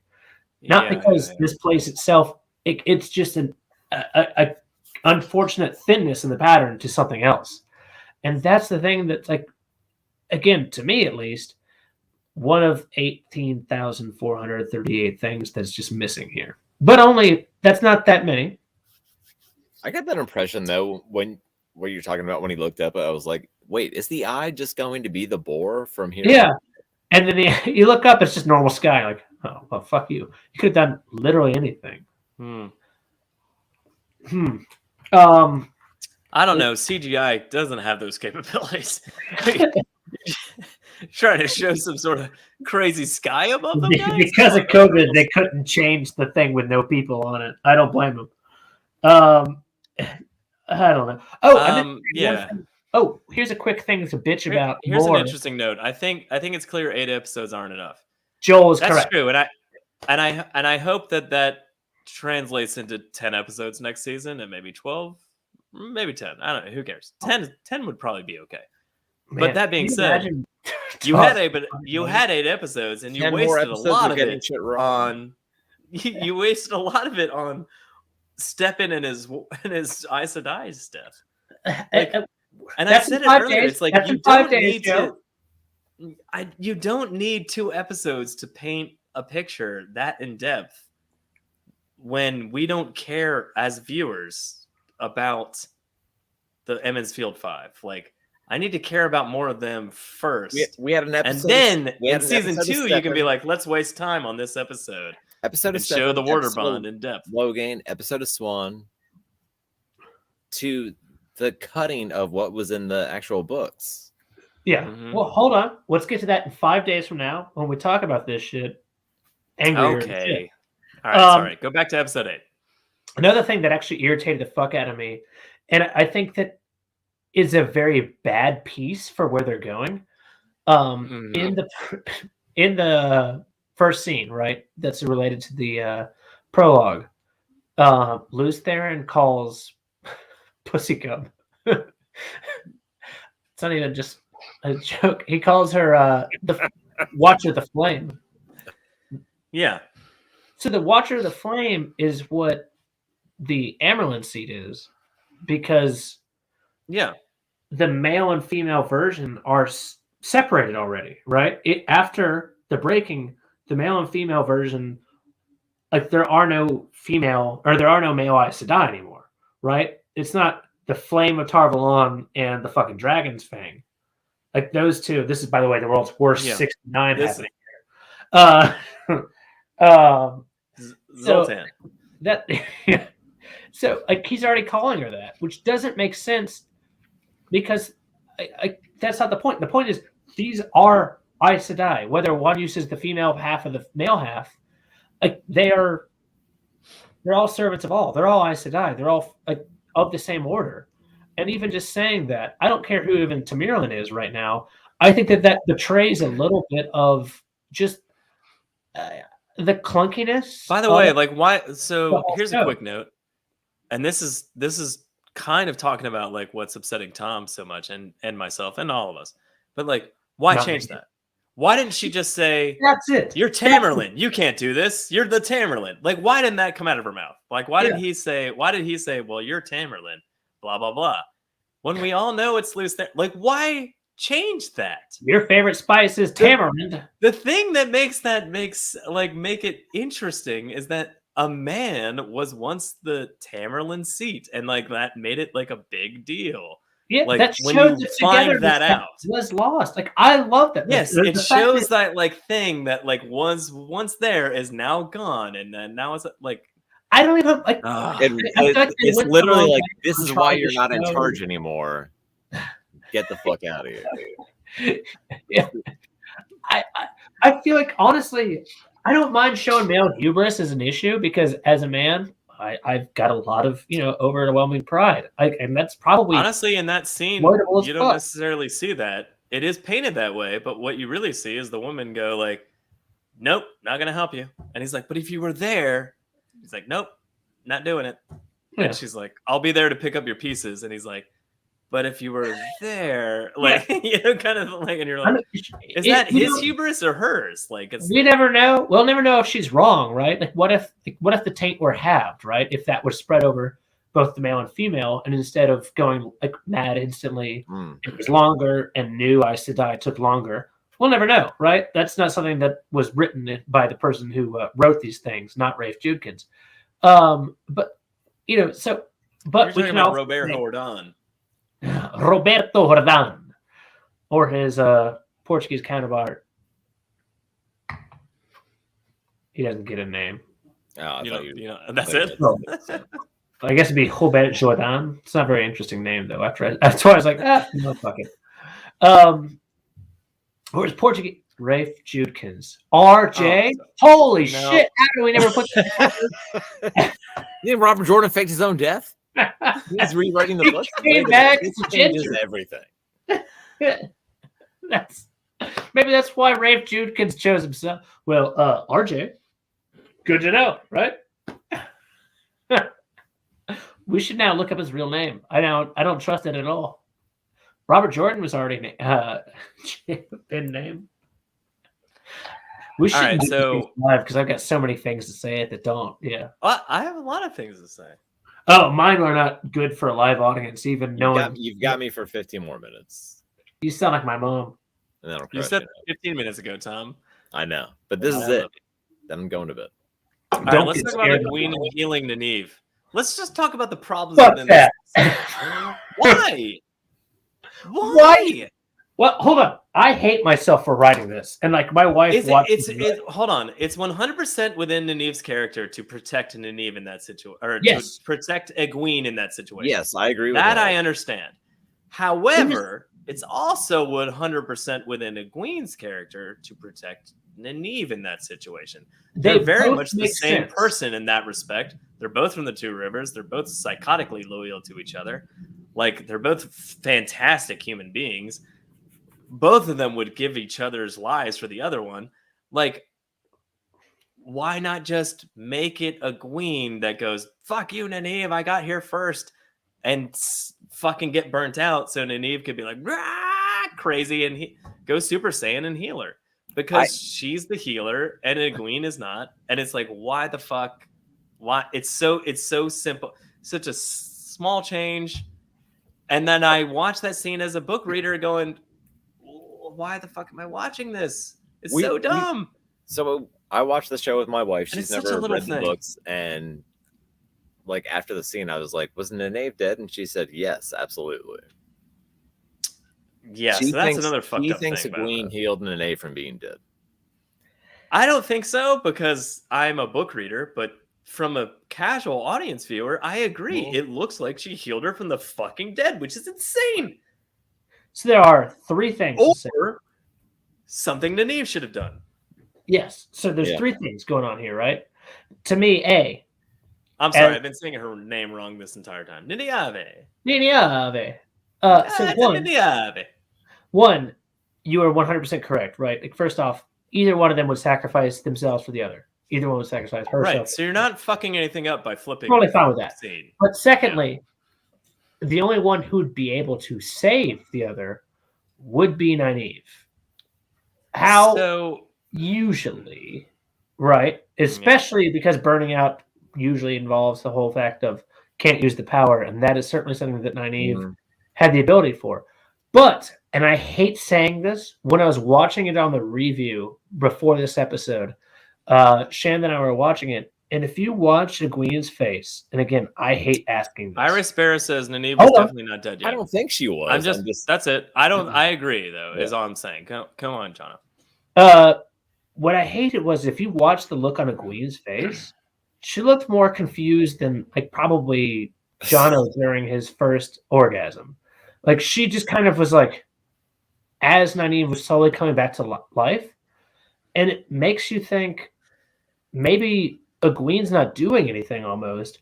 Not because this place itself, it's just an unfortunate thinness in the pattern to something else. And that's the thing that's like, again, to me at least, one of 18,438 things that's just missing here. But that's not that many. I got that impression though when what you're talking about when he looked up, I was like, wait, is the eye just going to be the boar from here? Yeah. And then you look up, it's just normal sky. Like, oh, well, fuck you. You could have done literally anything. I don't know. CGI doesn't have those capabilities. Trying to show some sort of crazy sky above them, guys? Because of COVID, they couldn't change the thing with no people on it. I don't blame them. I don't know. Oh, yeah. Oh, here's a quick thing to bitch about. Here's an interesting note. I think it's clear 8 episodes aren't enough. Joel is correct. That's true, and I hope that translates into 10 episodes next season, and maybe 12, maybe 10. I don't know. Who cares? 10 would probably be okay. Man, but that being said, you had 8 episodes, and you wasted a lot of it on. You wasted a lot of it on Steppen and his Aes Sedai stuff. And I said it earlier. It's like you don't need 2 episodes to paint a picture that in depth when we don't care as viewers about the Emmons Field 5. Like, I need to care about more of them first. We had an episode, and then in season 2, you can be like, let's waste time on this episode. Episode of Steppen, show the water bond in depth. Logan, episode of Swan, to the cutting of what was in the actual books. Yeah. Mm-hmm. Well, hold on. Let's get to that in 5 days from now when we talk about this shit. Angrier. Okay. All right. Sorry. Go back to episode 8. Another thing that actually irritated the fuck out of me, and I think that is a very bad piece for where they're going. In the first scene, right? That's related to the prologue. Lews Therin calls Pussy Cub. It's not even just a joke. He calls her the Watcher of the Flame. Yeah. So the Watcher of the Flame is what the Amyrlin seed is, because the male and female version are separated already, right? After the breaking, the male and female version, like there are no male Aes Sedai anymore, right? It's not the Flame of Tar-Valon and the fucking Dragon's Fang. Like those two. This is, by the way, the world's worst 69 happening here. Zoltan. So like he's already calling her that, which doesn't make sense because that's not the point. The point is these are Aes Sedai, whether one uses the female half or the male half. Like they're all servants of all. They're all Aes Sedai. They're all like of the same order. And even just saying that, I don't care who even Tamerlan is right now. I think that betrays a little bit of just the clunkiness. By the way, like why? So here's a quick note, and this is kind of talking about like what's upsetting Tom so much, and myself and all of us. But like, why change that? Why didn't she just say, "That's it. You're Tamerlan. You can't do this. You're the Tamerlan." Like, why didn't that come out of her mouth? Like, why did he say? Well, you're Tamerlan. Blah blah blah. When we all know it's Lews Therin. Like, why change that? Your favorite spice is tamarind. The thing that makes make it interesting is that a man was once the Tamerlan seat, and like that made it like a big deal. Yeah, like that when shows you find that out, was lost. Like I love that. Yes, it shows that like thing that like was once there is now gone, and then now it's like I don't even like. It's literally like this is why you're not in charge anymore. Get the fuck out of here. Yeah, I feel like honestly, I don't mind showing male hubris as an issue because as a man, I've got a lot of overwhelming pride, and that's probably honestly in that scene you don't necessarily see that. It is painted that way, but what you really see is the woman go like, "Nope, not gonna help you," and he's like, "But if you were there," he's like, "Nope, not doing it," and she's like, "I'll be there to pick up your pieces," and he's like, "But if you were there," like kind of like, and you're like, is that his hubris or hers? Like, we never know. We'll never know if she's wrong, right? Like, what if the taint were halved, right? If that was spread over both the male and female, and instead of going like mad instantly, it was longer, and new Aes Sedai took longer. We'll never know, right? That's not something that was written by the person who wrote these things, not Rafe Judkins. But we can about Robert Jordan. Roberto Jordan, or his Portuguese counterpart. He doesn't get a name. Oh, I You thought know, that's it. I guess it'd be Robert Jordan. It's not a very interesting name though. That's why I was like, no, fuck it. Where's Portuguese? Rafe Judkins. RJ? Holy shit! How do we never put that? Didn't Robert Jordan faked his own death? He's rewriting the book. Came back. This changes everything. Maybe that's why Rafe Judkins chose himself. Well, RJ, good to know, right? We should now look up his real name. I don't trust it at all. Robert Jordan was already been named. We should do this live because I've got so many things to say that don't. Yeah, I have a lot of things to say. Oh, mine are not good for a live audience. Even knowing you've got me for 15 more minutes. You sound like my mom. And you said 15 minutes ago, Tom. I know, but this is it. Then I'm going to bed. All right, let's talk about the Queen healing Nynaeve. Let's just talk about the problems. Fuck that. Why? Why? Well, hold on. I hate myself for writing this, and like my wife watches. Hold on. It's 100% within Nynaeve's character to protect Nynaeve in that situation, or to protect Egwene in that situation. Yes, I agree with that. I understand. However, it's also 100% within Egwene's character to protect Nynaeve in that situation. They're very much the same person in that respect. They're both from the Two Rivers. They're both psychotically loyal to each other. Like, they're both fantastic human beings. Both of them would give each other's lives for the other one. Like, why not just make it Egwene that goes, fuck you, Nynaeve, I got here first, and fucking get burnt out so Nynaeve could be like, crazy, and go Super Saiyan and heal her. Because she's the healer and Egwene is not. And it's like, why the fuck? Why? It's so simple. Such a small change. And then I watched that scene as a book reader going, why the fuck am I watching this? It's so dumb. So I watched the show with my wife. She's never read the books. And like after the scene, I was like, was Nynaeve dead? And she said, yes, absolutely. Yes, that's another fucked up thing. He thinks Egwene healed Nynaeve from being dead. I don't think so because I'm a book reader, but from a casual audience viewer, I agree. Well, it looks like she healed her from the fucking dead, which is insane. So there are three things. Or something Nynaeve should have done. Yes. So there's three things going on here, right? To me, I'm sorry, I've been saying her name wrong this entire time. Nynaeve. Nynaeve. One, you are 100% correct, right? Like, first off, either one of them would sacrifice themselves for the other. Either one would sacrifice herself. Right, so you're not fucking anything up by flipping. Totally fine with that. Scene. But secondly, the only one who would be able to save the other would be Nynaeve. How? So, usually, right? Especially because burning out usually involves the whole fact of can't use the power, and that is certainly something that Nynaeve had the ability for. But, and I hate saying this, when I was watching it on the review before this episode, Shan and I were watching it, and if you watch Egwene's face, and again, I hate asking this. Iris Barra says Nynaeve was definitely not dead yet. I don't think she was. That's it. I agree, though, is all I'm saying. Come on, John. What I hated was if you watch the look on Egwene's face, she looked more confused than like probably Jono during his first orgasm. Like, she just kind of was like, as Nynaeve was slowly coming back to life, and it makes you think maybe Egwene's not doing anything almost.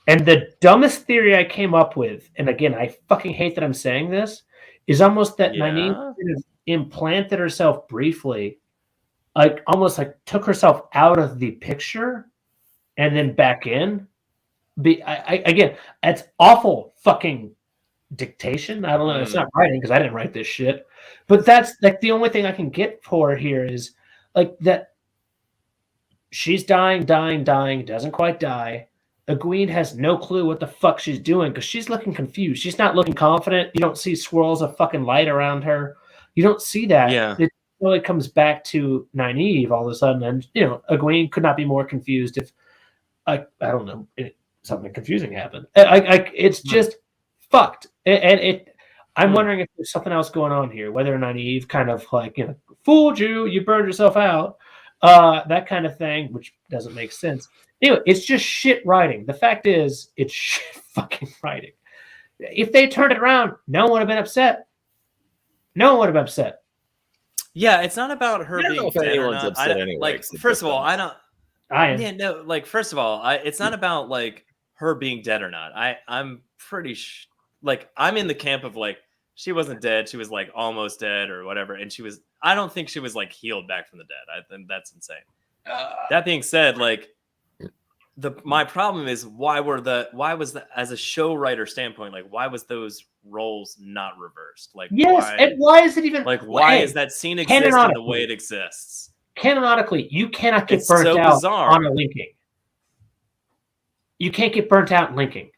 And the dumbest theory I came up with, and again, I fucking hate that I'm saying this, is almost that Nynaeve kind of implanted herself briefly, like almost like took herself out of the picture and then back in. Again, that's awful fucking dictation. I don't know. It's not writing because I didn't write this shit. But that's like the only thing I can get for here is like that she's dying, doesn't quite die. Egwene has no clue what the fuck she's doing because she's looking confused. She's not looking confident. You don't see swirls of fucking light around her. You don't see that. Yeah. It really comes back to Nynaeve all of a sudden. And, Egwene could not be more confused if, I don't know, something confusing happened. It's just fucked. And I'm wondering if there's something else going on here, whether Nynaeve kind of like, fooled you, you burned yourself out, that kind of thing, which doesn't make sense. Anyway, it's just shit writing. The fact is, it's shit fucking writing. If they turned it around, no one would have been upset. No one would have been upset. Yeah, it's not about her I don't know being if dead or anyone's not. upset anyway, Like, except first for of all, them. I don't. I am. Yeah, no. Like, first of all, it's not about like her being dead or not. I'm pretty like I'm in the camp of like she wasn't dead. She was like almost dead or whatever, and she was. I don't think she was like healed back from the dead. I think that's insane. That being said, like my problem is why was the as a show writer standpoint, like why was those roles not reversed? Like Yes, and why is it even like why is that scene exist in the way it exists? Canonically, you cannot get It's burnt so out bizarre. on a linking. You can't get burnt out in linking.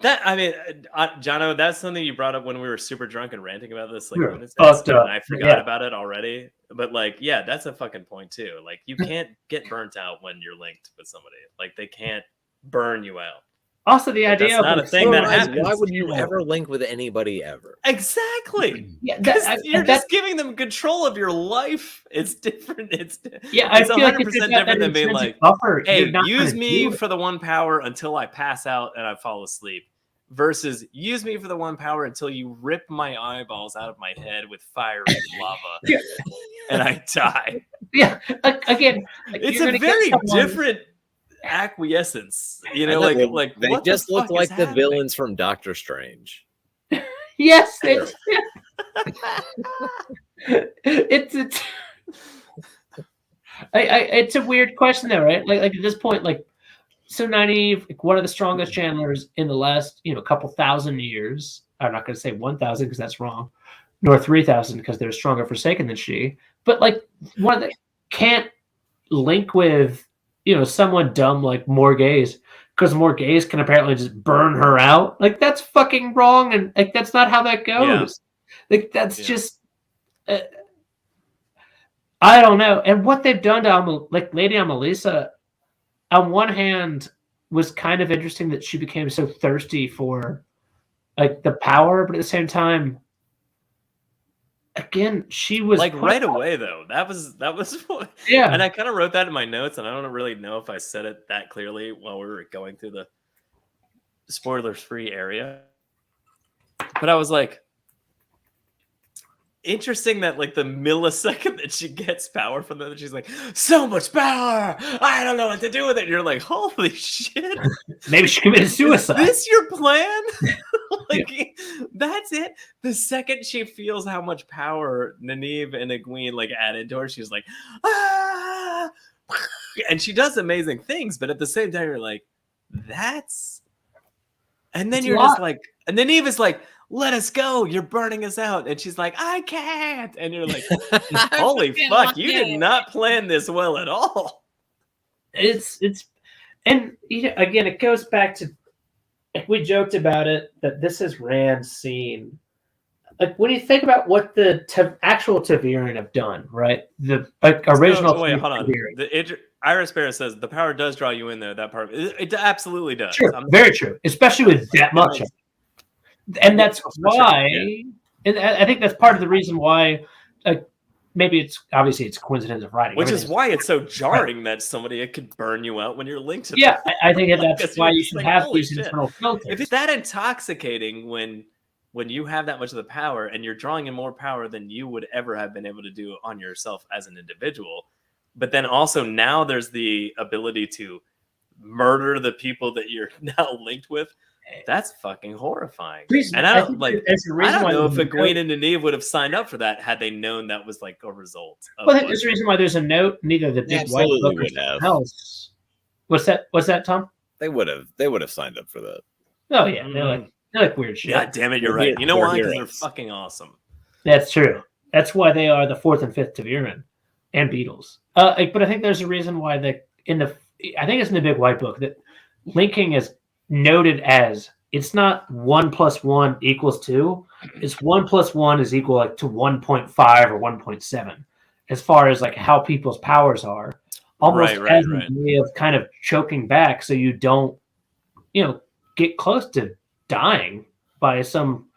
That I mean, Jono, that's something you brought up when we were super drunk and ranting about this. Like, Sure. minutes Fucked ago, up. and I forgot Yeah. about it already. But like, yeah, that's a fucking point too. Like, you can't get burnt out when you're linked with somebody. Like, they can't burn you out. Also, the Like, idea that's of not a like, thing that Otherwise, happens. why would you ever link with anybody ever? Exactly. Yeah, You're just giving them control of your life. It's different. It's I it's feel like 100% if there's different that than being intrinsic like, buffer, hey, you're not use gonna me do it. for the one power until I pass out and I fall asleep, versus use me for the one power until you rip my eyeballs out of my head with fiery lava Yeah. and I die. Yeah, again, like, It's you're a gonna get very someone- different acquiescence. You know, I know, like they what just the look fuck like is the happening? villains from Doctor Strange. Yes, it's it's a weird question though, right? Like at this point, like so Nynaeve, like one of the strongest channelers in the last couple thousand years. I'm not going to say 1,000 because that's wrong, nor 3,000 because they're stronger Forsaken than she. But like one that can't link with someone dumb like Morgaze, because Morgaze can apparently just burn her out. Like that's fucking wrong, and like that's not how that goes. Like that's just I don't know. And what they've done to Lady Amalisa, on one hand, was kind of interesting that she became so thirsty for like the power, but at the same time, again, she was like right away though. That was what, yeah. And I kind of wrote that in my notes, and I don't really know if I said it that clearly while we were going through the spoilers-free area. But I was like, interesting that like the millisecond that she gets power from them, she's like, so much power, I don't know what to do with it. And you're like, holy shit. Maybe she committed suicide. Is this your plan? Like that's it. The second she feels how much power Nynaeve and Egwene like added to her, she's like, ah! And she does amazing things, but at the same time, you're like, that's. And then you're just like, and Nynaeve is like, let us go. You're burning us out. And she's like, I can't. And you're like, holy fuck, you did not plan this well at all. It's and again, it goes back to, we joked about it, that this is Rand's scene. Like when you think about what the actual tWoTcast have done, right? The original. Wait, hold on. The Iris Bear says the power does draw you in there. That part, it absolutely does. True, very true, especially with that much. And that's why, and I think that's part of the reason why. Maybe it's coincidence of writing, which is why it's so jarring that somebody could burn you out when you're linked to. Yeah, I think that's Like, why you should like, have holy these shit. internal filters. If it's that intoxicating when you have that much of the power and you're drawing in more power than you would ever have been able to do on yourself as an individual, but then also now there's the ability to murder the people that you're now linked with. That's fucking horrifying. And I don't know if Egwene and Nynaeve would have signed up for that had they known that was like a result. Well, I think there's a reason why there's a note. Neither the big white book or something else. What's that, Tom? They would have signed up for that. Oh yeah, they're like weird shit. God damn it, you're right. You know why? Because they're fucking awesome. That's true. That's why they are the 4th and 5th tWoTcast and Beatles. But I think there's a reason why I think it's in the big white book that linking is noted as, it's not 1 + 1 = 2. It's 1 + 1 is equal like to 1.5 or 1.7 as far as like how people's powers are, almost as a way of kind of choking back so you don't get close to dying by some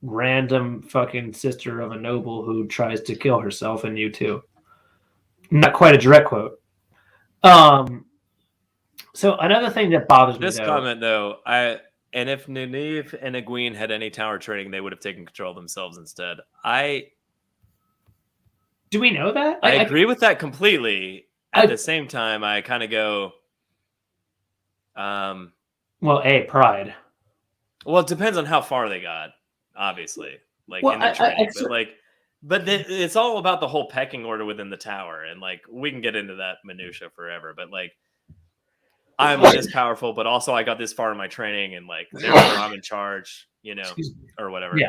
random fucking sister of a noble who tries to kill herself and you too. Not quite a direct quote. So another thing that bothers me, This though, comment though, and if Nynaeve and Egwene had any tower training, they would have taken control of themselves instead. do we know that? I agree with that completely. At the same time, I kind of go, well, pride. well, it depends on how far they got, obviously, like Well, in their training. But it's all about the whole pecking order within the tower, and like we can get into that minutia forever. But like, I'm this powerful, but also I got this far in my training, and like therefore I'm in charge, or whatever. Yeah.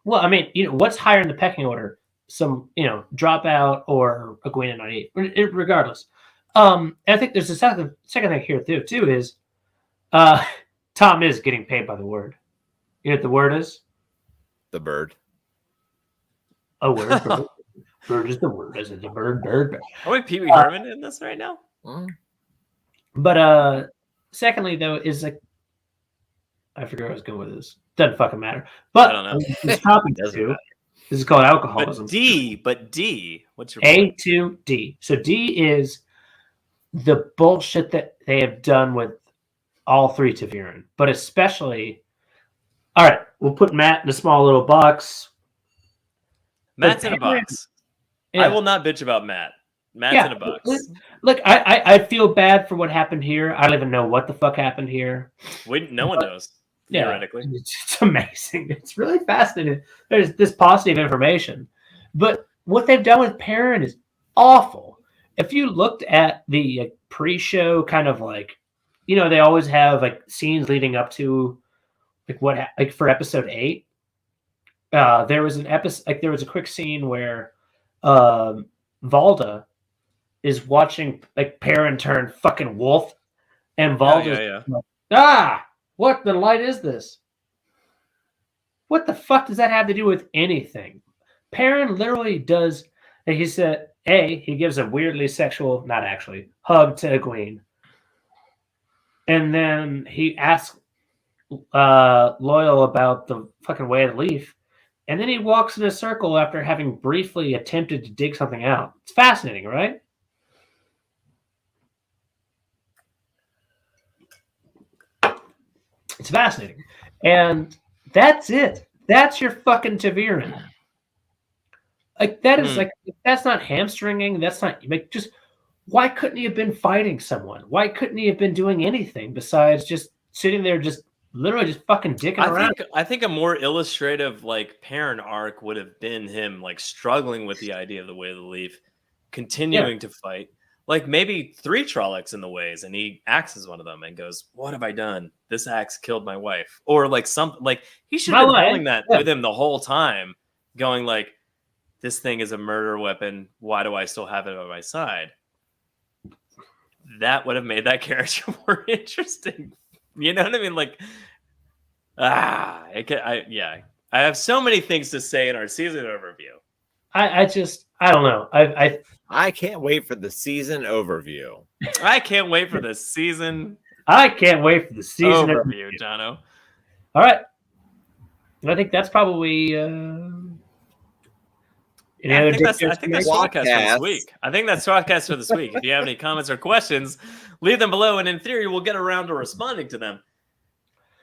Well, I mean, what's higher in the pecking order? Some, Dropout or Egwene and Nynaeve, regardless. And I think there's a second thing here too is, Tom is getting paid by the word. You know what the word is? The bird. A word. Bird is the word. Is it the bird? Bird. Are we Pee Wee Herman in this right now? But secondly, though, is like, I forget where I was going with this. Doesn't fucking matter. But I don't know. this topic too. This is called alcoholism. But D. What's your A to D? So D is the bullshit that they have done with all three tWoTcast, but especially. All right, we'll put Matt in a small little box. Matt's in a box. Yeah. I will not bitch about Matt. Matt's in a box. Look, I feel bad for what happened here. I don't even know what the fuck happened here. No one knows. Theoretically, it's amazing. It's really fascinating. There's this positive information, but what they've done with Perrin is awful. If you looked at the pre-show, kind of like, they always have like scenes leading up to like for episode 8. There was an episode, there was a quick scene where Valda is watching like Perrin turn fucking wolf, and Valda's like, what the light is this? What the fuck does that have to do with anything? Perrin literally does, like he said, he gives a weirdly sexual, not actually, hug to Egwene. And then he asks Loyal about the fucking way of the leaf. And then he walks in a circle after having briefly attempted to dig something out. It's fascinating, right? It's fascinating. And that's it. That's your fucking tWoTcast. Like, that is like, that's not hamstringing. That's not, like, just, why couldn't he have been fighting someone? Why couldn't he have been doing anything besides just sitting there, just literally just fucking dicking around? I think a more illustrative, like, Perrin arc would have been him, like, struggling with the idea of the way of the leaf, continuing to fight. Like, maybe 3 Trollocs in the ways, and he axes one of them and goes, "What have I done? This axe killed my wife." Or like he should have been holding that with him the whole time, going like, "This thing is a murder weapon. Why do I still have it on my side?" That would have made that character more interesting. You know what I mean? Like, I have so many things to say in our season overview. I don't know. I can't wait for the season overview. I can't wait for the season. I can't wait for the season overview, Jono. All right. I think that's probably. I think that's tWoTcast for this week. I think that's tWoTcast for this week. If you have any comments or questions, leave them below, and in theory, we'll get around to responding to them.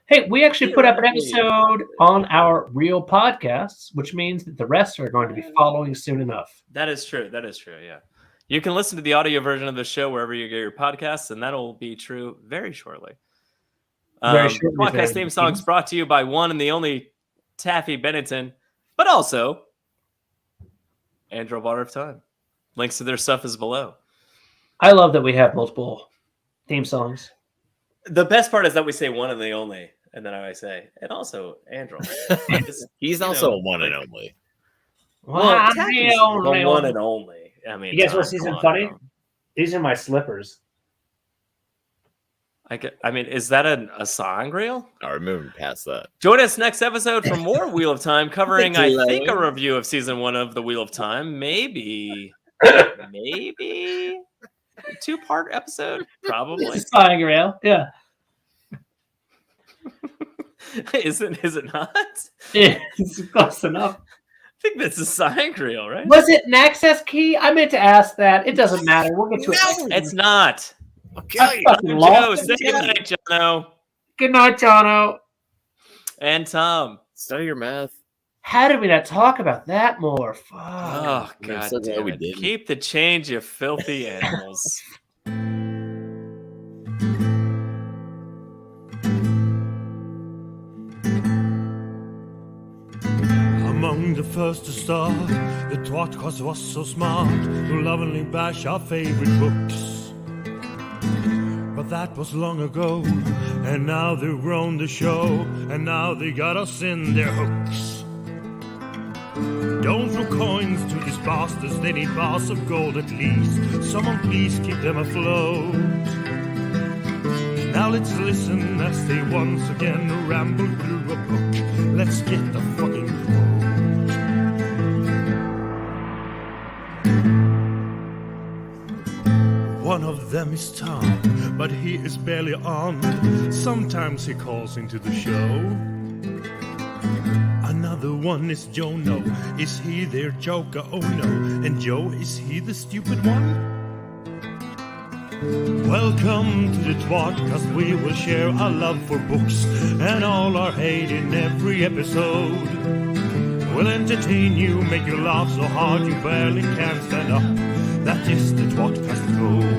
Hey, we actually put up an episode on our real podcasts, which means that the rest are going to be following soon enough. That is true. Yeah. You can listen to the audio version of the show wherever you get your podcasts, and that'll be true very shortly. Podcast theme songs brought to you by one and the only Taffy Bennington, but also Andrew Water of Time. Links to their stuff is below. I love that we have multiple theme songs. The best part is that we say one and the only, and then I say, and also Andrew. He's also one and only. Well, the one and only. I mean, you guys want to see something funny? These are my slippers. I mean, is that a song reel? All right, moving past that. Join us next episode for more Wheel of Time, covering, I think, a review of season 1 of the Wheel of Time. Maybe a 2-part episode, probably. Song reel, yeah. Is it not? It's close enough. I think this is Sangreal, right? Was it an access key? I meant to ask that. It doesn't matter. We'll get to it. It's not. Okay. Fucking Joe, lost say it. goodnight, Jono. Good night, Jono. And Tom. Study your math. How did we not talk about that more? Fuck. Oh, I'm God so glad damn we it. didn't. Keep the change, you filthy animals. Among the first to start, the tWoTcast was so smart to lovingly bash our favorite books. But that was long ago, and now they've grown the show, and now they got us in their hooks. Don't throw coins to these bastards, they need bars of gold at least. Someone please keep them afloat. Now let's listen as they once again ramble through a book. Let's get the fucking quote. One of them is Tom, but he is barely on. Sometimes he calls into the show. Another one is Jono. Is he their joker? Oh no. And Joe, is he the stupid one? Welcome to the tWoTcast. We will share our love for books and all our hate in every episode. We'll entertain you, make you laugh so hard you barely can stand up. That is the tWoTcast code.